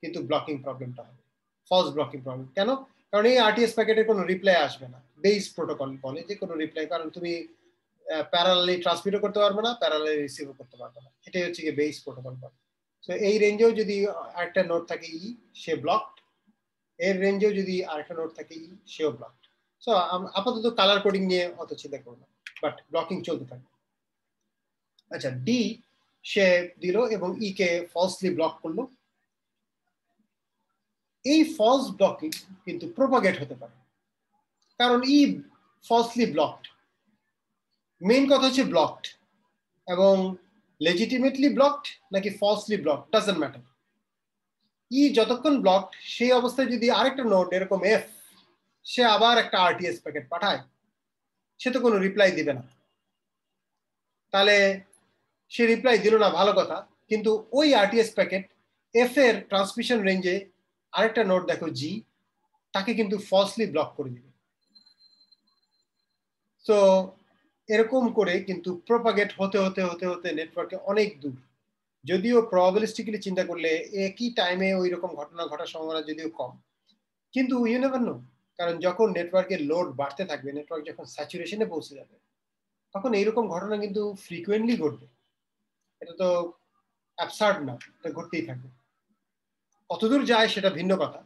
কিন্তু ব্লকিং প্রবলেমটা হবে, ফলস ব্লকিং প্রবলেম। কেন? কারণ এই আরটিএস প্যাকেটের কোনো রিপ্লাই আসবে না, বেস প্রোটোকল বলে যে কোনো রিপ্লাই, কারণ তুমি প্যারালালি ট্রান্সমিটও করতে পারবে না, প্যারালালি রিসিভও করতে পারবে না, এটাই হচ্ছে কি বেস প্রোটোকল বলে। সো এই রেঞ্জেও যদি আরেকটা নোড থাকে ই, সে ব্লকড, এর রেঞ্জেও যদি আরেকটা নোড থাকে ই, সেও ব্লকড। সো আপাতত কালার কোডিং নিয়ে অত চিন্তা করবো না, বাট ব্লকিং চলতে থাকবে। আচ্ছা, ডি সে দিল এবং ই কে ফলসলি ব্লক করলো, এই ফলস ব্লকিং কিন্তু প্রোপাগেট হতে পারে, কারণ ই ফলসলি ব্লকড। মেইন কথা হচ্ছে ব্লকড, এবং লেজিটিমেটলি ব্লকড নাকি ফলসলি ব্লকড ডাজন্ট ম্যাটার, ই যতক্ষণ ব্লকড সেই অবস্থায় যদি আরেকটা নোড এরকম এফ সে আবার একটা আরটিএস প্যাকেট পাঠায়, সে তো কোনো রিপ্লাই দিবে না, তাহলে সে রিপ্লাই দিল না ভালো কথা, কিন্তু ওই আরটিএস প্যাকেট এফ এর ট্রান্সমিশন রেঞ্জে আরেকটা নোড দেখো জি, তাকে কিন্তু ফলসলি ব্লক করে দিবে। তো এরকম করে কিন্তু প্রপাগেট হতে হতে হতে হতে নেটওয়ার্কে অনেক দূর, যদিও প্রবাবিলিস্টিক্যালি চিন্তা করলে একই টাইমে ওই রকম ঘটনা ঘটার সম্ভাবনা যদিও কম, কিন্তু ইউ নেভার নো, কারণ যখন নেটওয়ার্কের লোড বাড়তে থাকবে, নেটওয়ার্ক যখন স্যাচুরেশনে পৌঁছে যাবে, তখন এইরকম ঘটনা কিন্তু ফ্রিকুয়েন্টলি ঘটবে, এটা তো অ্যাবসার্ড না, এটা ঘটতেই থাকবে। কতদূর যায় সেটা ভিন্ন কথা,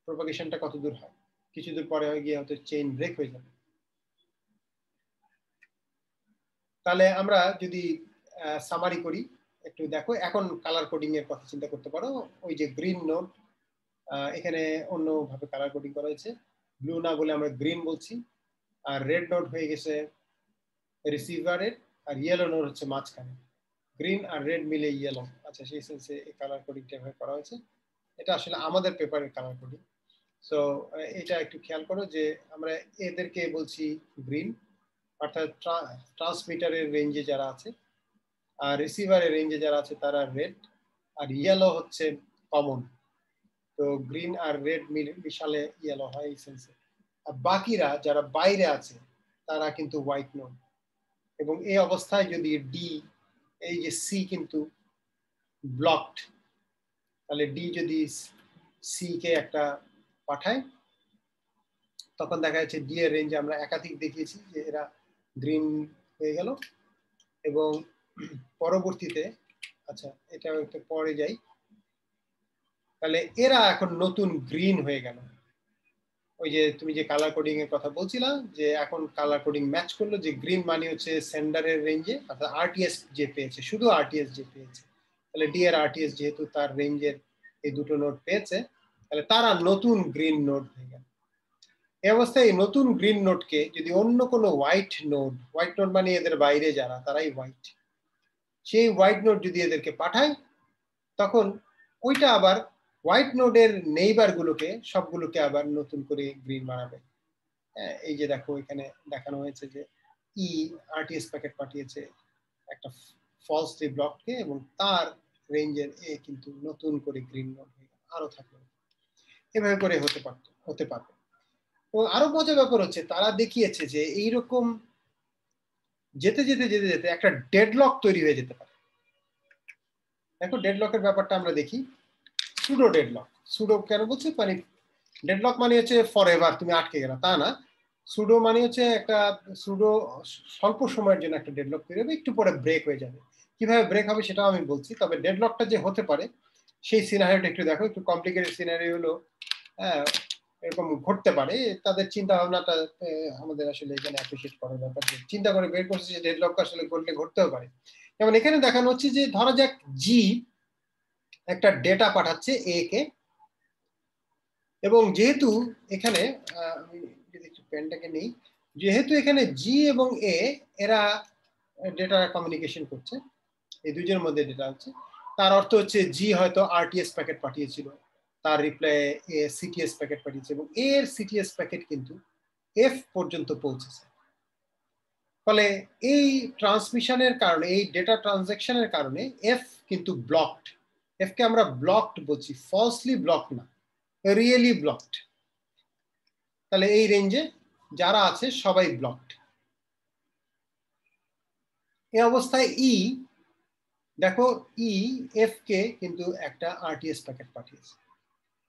প্রপাগেশনটা কতদূর হয়, কিছু দূর পরে হয়ে গিয়ে হয়তো চেইন ব্রেক হয়ে যাবে। তাহলে আমরা যদি সামারি করি, একটু দেখো, এখন কালার কোডিং এর কথা চিন্তা করতে পারো। ওই যে গ্রিন নোড, এখানে অন্যভাবে কালার কোডিং করা হয়েছে, ব্লু না বলে আমরা গ্রিন বলছি, আর রেড নোড হয়ে গেছে রিসিভারের, আর ইয়েলো নোড হচ্ছে মাঝখানে, গ্রিন আর রেড মিলে ইয়েলো। আচ্ছা, সেই সেন্সে এই কালার কোডিংটা এভাবে করা হয়েছে, এটা আসলে আমাদের পেপারের কালার কোডিং। সো এটা একটু খেয়াল করো যে আমরা এদেরকে বলছি গ্রিন, অর্থাৎ ট্রান্সমিটারের রেঞ্জে যারা আছে, আর রিসিভারের রেঞ্জে যারা আছে তারা রেড, আর ইয়েলো হচ্ছে কমন। তো গ্রিন আর রেড মিশালে ইয়েলো হয় এই সেন্সে। আর বাকিরা যারা বাইরে আছে তারা কিন্তু হোয়াইট নোড, এবং এই অবস্থায় যদি ডি, এই যে সি কিন্তু ব্লকড, তাহলে ডি যদি সি কে একটা পাঠায়, তখন দেখা যাচ্ছে ডি এর রেঞ্জে আমরা একাধিক দেখিয়েছি যে এরা গ্রিন হয়ে গেল, এবং পরবর্তীতে, আচ্ছা এটা একটু পরে যাই, তাহলে এরা এখন নতুন গ্রিন হয়ে গেল। ওই যে তুমি যে কালার কোডিং এর কথা বলছিলা, যে এখন কালার কোডিং ম্যাচ করলো, যে গ্রিন মানে হচ্ছে সেন্ডারের রেঞ্জে, অর্থাৎ আরটিএস যে পেয়েছে, শুধু আরটিএস যে পেয়েছে, তাহলে ডি এর আরটিএস যেহেতু তার রেঞ্জের এই দুটো নোড পেয়েছে, তাহলে তারা নতুন গ্রিন নোড হয়ে গেল। এই অবস্থায় এই নতুন গ্রিন নোডকে যদি অন্য কোনো হোয়াইট নোড মানে এদের বাইরে যারা, তারাই হোয়াইট, সেই হোয়াইট নোড যদি এদেরকে পাঠায়, তখন ওইটা আবার হোয়াইট নোডের নেইবার গুলোকে সবগুলোকে আবার নতুন করে গ্রিন বানাবে। এই যে দেখো এখানে দেখানো হয়েছে যে ই আরটিএস প্যাকেট পাঠিয়েছে একটা ফলসলি ব্লককে, এবং তার রেঞ্জের এ কিন্তু নতুন করে গ্রিন নোড হয়ে গেল, আরো থাকলো, এভাবে করে হতে পারবে। এবং আরো মজার ব্যাপার হচ্ছে তারা দেখিয়েছে যে এইরকম যেতে যেতে যেতে যেতে একটা ডেডলক তৈরি হয়ে যেতে পারে। দেখো ডেডলকের ব্যাপারটা আমরা দেখি। সুডো ডেডলক, সুডো কেন বলছি, মানে ডেডলক মানে হচ্ছে ফরএভার তুমি আটকে গেলা, তা না। সুডো মানে হচ্ছে একটা সুডো স্বল্প সময়ের জন্য একটা ডেডলক তৈরি হবে, একটু পরে ব্রেক হয়ে যাবে। কিভাবে ব্রেক হবে সেটাও আমি বলছি। তবে ডেডলকটা যে হতে পারে সেই সিনারিওটা একটু দেখো, একটু কমপ্লিকেটেড সিনারিও হলো, হ্যাঁ এরকম ঘটতে পারে। তাদের চিন্তা ভাবনাটা আমাদের আসলে এখানে অ্যাপ্রিশিয়েট করার ব্যাপার, চিন্তা করে বের করছে যে ডেডলক আসলে ঘটলে ঘটতেও পারে। যেমন এখানে দেখানো হচ্ছে যে ধরা যাক জি একটা ডেটা পাঠাচ্ছে এ কে, এবং যেহেতু এখানে আমি যদি একটু পেনটাকে নেই, যেহেতু এখানে জি এবং এ এরা ডেটা কমিউনিকেশন করছে, এই দুজনের মধ্যে ডেটা হচ্ছে, তার অর্থ হচ্ছে জি হয়তো আরটিএস প্যাকেট পাঠিয়েছিল, তার রিপ্লাই এ সিটিএস প্যাকেট পাঠিয়েছে, এবং এর সিটিএস প্যাকেট কিন্তু এফ পর্যন্ত পৌঁছেছে। ফলে এই ট্রান্সমিশনের কারণে, এই ডেটা ট্রানজাকশনের কারণে এফ কিন্তু ব্লকড। এফ কে আমরা ব্লকড বলছি, ফলসলি ব্লক না, রিয়েলি ব্লকড। তাহলে এই রেঞ্জে যারা আছে সবাই ব্লকড। এই অবস্থায় ই দেখো, ই এফ কে কিন্তু একটা আরটিএস প্যাকেট পাঠিয়েছে।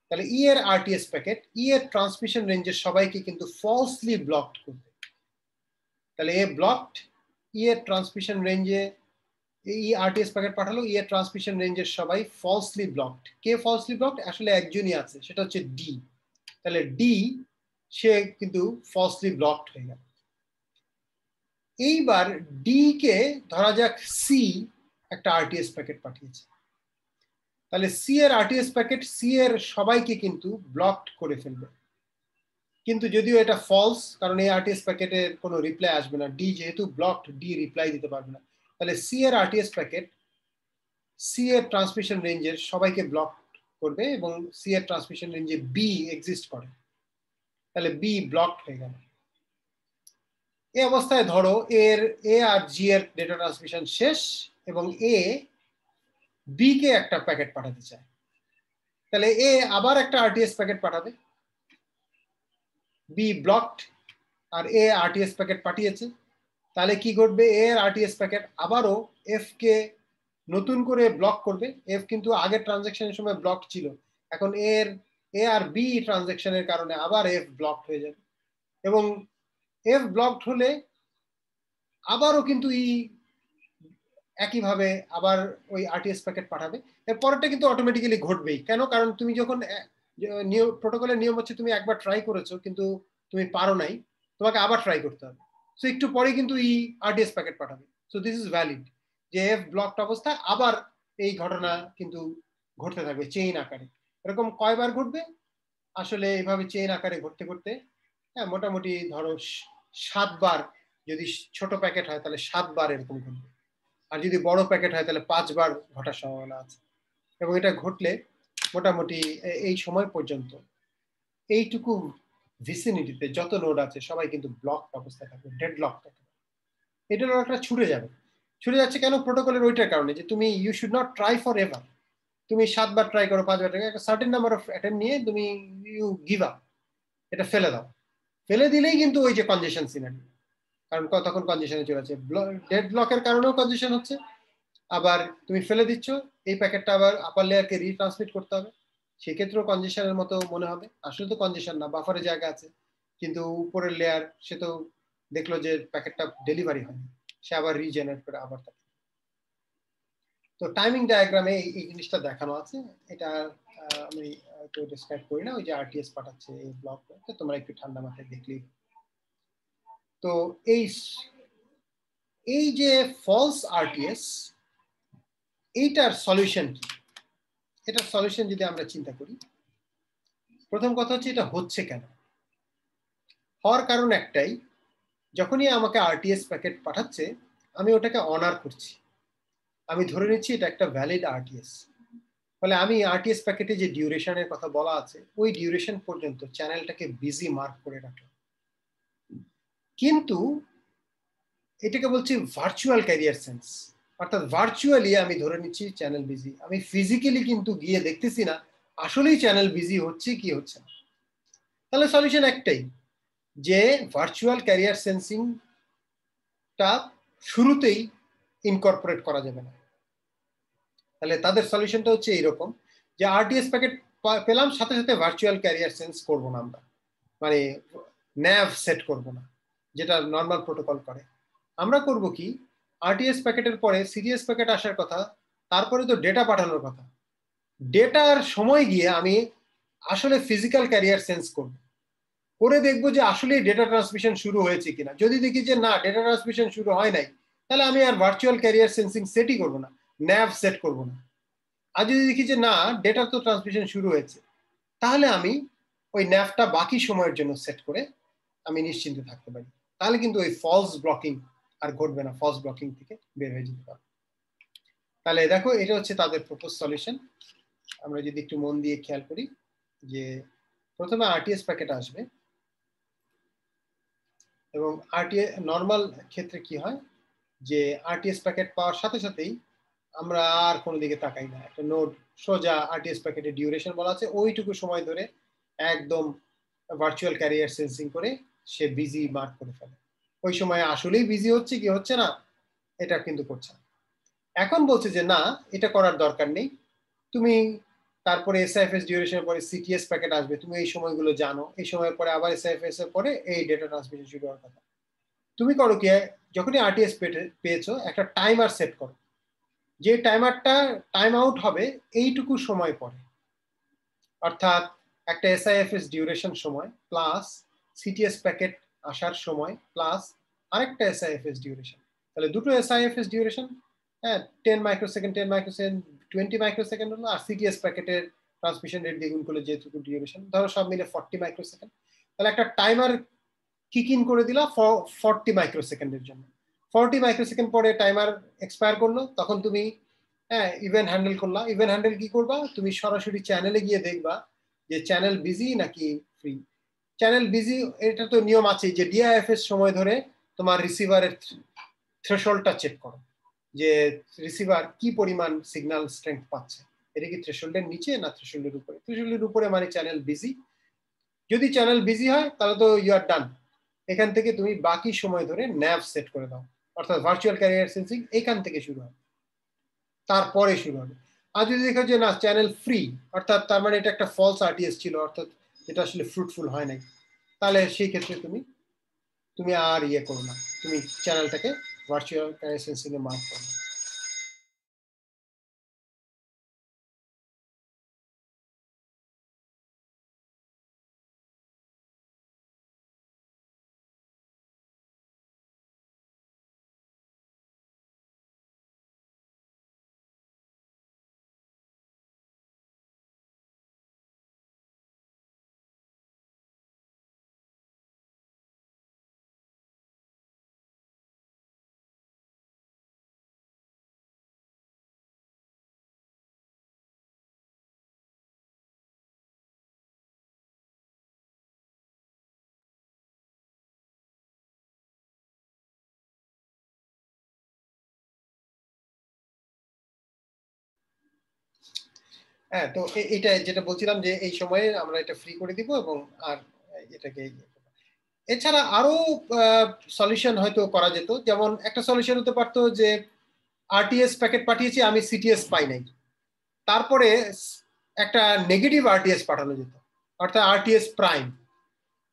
তাহলে ই এর আরটিএস প্যাকেট ই এর ট্রান্সমিশন রেঞ্জের সবাইকে কিন্তু ফলসলি ব্লকড করবে। তাহলে এ ব্লকড, ই এর ট্রান্সমিশন রেঞ্জে ই আরটিএস প্যাকেট পাঠালো, ই এর ট্রান্সমিশন রেঞ্জের সবাই ফলসলি ব্লকড। কে ফলসলি ব্লকড? আসলে একজনই আছে, সেটা হচ্ছে ডি। তাহলে ডি সে কিন্তু ফলসলি ব্লকড হয়ে গেল। এইবার ডি কে ধরা যাক সি একটা আরটিএস প্যাকেট পাঠিয়েছে, তাহলে সি এর আরটিএস প্যাকেট সি এর সবাইকে কিন্তু ব্লকড করে ফেলবে। কিন্তু যদিও এটা ফলস, কারণ এই আরটিএস প্যাকেটের কোনো রিপ্লাই আসবে না, ডি যেহেতু ব্লকড, ডি রিপ্লাই দিতে পারবে না। তাহলে সি এর আরটিএস প্যাকেট সি এর ট্রান্সমিশন রেঞ্জের সবাইকে ব্লক করবে, এবং সি এর ট্রান্সমিশন রেঞ্জে বি এক্সিস্ট করে, তাহলে বি ব্লকড হয়ে গেল। এই অবস্থায় ধরো এর এ আর জি এর ডেটা ট্রান্সমিশন শেষ, এবং এ বি কে একটা প্যাকেট পাঠাতে চায়, তাহলে এ আবার একটা আরটিএস প্যাকেট পাঠাবে, বি ব্লকড, আর এ আরটিএস প্যাকেট পাঠিয়েছে। তাহলে কি ঘটবে? এ এর আরটিএস প্যাকেট আবারও এফ কে নতুন করে ব্লক করবে। এফ কিন্তু আগের ট্রানজাকশনের সময় ব্লক ছিল, এখন এর এ আর বি ট্রানজাকশনের কারণে আবার এফ ব্লক হয়ে যাবে, এবং এফ ব্লকড হলে আবারও কিন্তু ই একইভাবে আবার ওই আরটিএস প্যাকেট পাঠাবে। এর পরেরটা কিন্তু অটোমেটিক্যালি ঘটবেই। কেন? কারণ তুমি যখন প্রোটোকলের নিয়ম হচ্ছে তুমি একবার ট্রাই করেছো কিন্তু তুমি পারো নাই, তোমাকে আবার ট্রাই করতে হবে। সো একটু পরে কিন্তু ই আরটিএস প্যাকেট পাঠাবে। সো দিস ইজ ভ্যালিড, যে এফ ব্লকড অবস্থায় আবার এই ঘটনা কিন্তু ঘটতে থাকবে চেইন আকারে। এরকম কয়বার ঘটবে? আসলে এইভাবে চেইন আকারে ঘটতে ঘটতে হ্যাঁ মোটামুটি ধরো 7 বার, যদি ছোট প্যাকেট হয় তাহলে 7 বার এরকম ঘটবে, আর যদি বড় প্যাকেট হয় তাহলে 5 বার ঘটার সম্ভাবনা আছে। এবং এটা ঘটলে মোটামুটি এই সময় পর্যন্ত এইটুকু ভিসিনিটিতে যত নোড আছে সবাই কিন্তু ব্লক অবস্থায় থাকবে, ডেডলক থাকবে। এটা একটা ছুটে যাবে। ছুটে যাচ্ছে কেন? প্রোটোকলের ওইটার কারণে, যে তুমি you should not try forever. তুমি 7 বার ট্রাই করো, 5 বার ট্রাই, একটা সার্টেন নাম্বার অফ অ্যাটেম্প নিয়ে তুমি ইউ গিভ আপ, এটা ফেলে দাও। ফেলে দিলেই কিন্তু ওই যে কনজেশন সিনারিও, কারণ তখন কনজেশনে চলে যাচ্ছে, ডেড ব্লকের কারণেও কনজেশন হচ্ছে, আবার তুমি ফেলে দিচ্ছ, এই প্যাকেটটা আবার আপার লেয়ারকে রিট্রান্সমিট করতে হবে, সেক্ষেত্রেও কনজেশনের মতো মনে হবে। আসলে তো কনজেশন না, বাফারে জায়গা আছে, কিন্তু উপরের লেয়ার সে তো দেখলো যে প্যাকেটটা ডেলিভারি হয়নি, সে আবার রিজেনারেট করে আবার থাকে। তো টাইমিং ডায়াগ্রামে এই জিনিসটা দেখানো আছে। এটা আমি তো ডিসক্রাইব করি না, ওই যে আরটিএস পাঠাচ্ছে এই ব্লক, তোমরা একটু ঠান্ডা মাথায় দেখলেই। তো এই যে ফলস আরটিএস, এইটার সলিউশন কি? এটার সলিউশন যদি আমরা চিন্তা করি, প্রথম কথা হচ্ছে এটা হচ্ছে কেন? হওয়ার কারণ একটাই, যখনই আমাকে আরটিএস প্যাকেট পাঠাচ্ছে আমি ওটাকে অনার করছি, আমি ধরে নিচ্ছি এটা একটা ভ্যালিড আরটিএস। ফলে আমি আরটিএস প্যাকেটে যে ডিউরেশনের কথা বলা আছে ওই ডিউরেশন পর্যন্ত চ্যানেলটাকে বিজি মার্ক করে রাখলাম। কিন্তু এটাকে বলছি ভার্চুয়াল ক্যারিয়ার সেন্স, অর্থাৎ ভার্চুয়ালি আমি ধরে নিচ্ছি চ্যানেল বিজি, আমি ফিজিক্যালি কিন্তু গিয়ে দেখতেছি না আসলেই চ্যানেল বিজি হচ্ছে কি হচ্ছে না। তাহলে সলিউশন একটাই, যে ভার্চুয়াল ক্যারিয়ার সেন্সিংটা শুরুতেই ইনকর্পোরেট করা যাবে না। তাহলে তাদের সলিউশনটা হচ্ছে এইরকম যে আরটিএস প্যাকেট পেলাম, সাথে সাথে ভার্চুয়াল ক্যারিয়ার সেন্স করবো না আমরা, মানে ন্যাভ সেট করব না যেটা নর্মাল প্রোটোকল করে। আমরা করব কি, আরটিএস প্যাকেটের পরে সিটিএস প্যাকেট আসার কথা, তারপরে তো ডেটা পাঠানোর কথা, ডেটার সময় গিয়ে আমি আসলে ফিজিক্যাল ক্যারিয়ার সেন্স করব, করে দেখবো যে আসলে ডেটা ট্রান্সমিশন শুরু হয়েছে কিনা। যদি দেখি যে না, ডেটা ট্রান্সমিশন শুরু হয় নাই, তাহলে আমি আর ভার্চুয়াল ক্যারিয়ার সেন্সিং সেটই করবো না, ন্যাভ সেট করব না। আর যদি দেখি যে না, ডেটা তো ট্রান্সমিশন শুরু হয়েছে, তাহলে আমি ওই ন্যাভটা বাকি সময়ের জন্য সেট করে আমি নিশ্চিন্তে থাকতে পারি। তাহলে কিন্তু ওই ফলস ব্লকিং আর ঘটবে না, ফলস ব্লকিং থেকে বের হয়ে যেতে পারবে। তাহলে দেখো, এটা হচ্ছে তাদের প্রপোজ সলিউশন। আমরা যদি একটু মন দিয়ে খেয়াল করি যে প্রথমে আরটিএস প্যাকেট আসবে, এবং আরটিএস নর্মাল ক্ষেত্রে কি হয় যে আরটিএস প্যাকেট পাওয়ার সাথে সাথেই আমরা আর কোনো দিকে তাকাই না, একটা নোড সোজা আরটিএস প্যাকেটের ডিউরেশন বলা আছে, ওইটুকু সময় ধরে একদম ভার্চুয়াল ক্যারিয়ার সেন্সিং করে সে বিজি মার্ক করে ফেলে। ওই সময় আসলেই বিজি হচ্ছে কি হচ্ছে না এটা কিন্তু করছে না। এখন বলছে যে না, এটা করার দরকার নেই, তুমি তারপরে এসআইএফএস ডিউরেশনের পরে সিটিএস প্যাকেট আসবে, তুমি এই সময়গুলো জানো, এই সময়ের পরে আবার এসআইএফএস এর পরে এই ডেটা ট্রান্সমিশন শুরু হওয়ার কথা। তুমি করো কি, যখনই আরটিএস পেয়েছো একটা টাইমার সেট করো, যে টাইমারটা টাইম আউট হবে এইটুকু সময় পরে, অর্থাৎ একটা এসআইএফএস ডিউরেশন সময় প্লাস সিটিএস প্যাকেট আসার সময় প্লাস আরেকটা এসআইএফএস ডিউরেশন। তাহলে দুটো এসআইএফএস ডিউরেশন, হ্যাঁ 10 মাইক্রোসেকেন্ড 10 মাইক্রোসেকেন্ড 20 মাইক্রোসেকেন্ড হলো, আর সিটিএস প্যাকেটের ট্রান্সমিশন রেট দ্বিগুণ করলে যেটুকু ডিউরেশন, ধরো সব মিলে 40 মাইক্রোসেকেন্ড। তাহলে একটা টাইমার কিক ইন করে দিলা 40 মাইক্রোসেকেন্ডের জন্য। 40 মাইক্রোসেকেন্ড পরে টাইমার এক্সপায়ার করলো, তখন তুমি হ্যাঁ ইভেন্ট হ্যান্ডেল করলা। ইভেন্ট হ্যান্ডেল কি করবা, তুমি সরাসরি চ্যানেলে গিয়ে দেখবা যে চ্যানেল বিজি নাকি ফ্রি। চ্যানেল বিজি, এটা তো নিয়ম আছে যে ডিআইএফএস সময় ধরে তোমার রিসিভারের থ্রেশহোল্ডটা চেক করো, যে রিসিভার কি পরিমাণ সিগন্যাল স্ট্রেংথ পাচ্ছে, এটা কি থ্রেশহোল্ডের নিচে না থ্রেশহোল্ডের উপরে। থ্রেশহোল্ডের উপরে মানে চ্যানেল বিজি, যদি চ্যানেল বিজি হয় তাহলে তো ইউ আর ডান। এখান থেকে তুমি বাকি সময় ধরে ন্যাভ সেট করে দাও, অর্থাৎ ভার্চুয়াল ক্যারিয়ার সেন্সিং এখান থেকে শুরু হবে, তারপরে শুরু হবে। আর যদি দেখো যে না চ্যানেল ফ্রি, অর্থাৎ তার মানে এটা একটা ফলস আরটিএস ছিল, অর্থাৎ এটা আসলে ফ্রুটফুল হয় নাই, তাহলে সেই ক্ষেত্রে তুমি আর ইয়ে করো না, তুমি চ্যানেলটাকে ভার্চুয়াল ক্যারিয়ার সেন্সিং এ মার্ক করো। হ্যাঁ, তো এটা যেটা বলছিলাম যে এই সময়ে আমরা এটা ফ্রি করে দিব এবং আর এটাকে এছাড়া আরো সলিউশন হয়তো করা যেত। যেমন একটা সলিউশন হতে পারতো যে আরটিএস প্যাকেট পাঠিয়েছি, আমি সিটিএস পাই নাই, তারপরে একটা নেগেটিভ আরটিএস পাঠানো যেত, অর্থাৎ আরটিএস প্রাইম।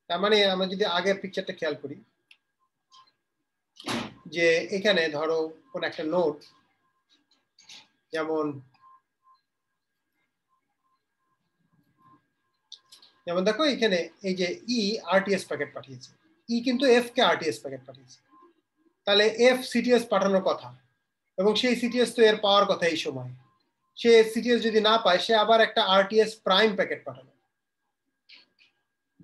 তার মানে আমরা যদি আগের পিকচারটা খেয়াল করি, যে এখানে ধরো কোন একটা নোড, যেমন দেখো এখানে এই যে ই আরটিএস প্যাকেট পাঠিয়েছে, ই কিন্তু এফ কে আরটিএস প্যাকেট পাঠিয়েছে, তাহলে এফ সিটিএস পাঠানোর কথা, এবং সেই সিটিএস তো এর পাওয়ার কথা এই সময়, সে সিটিএস যদি না পায় সে আবার একটা আরটিএস প্রাইম প্যাকেট পাঠালো,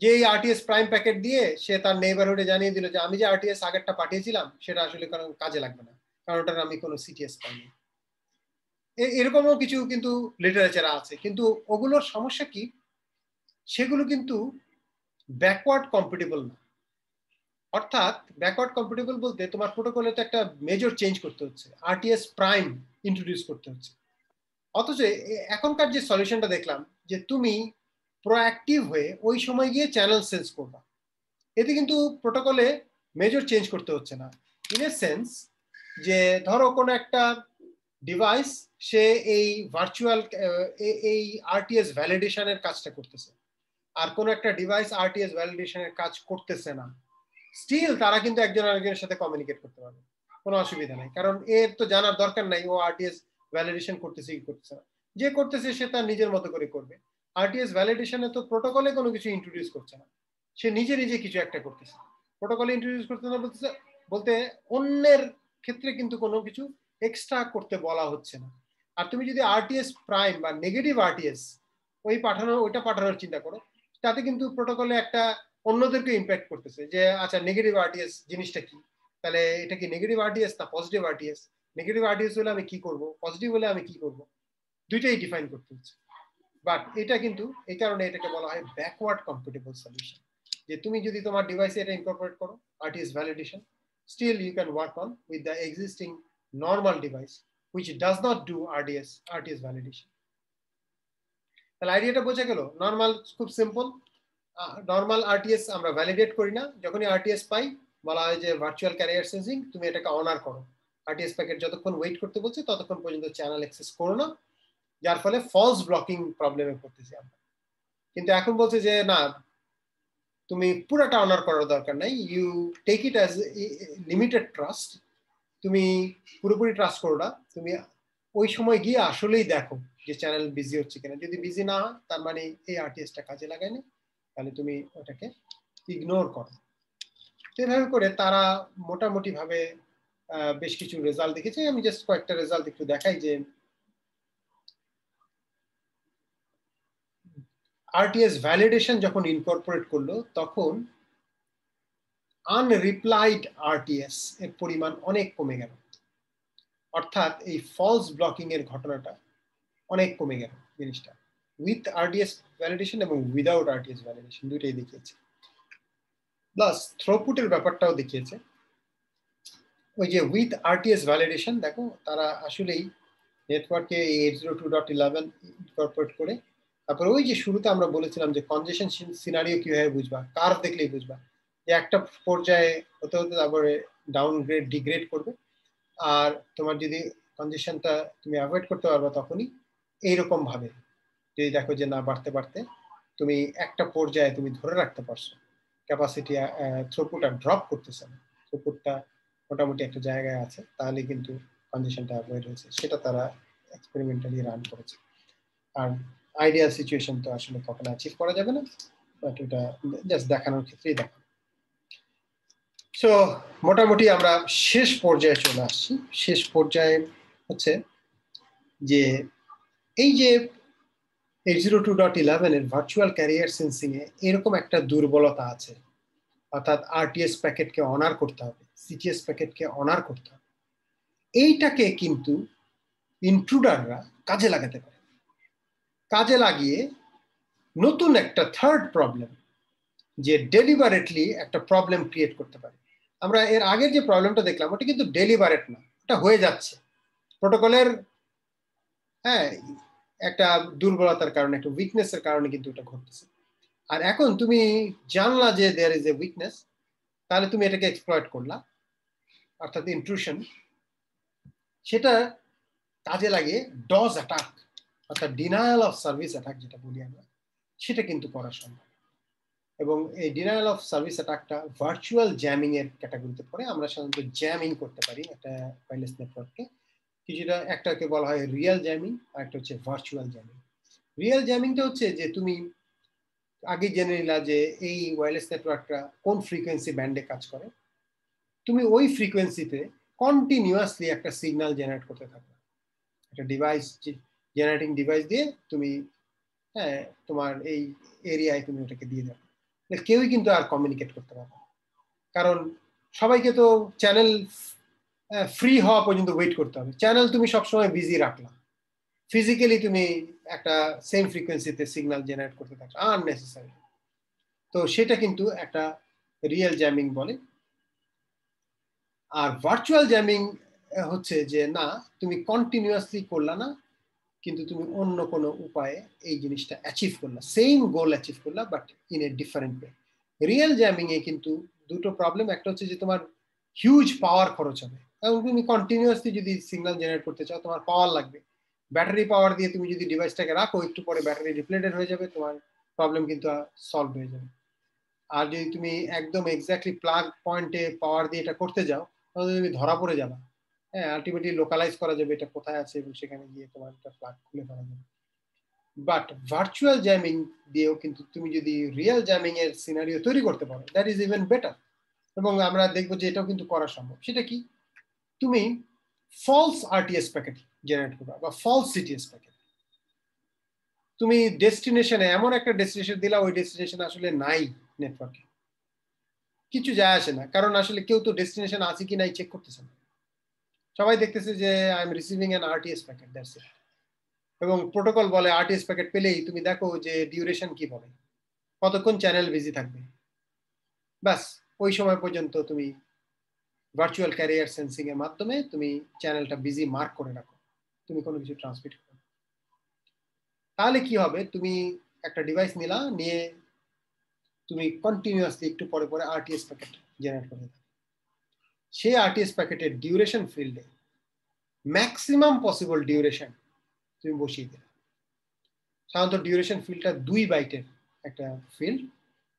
যে এই আরটিএস প্রাইম প্যাকেট দিয়ে সে তার নেইবারহুডে জানিয়ে দিল যে আমি যে আরটিএস আগেরটা পাঠিয়েছিলাম সেটা আসলে কারণ কাজে লাগবে না, কারণ ওটার আমি কোনো সিটিএস পাইনি। এরকমও কিছু কিন্তু লিটারেচারে আছে, কিন্তু ওগুলোর সমস্যা কি, সেগুলো কিন্তু ব্যাকওয়ার্ড কম্পিটেবল না। অর্থাৎ ব্যাকওয়ার্ড কম্পিটেবল বলতে তোমার প্রোটোকলে তো একটা মেজর চেঞ্জ করতে হচ্ছে, আরটিএস প্রাইম ইন্ট্রোডিউস করতে হচ্ছে। অথচ এখনকার যে সলিউশনটা দেখলাম যে তুমি প্রোঅ্যাক্টিভ হয়ে ওই সময় গিয়ে চ্যানেল সেন্স করবা, এতে কিন্তু প্রোটোকলে মেজর চেঞ্জ করতে হচ্ছে না। ইন এ সেন্স যে ধরো কোনো একটা ডিভাইস সে এই ভার্চুয়াল এই আরটিএস ভ্যালিডেশনের কাজটা করতেছে, আর কোন একটা ডিভাইস আরটিএস ভ্যালিডেশনের কাজ করতেছে না, স্টিল তারা কিন্তু একজন আরেকজনের সাথে কমিউনিকেট করতে পারবে, কোনো অসুবিধা নাই। কারণ এর তো জানার দরকার নাই ও আরটিএস ভ্যালিডেশন করতেছে কি করতেছে না, যে করতেছে সে তার নিজের মতো করে করবে। আরটিএস ভ্যালিডেশনে তো প্রোটোকলে কোনো কিছু ইন্ট্রোডিউস করছে না, সে নিজে নিজে কিছু একটা করতেছে। প্রোটোকলে ইন্ট্রোডিউস করতে না বলতে অন্যের ক্ষেত্রে কিন্তু কোনো কিছু এক্সট্রা করতে বলা হচ্ছে না। আর তুমি যদি আরটিএস প্রাইম বা নেগেটিভ আরটিএস ওইটা পাঠানোর চিন্তা করো, তাতে কিন্তু প্রোটোকলে একটা অন্যদেরকে ইম্প্যাক্ট করতেছে যে আচ্ছা নেগেটিভ আরটিএস জিনিসটা কি, তাহলে এটা কি নেগেটিভ আরটিএস না পজিটিভ আরটিএস, নেগেটিভ আরটিএস হলে আমি কি করব, পজিটিভ হলে আমি কি করব, দুইটাই ডিফাইন করতে হচ্ছে। বাট এটা কিন্তু এই কারণে এটাকে বলা হয় ব্যাকওয়ার্ড কম্প্যাটিবল সলিউশন, যে তুমি যদি তোমার ডিভাইসে এটা ইনকর্পোরেট করো RTS validation, still you can work on with the existing normal device which does not do RTS validation. তাহলে আইডিয়াটা বোঝা গেল। নরমাল খুব সিম্পল, নরমাল আরটিএস আমরা ভ্যালিডেট করি না, যখনই আরটিএস পাই বলা হয় যে ভার্চুয়াল ক্যারিয়ার সেন্সিং, তুমি এটাকে অনার করো, আরটিএস প্যাকেট যতক্ষণ ওয়েট করতে বলছে ততক্ষণ পর্যন্ত চ্যানেল অ্যাক্সেস করো না, যার ফলে ফলস ব্লকিং প্রবলেমে পড়তেছি আমরা। কিন্তু এখন বলছে যে না, তুমি পুরোটা অনার করার দরকার নাই, you take it as limited trust, তুমি পুরোপুরি ট্রাস্ট করো না, তুমি ওই সময় গিয়ে আসলেই দেখো যে চ্যানেল বিজি হচ্ছে কিনা, যদি বিজি না হয় তার মানে এই আরটিএসটা কাজে লাগায়নি, তাহলে তুমি ওটাকে ইগনোর করো। এভাবে করে তারা মোটামুটি ভাবে বেশ কিছু রেজাল্ট দেখেছে। আমি জাস্ট কয়েকটা রেজাল্ট একটু দেখাই যে আরটিএস ভ্যালিডেশন যখন ইনকর্পোরেট করলো তখন আনরিপ্লাইড আরটিএস এর পরিমাণ অনেক কমে গেল, অর্থাৎ এই ফলস ব্লকিং এর ঘটনাটা অনেক কমে গেল জিনিসটা, উইথ আরটিএস ভ্যালিডেশন এবং উইদাউট আরটিএস ভ্যালিডেশন দুইটাই দেখিয়েছে। প্লাস থ্রুপুটের ব্যাপারটাও দেখিয়েছে। ওই যে উইথ আরটিএস ভ্যালিডেশন দেখো তারা আসলেই নেটওয়ার্কে 802.11 ইনকর্পোরেট করে, তারপর ওই যে শুরুতে আমরা বলেছিলাম যে কনজেশন সিনারিও কিভাবে বুঝবা, কার্ভ দেখলেই বুঝবা যে একটা পর্যায়ে হতে হতে তারপরে ডাউনগ্রেড ডিগ্রেড করবে, আর তোমার যদি কনজেশনটা তুমি অ্যাভয়েড করতে পারবা তখনই এইরকম ভাবে যদি দেখো যে না বাড়তে বাড়তে তুমি একটা পর্যায়ে তুমি ধরে রাখতে পারছো ক্যাপাসিটি, থ্রুপুটটা ড্রপ করতেছে না, থ্রুপুটটা মোটামুটি একটা জায়গায় আছে, তাহলে কিন্তু কনজেশনটা অ্যাভয়েড হয়েছে, সেটা তারা এক্সপেরিমেন্টালি রান করেছে। আর আইডিয়াল সিচুয়েশন তো আসলে কখনো অ্যাচিভ করা যাবে না, বাট এটা জাস্ট দেখানোর ক্ষেত্রেই দেখা। সো মোটামুটি আমরা শেষ পর্যায়ে চলে আসছি। শেষ পর্যায়ে হচ্ছে যে এই যে 802.11 এর ভার্চুয়াল ক্যারিয়ার সেন্সিং এ এরকম একটা দুর্বলতা আছে, অর্থাৎ আরটিএস প্যাকেটকে অনার করতে হবে, সিটিএস প্যাকেটকে অনার করতে হবে। এইটাকে কিন্তু ইন্ট্রুডাররা কাজে লাগাতে পারে, কাজে লাগিয়ে নতুন একটা থার্ড প্রবলেম, যে ডেলিবারেটলি একটা প্রবলেম ক্রিয়েট করতে পারে। আমরা এর আগের যে প্রবলেমটা দেখলাম ওটা কিন্তু ডেলিবারেট না, ওটা হয়ে যাচ্ছে প্রোটোকলের একটা দুর্বলতার কারণে, একটা উইকনেসের কারণে কিন্তু এটা ঘটতেছে। আর এখন তুমি জানলা যে দেয়ার ইজ এ উইকনেস, তাহলে তুমি এটাকে এক্সপ্লয়েট করলা, অর্থাৎ ইন্ট্রুশন, সেটা কাজে লাগিয়ে ডজ অ্যাটাক অর্থাৎ ডিনায়াল অফ সার্ভিস অ্যাটাক যেটা বলি আমরা, সেটা কিন্তু করা সম্ভব। এবং এই ডিনায়াল অফ সার্ভিস অ্যাটাকটা ভার্চুয়াল জ্যামিং এর ক্যাটাগরিতে পড়ে। আমরা সাধারণত জ্যামিং করতে পারি একটা ওয়্যারলেস নেটওয়ার্ককে, কিছুটা একটাকে বলা হয় রিয়েল জ্যামিং, আর একটা হচ্ছে ভার্চুয়াল জ্যামিং। রিয়েল জ্যামিংটা হচ্ছে যে তুমি আগে জেনে নিলা যে এই ওয়্যারলেস নেটওয়ার্কটা কোন ফ্রিকোয়েন্সি ব্যান্ডে কাজ করে, তুমি ওই ফ্রিকোয়েন্সিতে কন্টিনিউয়াসলি একটা সিগন্যাল জেনারেট করতে থাকো, একটা ডিভাইস জেনারেটিং ডিভাইস দিয়ে তুমি তোমার এই এরিয়ায় তুমি ওটাকে দিয়ে দাও, কেউই কিন্তু আর কমিউনিকেট করতে পারবে না, কারণ সবাইকে তো চ্যানেল ফ্রি হওয়া পর্যন্ত ওয়েট করতে হবে। চ্যানেল তুমি সবসময় বিজি রাখলা, ফিজিক্যালি তুমি একটা সেম ফ্রিকোয়েন্সিতে সিগন্যাল জেনারেট করতে থাকো আননেসেসারি, তো সেটা কিন্তু একটা রিয়েল জ্যামিং বলে। আর ভার্চুয়াল জ্যামিং হচ্ছে যে না, তুমি কন্টিনিউয়াসলি করলা না, কিন্তু তুমি অন্য কোনো উপায়ে এই জিনিসটা অ্যাচিভ করলা, সেম গোল অ্যাচিভ করলা but in a different way. Real jamming এ কিন্তু দুটো প্রবলেম, একটা হচ্ছে যে তোমার হিউজ পাওয়ার খরচ হবে, এবং তুমি কন্টিনিউয়াসলি যদি সিগন্যাল জেনারেট করতে চাও তোমার পাওয়ার লাগবে। ব্যাটারি পাওয়ার দিয়ে তুমি যদি ডিভাইসটাকে রাখো, একটু পরে ব্যাটারি ডিপ্লেটেড হয়ে যাবে, তোমার প্রবলেম কিন্তু সলভ হয়ে যাবে। আর যদি তুমি একদম এক্স্যাক্টলি প্লাগ পয়েন্টে পাওয়ার দিয়ে এটা করতে যাও, তাহলে তুমি ধরা পড়ে যাবে। হ্যাঁ, আলটিমেটলি লোকালাইজ করা যাবে এটা কোথায় আছে এবং সেখানে গিয়ে তোমার একটা প্লাগ খুলে ফেলা যাবে। বাট ভার্চুয়াল জ্যামিং দিয়েও কিন্তু তুমি যদি রিয়েল জ্যামিং এর সিনারিও তৈরি করতে পারো, দ্যাট ইজ ইভেন বেটার। এবং আমরা দেখবো যে এটাও কিন্তু করা সম্ভব। সেটা কি? তুমি ফলস আরটিএস প্যাকেট জেনারেট করবা বা ফলস সিটিএস প্যাকেট। তুমি ডেস্টিনেশনে এমন একটা ডেস্টিনেশন দিলা, ওই ডেস্টিনেশন আসলে নাই নেটওয়ার্কে, কিছু যায় আসে না, কারণ আসলে কেউ তো ডেস্টিনেশন আছে কি নাই চেক করতেছে না। সবাই দেখতেছে যে I am receiving an RTS packet, that's it. এবং প্রোটোকল বলে আরটিএস প্যাকেট পেলেই তুমি দেখো যে ডিউরেশন কি বলে, কতক্ষণ চ্যানেল বিজি থাকবে, ব্যাস ওই সময় পর্যন্ত তুমি ভার্চুয়াল ক্যারিয়ার সেন্সিং এর মাধ্যমে তুমি চ্যানেলটা বিজি মার্ক করে রাখো, তুমি কোনো কিছু ট্রান্সমিট করো। তাহলে কি হবে, তুমি একটা ডিভাইস নিয়ে তুমি কন্টিনিউয়াসলি একটু পরে পরে আরটিএস প্যাকেট জেনারেট করে দাও। সেই আরটিএস প্যাকেটের ডিউরেশন ফিল্ডে ম্যাক্সিমাম পসিবল ডিউরেশন তুমি বসিয়ে দিলে। সাধারণত ডিউরেশন ফিল্ডটা 2 বাইটের একটা ফিল্ড।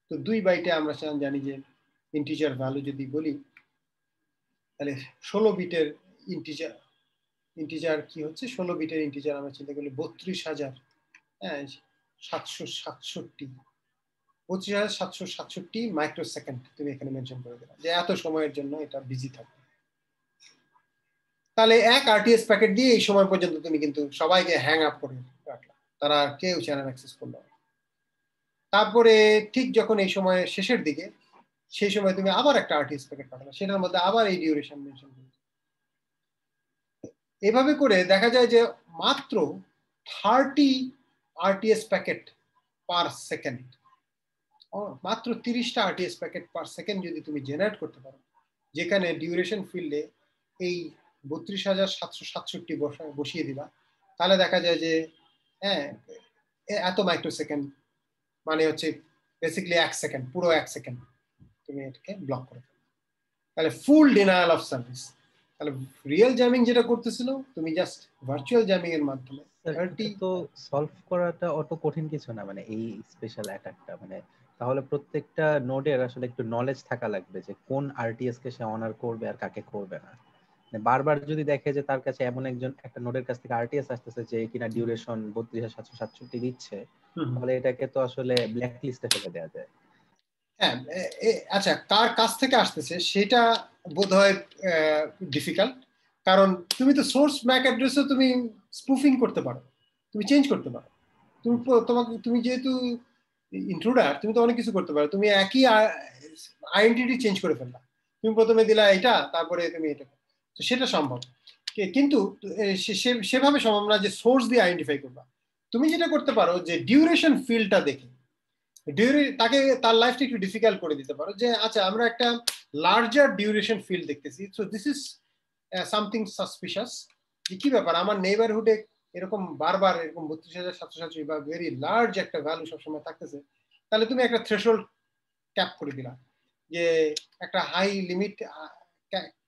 তো 2 বাইটে আমরা জানি যে ইন্টিজার ভ্যালু যদি বলি, তাহলে 16 বিটের ইন্টিজার কি হচ্ছে, 16 বিটের ইন্টিজার আমরা চিন্তা করলে 32,767 মাইক্রোসেকেন্ড তুমি এখানে মেনশন করে দিলা যে এত সময়ের জন্য এটা বিজি থাকবে। তাহলে এক আরটিএস প্যাকেট দিয়ে এই সময় পর্যন্ত তুমি কিন্তু সবাইকে হ্যাং আপ করে রাখলা, তারা কেউ চ্যানেল অ্যাক্সেস করলো। তারপরে ঠিক যখন এই সময় শেষের দিকে, সেই সময় তুমি আবার একটা আরটিএস প্যাকেট পাঠালে, সেটার মধ্যে আবার এই ডিউরেশন মেনশন করবে। এভাবে করে দেখা যায় যে মাত্র 30 আরটিএস প্যাকেট পার সেকেন্ড, মাত্র 30টা আরটিএস প্যাকেট পার সেকেন্ড যদি তুমি জেনারেট করতে পারো, যেখানে ডিউরেশন ফিল্ডে এই 32,767 বসিয়ে দিবা, তাহলে দেখা যায় যে হ্যাঁ এত মাইক্রোসেকেন্ড মানে হচ্ছে বেসিক্যালি 1 সেকেন্ড, পুরো 1 সেকেন্ড তুমি এটাকে ব্লক করে ফেলো। তাহলে ফুল ডিনায়াল অফ সার্ভিস। তাহলে রিয়েল জ্যামিং যেটা করতেছিল, তুমি জাস্ট ভার্চুয়াল জ্যামিং এর মাধ্যমে তো সলভ করাটা অত কঠিন কিছু না, মানে এই স্পেশাল অ্যাটাকটা, মানে তাহলে প্রত্যেকটা নোডের আসলে একটু নলেজ থাকা লাগবে যে কোন আরটিএস কে সে অনার করবে আর কাকে করবে না। বারবার যদি দেখে যে তার কাছে এমন একটা নোডের কাছ থেকে আরটিএস আসতেছে যে কিনা ডিউরেশন 32,767 দিচ্ছে, তাহলে এটাকে তো আসলে ব্ল্যাক লিস্টে ফেলে দেওয়া যায়। হ্যাঁ, আচ্ছা, কার কাছ থেকে আসতেছে সেটা বোধহয় ডিফিকাল্ট, কারণ তুমি তো সোর্স ম্যাক অ্যাড্রেসও তুমি স্পুফিং করতে পারো, তুমি চেঞ্জ করতে পারো। তুমি যেহেতু ইন্ট্রুডার, তুমি তো অনেক কিছু করতে পারো। তুমি একই আইডেন্টিটি চেঞ্জ করে ফেললা, তুমি প্রথমে দিলা এটা, তারপরে তুমি এটা, তো সেটা সম্ভব, কিন্তু সেভাবে সম্ভব না যে সোর্স দিয়ে আইডেন্টিফাই করবা। তুমি যেটা করতে পারো যে ডিউরেশন ফিল্ডটা দেখে তাকে তার লাইফটা একটু ডিফিকাল্ট করে দিতে পারো, যে আচ্ছা আমরা একটা লার্জার ডিউরেশন ফিল্ড দেখতেছি, so this is something suspicious, যে কি ব্যাপার আমার নেইবারহুডে এরকম বারবার এরকম 32,767 বা ভেরি লার্জ একটা ভ্যালু সবসময় থাকতেছে। তাহলে তুমি একটা থ্রেশহোল্ড ক্যাপ করে দিলা, যে একটা হাই লিমিট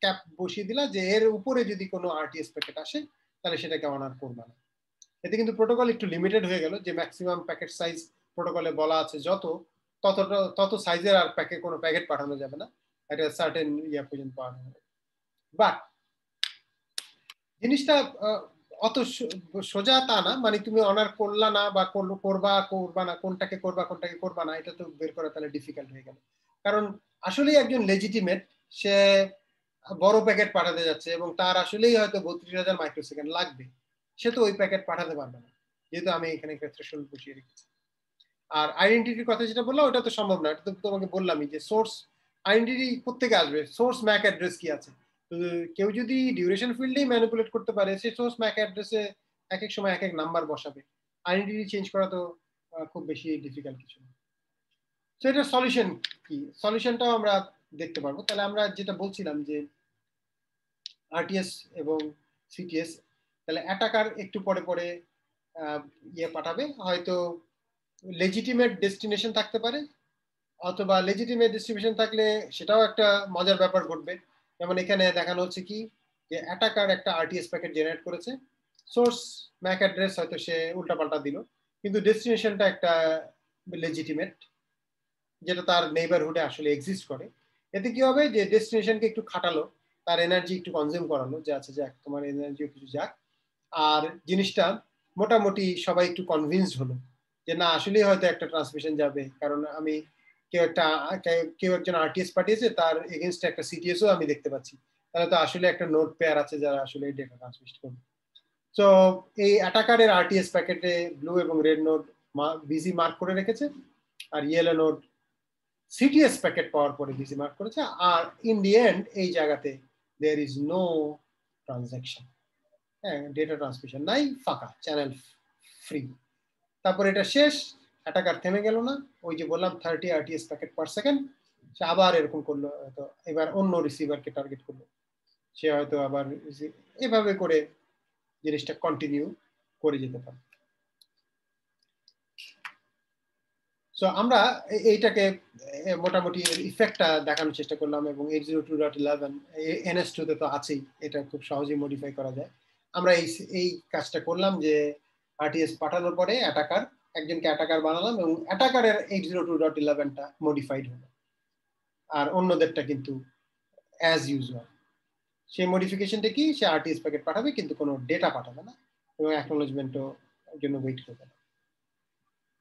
ক্যাপ বসিয়ে দিলা, যে এর উপরে যদি কোনো আরটিএস প্যাকেট আসে তাহলে সেটাকে অনার করবে না। এতে কিন্তু প্রোটোকল একটু লিমিটেড হয়ে গেল, যে ম্যাক্সিমাম প্যাকেট সাইজ প্রোটোকলে বলা আছে তত সাইজের আর কোনো প্যাকেট পাঠানো যাবে না, একটা সার্টেন ইয়া পর্যন্ত পাঠানো যাবে। বাট জিনিসটা অত সোজা তা না, মানে তুমি অনার করলা না বা করবা না, কোনটাকে করবা না, এটা তো বের করা তাহলে ডিফিকাল্ট হয়ে গেল। কারণ আসলেই একজন লেজিটিমেট, সে বড় প্যাকেট পাঠাতে যাচ্ছে এবং তার আসলেই হয়তো 32,000 মাইক্রোসেকেন্ড লাগবে, সে তো ওই প্যাকেট পাঠাতে পারবে না, যেহেতু আমি এখানে একটা থ্রেশহোল্ড বসিয়ে রেখেছি। আর আইডেন্টিটির কথা যেটা বললাম, ওটা তো সম্ভব না, এটা তো তোমাকে বললামই যে সোর্স আইডেন্টিটি কোত্থেকে আসবে, সোর্স ম্যাক অ্যাড্রেস কি আছে। কেউ যদি ডিউরেশন ফিল্ডেই ম্যানিপুলেট করতে পারে, সে সোর্স ম্যাক অ্যাড্রেসে এক এক সময় এক এক নাম্বার বসাবে, আইডেন্টিটি চেঞ্জ করা তো খুব বেশি ডিফিকাল্ট কিছু না। তো এটার সলিউশন কি, সলিউশনটাও আমরা দেখতে পারবো। তাহলে আমরা যেটা বলছিলাম যে আরটিএস এবং সিটিএস, তাহলে অ্যাটাকার একটু পরে পরে ইয়ে পাঠাবে, হয়তো লেজিটিমেট ডেস্টিনেশন থাকতে পারে, অথবা লেজিটিমেট ডেস্টিনেশন থাকলে সেটাও একটা মজার ব্যাপার ঘটবে। যেমন এখানে দেখানো হচ্ছে কি, যে অ্যাটাকার একটা আরটিএস প্যাকেট জেনারেট করেছে, সোর্স ম্যাক অ্যাড্রেস হয়তো সে উল্টাপাল্টা দিল, কিন্তু ডেস্টিনেশনটা একটা লেজিটিমেট, যেটা তার নেইবারহুডে আসলে এক্সিস্ট করে। এতে কি হবে যে ডেস্টিনেশনকে একটু খাটালো, তার এনার্জি একটু কনজিউম করালো, যে আচ্ছা যাক তোমার এনার্জিও কিছু যাক, আর জিনিসটা মোটামুটি সবাই একটু কনভিন্সড হলো যে না আসলেই হয়তো একটা ট্রান্সমিশন যাবে, কারণ আমি কেউ একজন আরটিএস পাঠিয়েছে, তার এগেনস্টে একটা সিটিএসও আমি দেখতে পাচ্ছি, তাহলে তো আসলে একটা নোড পেয়ার আছে যারা আসলে ডেটা ট্রান্সমিট করবে। তো এই অ্যাটাকারের আরটিএস প্যাকেটে ব্লু এবং রেড নোড বিজি মার্ক করে রেখেছে, আর ইয়েলো নোড সিটিএস প্যাকেট পাওয়ার পরে বিজি মার্ক করেছে, আর ইন দি এন্ড এই জায়গাতে দেয়ার ইজ নো ট্রানজাকশন, হ্যাঁ ডেটা ট্রান্সমিশন নাই, ফাঁকা, চ্যানেল ফ্রি। তারপর এটা শেষ, অ্যাটাকার থেমে গেল না, ওই যে বললাম 30 আরটিএস প্যাকেট পার সেকেন্ড, সে আবার এরকম করলো, হয়তো এবার অন্য রিসিভারকে টার্গেট করলো, সে হয়তো আবার এভাবে করে জিনিসটা কন্টিনিউ করে যেতে পারে। সো আমরা এইটাকে মোটামুটি ইফেক্টটা দেখানোর চেষ্টা করলাম, এবং 802.11 NS2 তে তো আছেই, এটা খুব সহজেই মডিফাই করা যায়। আমরা এই কাজটা করলাম যে আরটিএস পাঠানোর পরে অ্যাটাকার, একজনকে অ্যাটাকার বানালাম, এবং অ্যাটাকারের 802.11টা মডিফাইড হলো, আর অন্যদেরটা কিন্তু অ্যাজ ইউজুয়াল। সেই মডিফিকেশনটা কি, সে আরটিএস প্যাকেট পাঠাবে কিন্তু কোনো ডেটা পাঠাবে না, এবং অ্যাকনোলেজমেন্টও জন্য ওয়েট করবে না।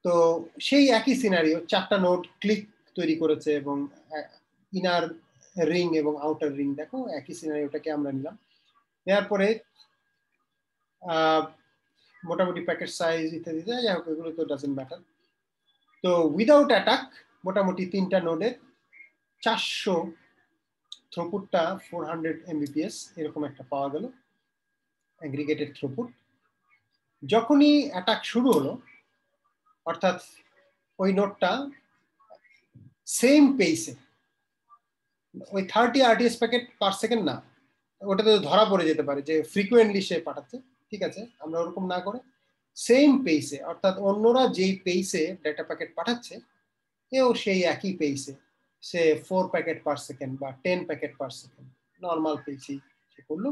তো সেই একই সিনারিও, 4টা নোড ক্লিক তৈরি করেছে, এবং ইনার রিং এবং আউটার রিং, দেখো একই সিনারিওটাকে আমরা নিলাম, নেওয়ার পরে মোটামুটি প্যাকেট সাইজ ইত্যাদি, যাই হোক এগুলো তো ডাজন্ট ম্যাটার। তো উইদাউট অ্যাটাক মোটামুটি 3টা নোডের 400 থ্রুপুটটা 400 Mbps এরকম একটা পাওয়া গেল অ্যাগ্রিগেটেড থ্রুপুট। যখনই অ্যাটাক শুরু হলো, অর্থাৎ ওই নোডটা সেম পেসে, ওই 30 আরটিএস প্যাকেট পার সেকেন্ড না, ওটাতে ধরা পড়ে যেতে পারে যে ফ্রিকুয়েন্টলি সে পাঠাচ্ছে, ঠিক আছে, আমরা ওরকম না করে সেম পেসে, অর্থাৎ অন্যরা যেই পেসে ডেটা প্যাকেট পাঠাচ্ছে এও সেই একই পেসে, সে 4 প্যাকেট পার সেকেন্ড বা 10 প্যাকেট পার সেকেন্ড নর্মাল পেসি সে করলো।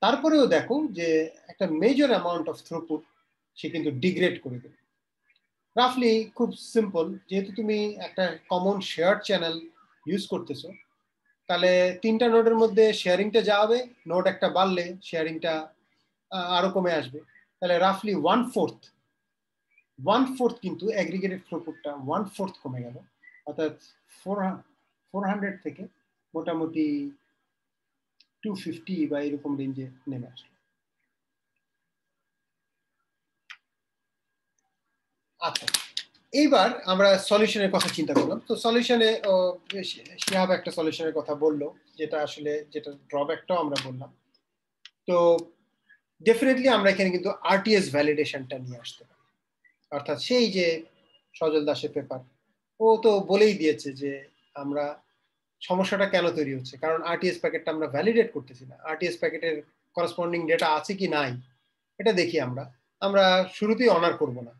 তারপরেও দেখো যে একটা মেজর অ্যামাউন্ট অফ থ্রুপুট সে কিন্তু ডিগ্রেড করে দেবে। রাফলি খুব সিম্পল, যেহেতু তুমি একটা কমন শেয়ার চ্যানেল ইউজ করতেছো, তাহলে 3টা নোডের মধ্যে শেয়ারিংটা যা হবে, নোড একটা বাড়লে শেয়ারিংটা আরো কমে আসবে, তাহলে রাফলি 1/4 কিন্তু অ্যাগ্রিগেটেড থ্রুপুটটা 1/4 কমে গেল, অর্থাৎ 400 থেকে মোটামুটি 250 বা এরকম রেঞ্জে নেমে আসলো। আচ্ছা, এইবার আমরা সলিউশনের কথা চিন্তা করলাম। তো সলিউশনে শিহাব একটা সলিউশনের কথা বললো, যেটা আসলে যেটা ড্রব্যাকটাও আমরা বললাম। তো ডেফিনেটলি আমরা এখানে কিন্তু আরটিএস ভ্যালিডেশনটা নিয়ে আসতে পারি, অর্থাৎ সেই যে সজল দাসের পেপার, ও তো বলেই দিয়েছে যে আমরা সমস্যাটা কেন তৈরি হচ্ছে, কারণ আরটিএস প্যাকেটটা আমরা ভ্যালিডেট করতেছি না, আরটিএস প্যাকেটের করসপন্ডিং ডেটা আছে কি নাই এটা দেখি আমরা শুরুতেই অনার করব না,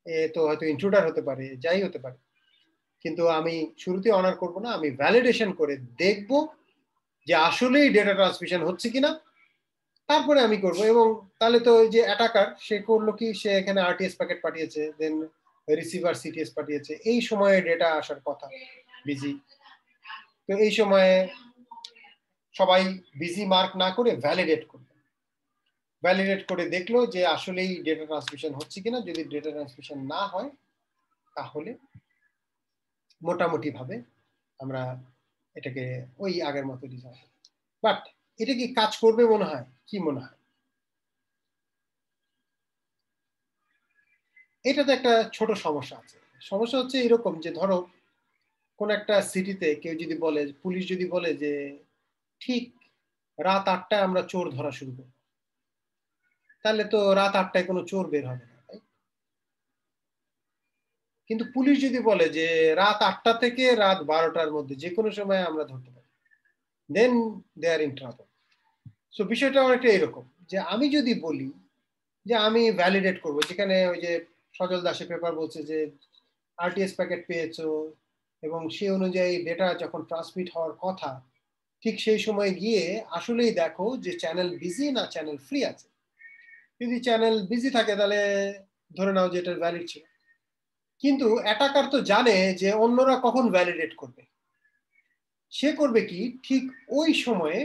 এ তো হয়তো ইন্ট্রুডার হতে পারে, যাই হতে পারে, কিন্তু আমি শুরুতেই অনার করব না, আমি ভ্যালিডেশন করে দেখব যে আসলেই ডেটা ট্রান্সমিশন হচ্ছে কিনা, তারপরে আমি করব। এবং তাহলে তো যে অ্যাটাকার সে করলো কি, সে এখানে আরটিএস প্যাকেট পাঠিয়েছে, দেন রিসিভার সিটিএস পাঠিয়েছে, এই সময়ে ডেটা আসার কথা বিজি, তো এই সময়ে সবাই বিজি মার্ক না করে ভ্যালিডেট করবে, ভ্যালিডেট করে দেখলো যে আসলেই ডেটা ট্রান্সমিশন হচ্ছে কিনা, যদি ডেটা ট্রান্সমিশন না হয় তাহলে মোটামুটি ভাবে আমরা এটাকে ওই আগের মতো রিজাল্ট। বাট এটা কি কাজ করবে মনে হয়, কি মনে হয়? এটাতে একটা ছোট সমস্যা আছে। সমস্যা হচ্ছে এরকম যে ধরো কোন একটা সিটিতে কেউ যদি বলে, পুলিশ যদি বলে যে ঠিক রাত 8টায় আমরা চোর ধরা শুরু করব, তাহলে তো রাত 8টায় কোনো চোর বের হবে না, তাই? কিন্তু পুলিশ যদি বলে যে রাত 8টা থেকে রাত 12টার মধ্যে যে কোনো সময় আমরা ধরতে পারি, দেন দে আর ইন ট্রাবল। সো বিষয়টা অনেকটা এরকম যে আমি যদি বলি যে আমি ভ্যালিডেট করব, যেখানে ওই যে সজল দাসের পেপার বলছে যে আরটিএস প্যাকেট পেয়েছো এবং সেই অনুযায়ী ডেটা যখন ট্রান্সমিট হওয়ার কথা ঠিক সেই সময় গিয়ে আসলেই দেখো যে চ্যানেল বিজি না চ্যানেল ফ্রি আছে। যদি চ্যানেল বিজি থাকে তাহলে ধরে নাও যে এটা ভ্যালিড ছিল, কিন্তু অ্যাটাকার তো জানে যে অন্যরা কখন ভ্যালিডেট করবে। সে করবে কি, ঠিক ওই সময়ে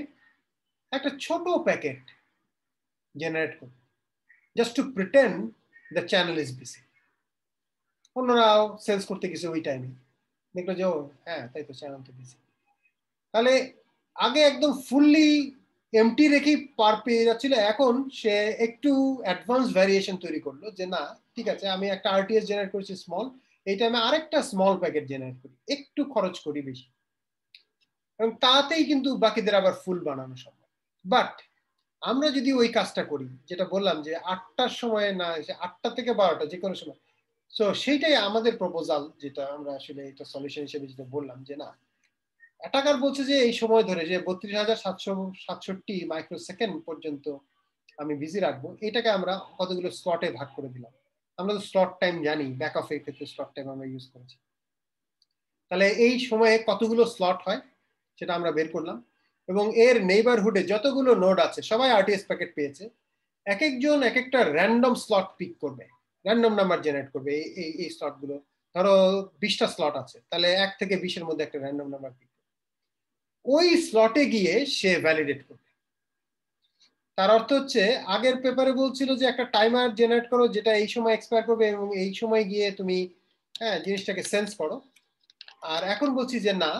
একটা ছোট প্যাকেট জেনারেট করবে, just two pretend the channel is busy. অন্যরাও সেন্স করতে গেছে ওই টাইমে, দেখলো যে হ্যাঁ তাই তো চ্যানেল তো বিজি। তাহলে আগে একদম ফুললি এমটি রেখেই পার পেয়ে যাচ্ছিল, এখন সে একটু অ্যাডভান্স ভ্যারিয়েশন তৈরি করলো যে না ঠিক আছে আমি একটা আরটিএস জেনারেট করেছি স্মল, এই টাইমে আরেকটা স্মল প্যাকেট জেনারেট করি, একটু খরচ করি বেশি, এবং তাতেই কিন্তু বাকিদের আবার ফুল বানানো সম্ভব। বাট আমরা যদি ওই কাজটা করি, যেটা বললাম যে 8টার সময় না এসে 8টা থেকে 12টা যে কোনো সময়, সো সেইটাই আমাদের প্রপোজাল, যেটা আমরা আসলে এটা সলিউশন হিসেবে যেটা বললাম যে না, অ্যাটাকার বলছে যে এই সময় ধরে যে 32,767 মাইক্রোসেকেন্ড পর্যন্ত আমি বিজি রাখবো, এটাকে আমরা কতগুলো স্লটে ভাগ করে দিলাম। আমরা তো স্লট টাইম জানি, ব্যাক অফ এর ক্ষেত্রে স্লট টাইম আমরা ইউজ করেছি। তাহলে এই সময়ে কতগুলো স্লট হয় সেটা আমরা বের করলাম, এবং এর নেইবারহুডে যতগুলো নোড আছে সবাই আরটিএস প্যাকেট পেয়েছে, এক একজন এক একটা র্যান্ডম স্লট পিক করবে, র্যান্ডম নাম্বার জেনারেট করবে। এই স্লটগুলো ধরো 20টা স্লট আছে, তাহলে 1 থেকে 20-এর মধ্যে একটা র্যান্ডম নাম্বার পিক করবে, ওই স্লটে গিয়ে সে ভ্যালিডেট করবে। তার অর্থ হচ্ছে আগের পেপারে বলছিল যে একটা টাইমার জেনারেট করো যেটা এই সময় এক্সপায়ার করবে এবং এই সময় গিয়ে তুমি জিনিসটাকে সেন্স করো, আর এখন বলছি যে না,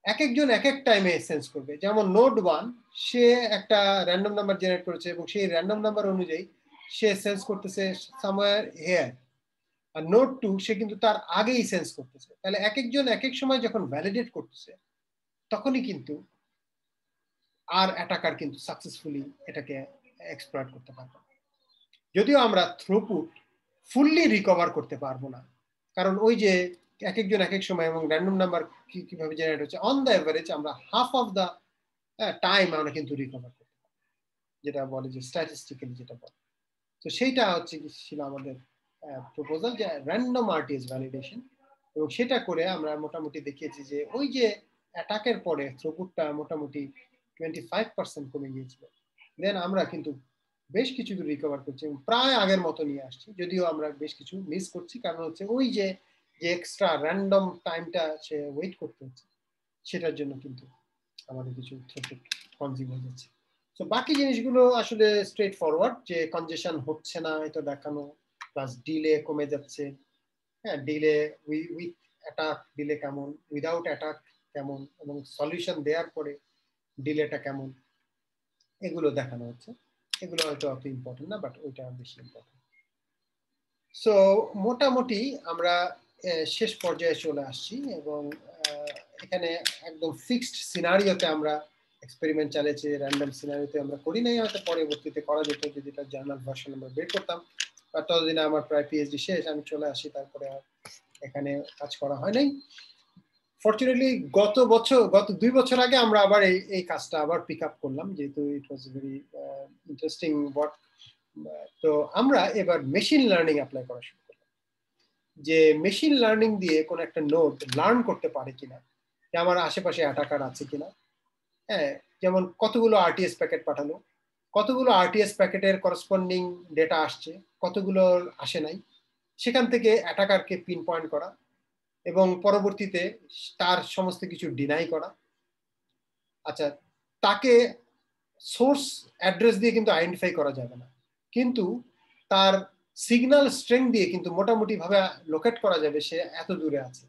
এক একজন এক এক টাইমে সেন্স করবে। যেমন নোড 1 সে একটা র্যান্ডম নাম্বার জেনারেট করেছে এবং সেই র্যান্ডম নাম্বার অনুযায়ী সে সেন্স করতেছে সামওয়্যার হেয়ার, আর নোড 2 সে কিন্তু তার আগেই সেন্স করতেছে। তাহলে এক একজন এক এক সময় যখন ভ্যালিডেট করতেছে তখনই কিন্তু আর অ্যাটাকার কিন্তু সাকসেসফুলি এটাকে এক্সপ্লয়েট করতে পারবে। যদিও আমরা থ্রুপুট ফুললি রিকভার করতে পারবো না, কারণ ওই যে এক একজন এক এক সময় এবং র্যান্ডম নাম্বার কিভাবে জেনারেট হচ্ছে, অন দ্য এভারেজ আমরা হাফ অফ দ্য টাইম আমরা কিন্তু রিকভার করতে পারবো, যেটা বলে যে স্ট্যাটিস্টিক্যালি যেটা বলে। তো সেইটা হচ্ছে কি ছিল আমাদের প্রপোজাল, যে র্যান্ডম আরটিএস ভ্যালিডেশন, এবং সেটা করে আমরা মোটামুটি দেখিয়েছি যে ওই যে অ্যাটাকের পরে থ্রুপুটটা মোটামুটি 25% কমে গিয়েছিল। দেন আমরা কিন্তু বেশ কিছু রিকভার করছি এবং প্রায় আগের মতো নিয়ে আসছি, যদিও আমরা বেশ কিছু মিস করছি, কারণ হচ্ছে ওই যে এক্সট্রা র্যান্ডম টাইমটা সে ওয়েট করতে হচ্ছে, সেটার জন্য কিন্তু আমাদের কিছু থ্রুপুট কনজিউম হয়ে যাচ্ছে। তো বাকি জিনিসগুলো আসলে স্ট্রেট ফরওয়ার্ড, যে কনজেশন হচ্ছে না এটা দেখানো, প্লাস ডিলে কমে যাচ্ছে, হ্যাঁ ডিলে উইথ অ্যাটাক ডিলে কেমন, উইদাউট অ্যাটাক কেমন, এবং সলিউশন দেওয়ার পরে ডিলেটা কেমন, এগুলো দেখানো হচ্ছে। এগুলো হয়তো অত ইম্পর্টেন্ট না, বাট ওইটা বেশি ইম্পর্টেন্ট। সো মোটামুটি আমরা শেষ পর্যায়ে চলে আসছি, এবং এখানে একদম ফিক্সড সিনারিওতে আমরা এক্সপেরিমেন্ট চালিয়েছি, র্যান্ডম সিনারিওতে আমরা করি নাই, হয়তো পরবর্তীতে করা যেত যদি এটা জার্নাল ভার্সন আমরা বের করতাম। বা ততদিনে আমার প্রায় পিএইচডি শেষ, আমি চলে আসি, তারপরে এখানে কাজ করা হয় নাই। ফরচুনেটলি গত 2 বছর আগে আমরা আবার এই কাজটা আবার পিক আপ করলাম, যেহেতু ইট ওয়াজ ভেরি ইন্টারেস্টিং ওয়ার্ক। তো আমরা এবার মেশিন লার্নিং অ্যাপ্লাই করা শুরু করলাম, যে মেশিন লার্নিং দিয়ে কোন একটা নোড লার্ন করতে পারে কিনা যে আমার আশেপাশে অ্যাটাকার আছে কিনা। হ্যাঁ, যেমন কতগুলো আরটিএস প্যাকেট পাঠালো, কতগুলো আরটিএস প্যাকেটের করসপন্ডিং ডেটা আসছে, কতগুলো আসে নাই, সেখান থেকে অ্যাটাকারকে পিন পয়েন্ট করা এবং পরবর্তীতে তার সমস্ত কিছু ডিনাই করা। আচ্ছা, তাকে সোর্স অ্যাড্রেস দিয়ে কিন্তু আইডেন্টিফাই করা যাবে না, কিন্তু তার সিগন্যাল স্ট্রেংথ দিয়ে কিন্তু মোটামুটি ভাবে লোকেট করা যাবে সে এত দূরে আছে।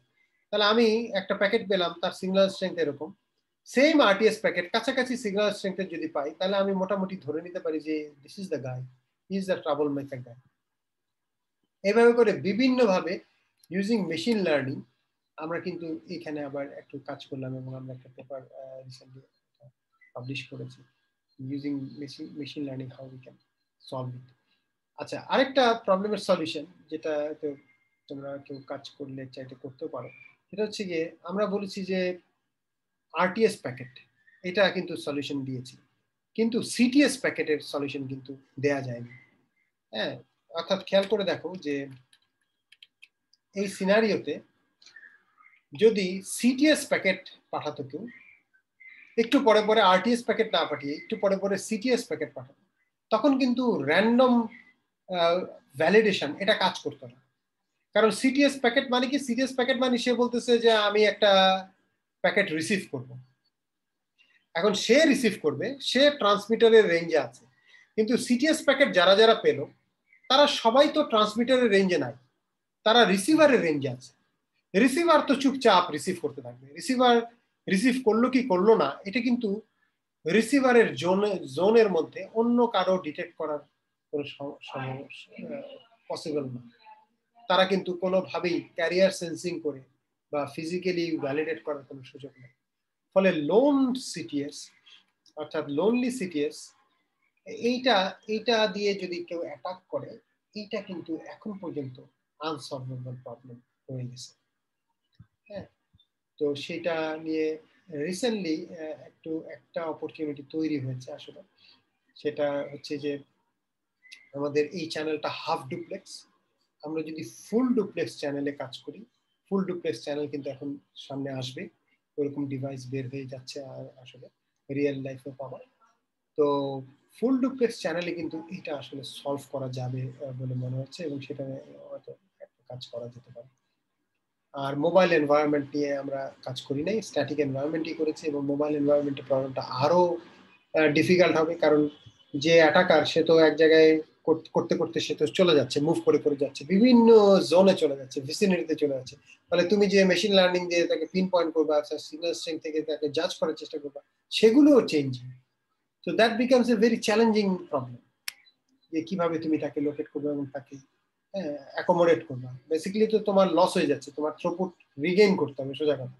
তাহলে আমি একটা প্যাকেট পেলাম, তার সিগন্যাল স্ট্রেংথ এরকম, সেম আরটিএস প্যাকেট কাছাকাছি সিগন্যাল স্ট্রেংথের যদি পাই, তাহলে আমি মোটামুটি ধরে নিতে পারি যে this is the guy, he is the trouble maker guy. এইভাবে করে বিভিন্ন ভাবে ইউজিং মেশিন লার্নিং আমরা কিন্তু এখানে আবার একটু কাজ করলাম, এবং আমরা একটা পেপার রিসেন্টলি পাবলিশ করেছি, using machine learning how we can solve it. আচ্ছা, আরেকটা প্রবলেমের সলিউশন যেটা তোমরা কেউ কাজ করলে চাইতে করতেও পারো, সেটা হচ্ছে গিয়ে আমরা বলেছি যে আরটিএস প্যাকেট এটা কিন্তু সলিউশন দিয়েছি, কিন্তু সিটিএস প্যাকেটের সলিউশন কিন্তু দেয়া যায়নি। হ্যাঁ, অর্থাৎ খেয়াল করে দেখো যে এই সিনারিওতে যদি সিটিএস প্যাকেট পাঠাতো কেউ, একটু পরে পরে আরটিএস প্যাকেট না পাঠিয়ে একটু পরে পরে সিটিএস প্যাকেট পাঠাবে, তখন কিন্তু র্যান্ডম ভ্যালিডেশন এটা কাজ করতো না। কারণ সিটিএস প্যাকেট মানে কি, সিটিএস প্যাকেট মানে সে বলতেছে যে আমি একটা প্যাকেট রিসিভ করব, এখন সে রিসিভ করবে, সে ট্রান্সমিটারের রেঞ্জে আছে, কিন্তু সিটিএস প্যাকেট যারা যারা পেল তারা সবাই তো ট্রান্সমিটারের রেঞ্জে নাই, তারা রিসিভারের রেঞ্জে আছে। রিসিভার তো চুপচাপ রিসিভ করতে থাকবে, রিসিভার রিসিভ করলো কি করলো না এটা কিন্তু রিসিভারের জোনের মধ্যে অন্য কারো ডিটেক্ট করার কোনো পসিবল না। তারা কিন্তু কোনোভাবেই ক্যারিয়ার সেন্সিং করে বা ফিজিক্যালি ভ্যালিডেট করার কোনো সুযোগ নেই। ফলে লোন সিটিএস অর্থাৎ লোনলি সিটিএস এইটা দিয়ে যদি কেউ অ্যাটাক করে, এইটা কিন্তু এখন পর্যন্ত আনসলভেবল প্রবলেম হয়ে গেছে। হ্যাঁ, তো সেটা নিয়ে রিসেন্টলি একটা অপরচুনিটি তৈরি হয়েছে আসলে, সেটা হচ্ছে যে আমাদের এই চ্যানেলটা হাফ ডুপ্লেক্স, আমরা যদি ফুল ডুপ্লেক্স চ্যানেলে কাজ করি, ফুল ডুপ্লেক্স চ্যানেল কিন্তু এখন সামনে আসবে, ওরকম ডিভাইস বের হয়ে যাচ্ছে আর আসলে রিয়েল লাইফে পাওয়া। তো ফুল ডুপ্লেক্স চ্যানেলে কিন্তু এটা আসলে সলভ করা যাবে বলে মনে হচ্ছে, এবং সেটা হয়তো কাজ করা যেতে পারে। আর মোবাইল এনভায়রনমেন্ট নিয়ে আমরা কাজ করি নাই, স্ট্যাটিক এনভায়রনমেন্টই করেছি, এবং মোবাইল এনভায়রনমেন্টের প্রবলেমটা আরো ডিফিকাল্ট হবে, কারণ যে অ্যাটাকার সে তো এক জায়গায় করতে করতে সে তো চলে যাচ্ছে, মুভ করে করে যাচ্ছে, বিভিন্ন জোনে চলে যাচ্ছে, ভিসিনিটিতে চলে যাচ্ছে। ফলে তুমি যে মেশিন লার্নিং দিয়ে তাকে পিন পয়েন্ট করবা, সিগন্যাল স্ট্রেংথ থেকে তাকে জাজ করার চেষ্টা করবা, সেগুলোও changing. So that becomes a very challenging problem, যে কিভাবে তুমি তাকে লোকেট করবে এবং তাকে অ্যাকোমোডেট করবা। বেসিক্যালি তো তোমার লস হয়ে যাচ্ছে, তোমার থ্রুপুট রিগেইন করতে হবে, সোজা কথা।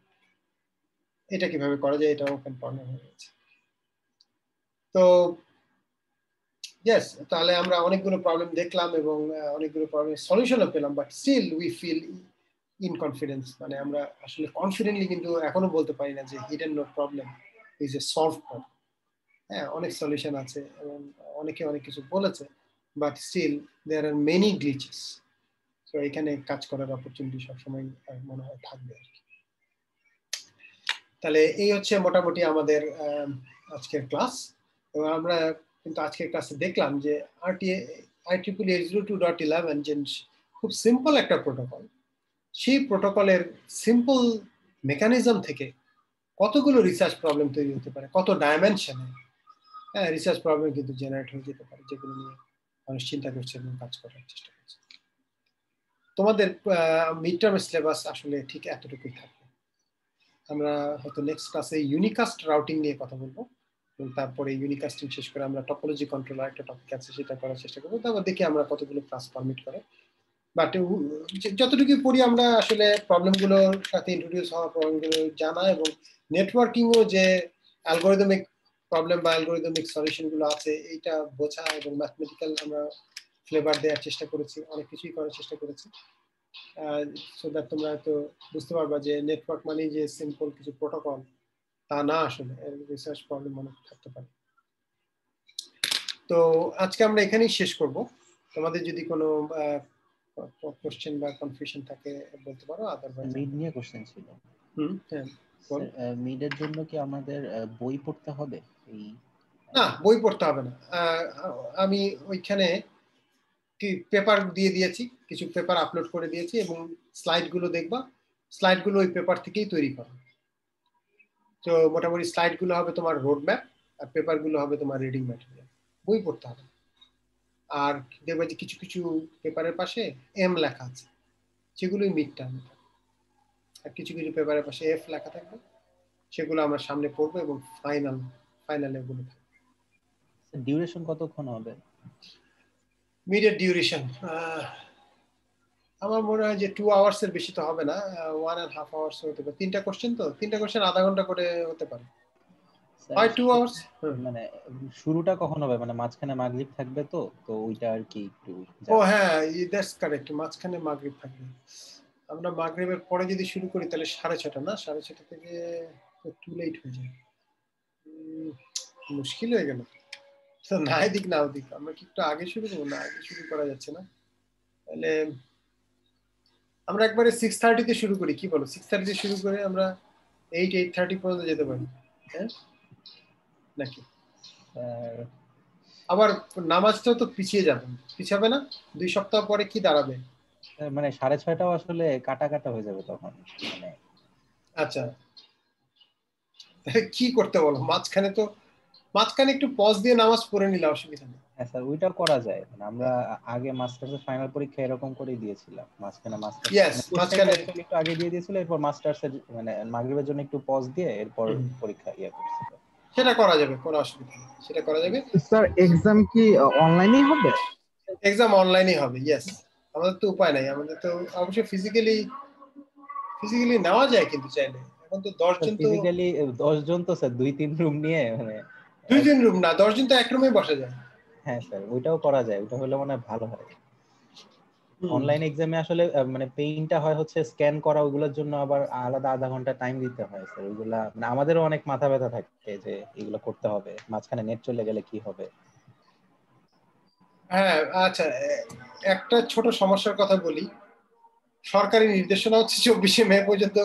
এটা কিভাবে করা যায়, এটা ওপেন প্রবলেম হয়ে গেছে। তো ইয়েস, তাহলে আমরা অনেকগুলো প্রবলেম দেখলাম এবং অনেকগুলো প্রবলেমের সলিউশনও পেলাম, বাট স্টিল উই ফিল ইনকনফিডেন্স, মানে আমরা আসলে কনফিডেন্টলি কিন্তু এখনো বলতে পারি না যে hidden node problem is a solve problem. হ্যাঁ, অনেক সলিউশন আছে এবং অনেকে অনেক কিছু বলেছে, but still there are many glitches. তো এখানে কাজ করার অপরচুনিটি সবসময় মনে হয় থাকবে আর কি। তাহলে এই হচ্ছে মোটামুটি আমাদের আজকের ক্লাস। এবং আমরা কিন্তু আজকের ক্লাসে দেখলাম যে IEEE 802.11 যে খুব সিম্পল একটা প্রোটোকল, সেই প্রোটোকলের সিম্পল মেকানিজম থেকে কতগুলো রিসার্চ প্রবলেম তৈরি হতে পারে, কত ডাইমেনশনে রিসার্চ প্রবলেম কিন্তু জেনারেট হয়ে যেতে পারে, যেগুলো নিয়ে মানুষ চিন্তা করছে এবং কাজ করার চেষ্টা করছে। তোমাদের মিড টার্ম সিলেবাস আসলে ঠিক এতটুকুই থাকবে। আমরা হয়তো নেক্সট ক্লাসে ইউনিকাস্ট রাউটিং নিয়ে কথা বলবো, এবং তারপরে ইউনিকাস্টিং শেষ করে আমরা টপোলজি কন্ট্রোলার একটা টপিক আছে সেটা করার চেষ্টা করবো। তারপর দেখি আমরা কতগুলো ক্লাস পারমিট করে, বাট যতটুকু পড়ি আমরা আসলে প্রবলেমগুলোর সাথে ইন্ট্রোডিউস হওয়া, প্রবলেমগুলো জানা এবং নেটওয়ার্কিংও যে অ্যালগোরিদমিক প্রবলেম বা অ্যালগোরিদমিক সলিউশনগুলো আছে এইটা বোঝা, এবং ম্যাথমেটিক্যাল আমরা ফ্লেভার দেওয়ার চেষ্টা করেছি, অনেক কিছুই করার চেষ্টা করেছি, সো দ্যাট তোমরা হয়তো বুঝতে পারবা যে নেটওয়ার্ক মানে যে সিম্পল কিছু প্রোটোকল তা না, আসলে রিসার্চ প্রবলেম অনেক থাকতে পারে। তো আজকে আমরা এখানেই শেষ করব। তোমাদের যদি কোনো কোশ্চেন বা কনফিউশন থাকে বলতে পারো, আদারওয়াইজ মিড নিয়ে কোশ্চেন ছিল। হ্যাঁ, মিডের জন্য কি আমাদের বই পড়তে হবে? না, বই পড়তে হবে না। আমি ওইখানে কি পেপার দিয়ে দিয়েছি, কিছু পেপার আপলোড করে দিয়েছি, এবং স্লাইডগুলো দেখবা, স্লাইডগুলো ওই পেপার থেকেই তৈরি করা। তো মোটামুটি স্লাইডগুলো হবে তোমার রোড ম্যাপ, আর পেপারগুলো হবে তোমার রিডিং ম্যাটেরিয়াল। বই পড়তে হবে। আর দেখবে যে কিছু কিছু পেপারের পাশে এম লেখা আছে, সেগুলোই মিড টার্ম, আর কিছু কিছু পেপারের পাশে এফ লেখা থাকবে, সেগুলো আমরা সামনে পড়বো এবং ফাইনালে ওগুলো থাকবে। ডিউরেশন কতক্ষণ হবে? মিডের ডিউরেশন আমার মনে হয় যে 2 আওয়ার্স এর বেশি তো হবে না, 1.5 আওয়ার্স হতে পারে। 3টা কোশ্চেন, তো 3টা কোশ্চেন আধা ঘন্টা করে হতে পারে, হয় 2 আওয়ার্স। মানে শুরুটা কখন হবে? মানে মাঝখানে মাগরিব থাকবে, তো ওইটা আর কি একটু। ও হ্যাঁ, দ্যাটস কারেক্ট, মাঝখানে মাগরিব থাকবে। আমরা মাগরিবের পরে যদি শুরু করি তাহলে 6:30, না 6:30 থেকে টু লেট হয়ে যায়, মুশকিল হয়ে গেল। না এদিক না ওদিক, আমরা কি একটু আগে শুরু করবো? না, আগে শুরু করা যাচ্ছে না। তাহলে আমরা একবারে 6:30 তে শুরু করি, কি বলো? 6:30 তে শুরু করে আমরা 8:30 পর্যন্ত যেতে পারি। হ্যাঁ, নাকি? আবার নামাজটাও তো পিছাবে না 2 সপ্তাহ পরে কি দাঁড়াবে? মানে 6:30টাও আসলে কাটা কাটা হয়ে যাবে তখন, মানে আচ্ছা কি করতে বলো? মাঝখানে একটু পজ দিয়ে নামাজ পড়ে নিলে অসুবিধা নেই। হ্যাঁ স্যার, ওইটাও করা যায়। মানে আমরা আগে মাস্টার্সের ফাইনাল পরীক্ষা এরকম করেই দিয়েছিলাম, মাঝখানে মাস্টার্স মাঝখানে একটু আগে দিয়ে দিয়েছিল, এরপর মাস্টার্সের মানে মাগরিবের জন্য একটু পজ দিয়ে এরপর পরীক্ষা করছিল। সেটা করা যাবে, কোনো অসুবিধা নেই, সেটা করা যাবে। স্যার এক্সাম কি অনলাইনেই হবে? এক্সাম অনলাইনেই হবে, ইয়েস। আমাদের তো উপায় নাই, আমাদের তো অবশ্যই ফিজিক্যালি নেওয়া যায়, কিন্তু চাইলে এখন তো 10 জন, তো ফিজিক্যালি 10 জন তো স্যার 2-3 রুম নিয়ে, মানে 2-3 রুম না, 10 জন তো এক রুমেই বসা যায়। হ্যাঁ স্যার, ওইটাও করা যায়, ওটা হলে মনে হয় ভালো হয়। অনলাইন এক্সামে আসলে মানে পেইনটা হয় হচ্ছে স্ক্যান করা, ওইগুলোর জন্য আবার আলাদা আধা ঘন্টা টাইম দিতে হয় স্যার। ওইগুলা মানে আমাদেরও অনেক মাথা ব্যথা থাকে যে এগুলো করতে হবে, মাঝখানে নেট চলে গেলে কি হবে। হ্যাঁ আচ্ছা, একটা ছোট সমস্যার কথা বলি। সরকারি নির্দেশনা হচ্ছে 24শে মে পর্যন্ত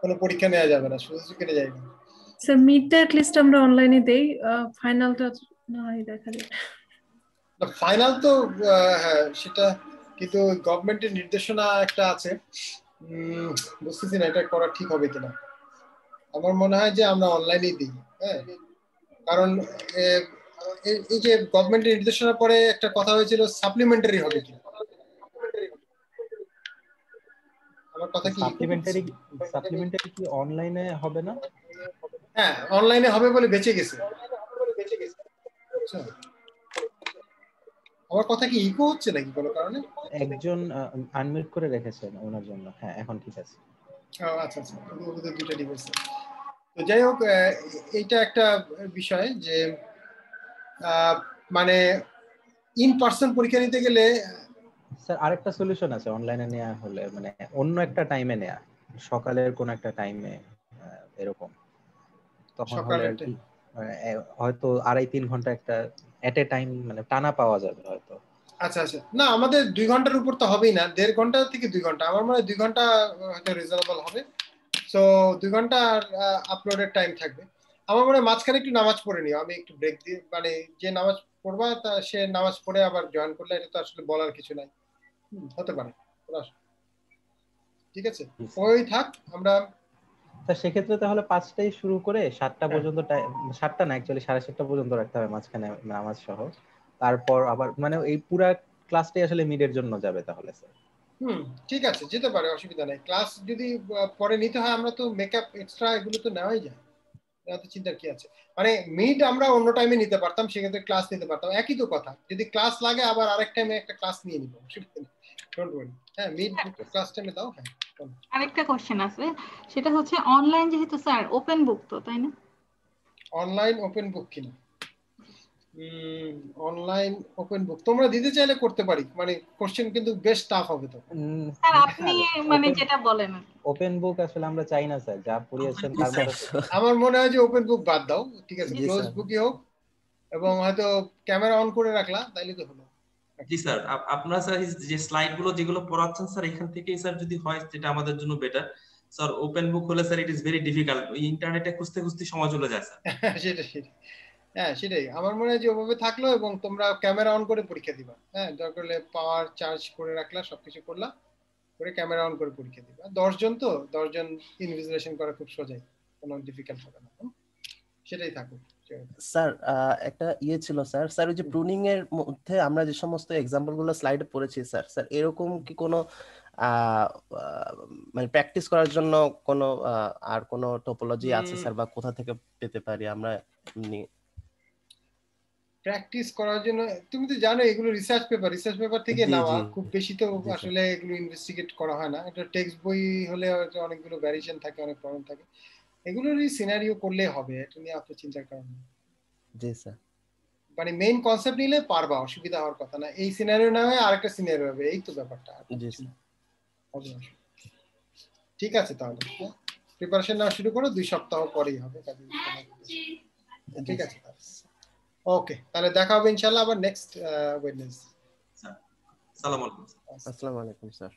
কোনো পরীক্ষা নেওয়া যাবে না, শুধু কেটে যাবে। স্যার মিডটা অ্যাট লিস্ট আমরা অনলাইনে দেই, ফাইনালটা না হয় দেখা যাবে। ফাইনাল তো হ্যাঁ সেটা, কিন্তু গভর্নমেন্টের নির্দেশনা একটা আছে, বুঝতেছি না এটা করা ঠিক হবে কিনা। আমার মনে হয় যে আমরা অনলাইনেই দিই, হ্যাঁ, কারণ এই যে গভর্নমেন্টের নির্দেশনার পরে একটা কথা হয়েছিল সাপ্লিমেন্টারি হবে কিনা। আমার কথা কি সাপ্লিমেন্টারি কি অনলাইনে হবে না? হ্যাঁ অনলাইনে হবে বলে বেঁচে গেছে। আমার কথা কি ইকো হচ্ছে নাকি কোনো কারণে? একজন আনমিউট করে রেখেছেন ওনার জন্য। হ্যাঁ এখন ঠিক আছে। আচ্ছা আচ্ছা, দুটো ডিভাইস। তো যাই হোক, এইটা একটা বিষয় যে মানে ইন পার্সন পরীক্ষা নিতে গেলে স্যার আরেকটা সলিউশন আছে অনলাইনে নেওয়া হলে, মানে অন্য একটা টাইমে নেওয়া, সকালের কোন একটা টাইমে এরকম, তখন হলে আর কি হয়তো 2.5-3 ঘন্টা একটা এট এ টাইম মানে টানা পাওয়া যাবে হয়তো। আচ্ছা আচ্ছা, না আমাদের 2 ঘন্টার উপর তো হবেই না, 1.5 ঘন্টা থেকে 2 ঘন্টা, আমার মনে হয় 2 ঘন্টা হয়তো রিজনেবল হবে। সো 2 ঘন্টা আপলোডের টাইম থাকবে। আমার মনে হয় মাঝখানে একটু নামাজ পড়ে নিও, আমি একটু ব্রেক দিয়ে, মানে যে নামাজ পড়বা তা সে নামাজ পড়ে আবার জয়েন করলে, এটা তো আসলে বলার কিছু নাই, হতে পারে। ঠিক আছে, ওই থাক। আমরা সেক্ষেত্রে তাহলে 5টায় শুরু করে 7টা পর্যন্ত, 7টা না অ্যাকচুয়ালি 7:30 পর্যন্ত রাখতে হবে মাঝখানে নামাজ সহ। তারপর আবার মানে এই পুরা ক্লাসটাই আসলে মিডের জন্য যাবে তাহলে স্যার। ঠিক আছে, যেতে পারে, অসুবিধা নাই। ক্লাস যদি পরে নিতে হয়, আমরা তো মেকআপ এক্সট্রা এগুলো তো নেওয়াই যায়, এত চিন্তার কি আছে। মানে মিড আমরা অন্য টাইমে নিতে পারতাম, সেক্ষেত্রে ক্লাস নিতে পারতাম, একই তো কথা। যদি ক্লাস লাগে আবার আরেক টাইমে একটা ক্লাস নিয়ে নিব, ডোন্ট ওয়ারি। হ্যাঁ মিড ক্লাস টাইমে দাও। হ্যাঁ আরেকটা কোশ্চেন আছে, সেটা হচ্ছে অনলাইন যেহেতু স্যার ওপেন বুক তো, তাই না? অনলাইন ওপেন বুক কিনা? অনলাইন ওপেন বুক তোমরা দিতে চাইলে করতে পারি, মানে কোশ্চেন কিন্তু বেশ টাফ হবে তো। স্যার আপনি মানে যেটা বলেন। ওপেন বুক আসলে আমরা চাই না স্যার, যা পড়িয়েছেন তার মধ্যে। আমার মনে হয় যে ওপেন বুক বাদ দাও, ঠিক আছে, ক্লোজ বুকই হোক, এবং হয়তো ক্যামেরা অন করে রাখলা, তাইলে তো হলো। জি স্যার, আপনারা স্যার যে স্লাইড গুলো যেগুলো পড়াচ্ছেন স্যার, এখান থেকেই স্যার যদি হয় যেটা আমাদের জন্য বেটার। স্যার ওপেন বুক হলে sir it is very difficult, ইন্টারনেটে খুঁজতে খুঁজতে সময় চলে যায় স্যার। সেটাই, হ্যাঁ সেটাই। আমার মনে হয় যে ওভাবে থাকলো, এবং তোমরা ক্যামেরা অন করে পরীক্ষা দিবা। হ্যাঁ দরকার হলে পাওয়ার চার্জ করে রাখলা, সবকিছু করলা, করে ক্যামেরা অন করে পরীক্ষা দিবা। 10 জন তো, 10 জন ইনভিজিলেশন করা খুব সোজাই, কোনো ডিফিকাল্ট হবে না। সেটাই থাকুক। স্যার একটা ছিল স্যার ওই যে প্রুনিং এর মধ্যে আমরা যে সমস্ত এক্সাম্পল গুলো স্লাইডে পড়েছি স্যার এরকম কি কোনো মানে প্র্যাকটিস করার জন্য কোনো আর কোনো টোপোলজি আছে স্যার, বা কোথা থেকে পেতে পারি আমরা? প্র্যাকটিস করার জন্য তুমি তো জানো এগুলো রিসার্চ পেপার থেকে নেওয়া, খুব বেশি তো আসলে এগুলো ইনভেস্টিগেট করা হয় না। এটা টেক্সট বই হলে অনেকগুলো ভ্যারিয়েশন থাকে, অনেক প্রবলেম থাকে, এগুলোরই সিনারিও করলে হবে, এটা নিয়ে আপনি চিন্তা করেন না। জি স্যার, মানে মেইন কনসেপ্ট নিলে পারবা, অসুবিধা হওয়ার কথা না। এই সিনারিও না হয় আরেকটা সিনারিও হবে, এই তো ব্যাপারটা। ঠিক আছে, তাহলে প্রিপারেশন নেওয়া শুরু করো, 2 সপ্তাহ পরেই হবে। ঠিক আছে, ওকে, তাহলে দেখা হবে ইনশাআল্লাহ আবার নেক্সট ওয়েডনেসডে। আসসালামু আলাইকুম। আসসালামু আলাইকুম স্যার।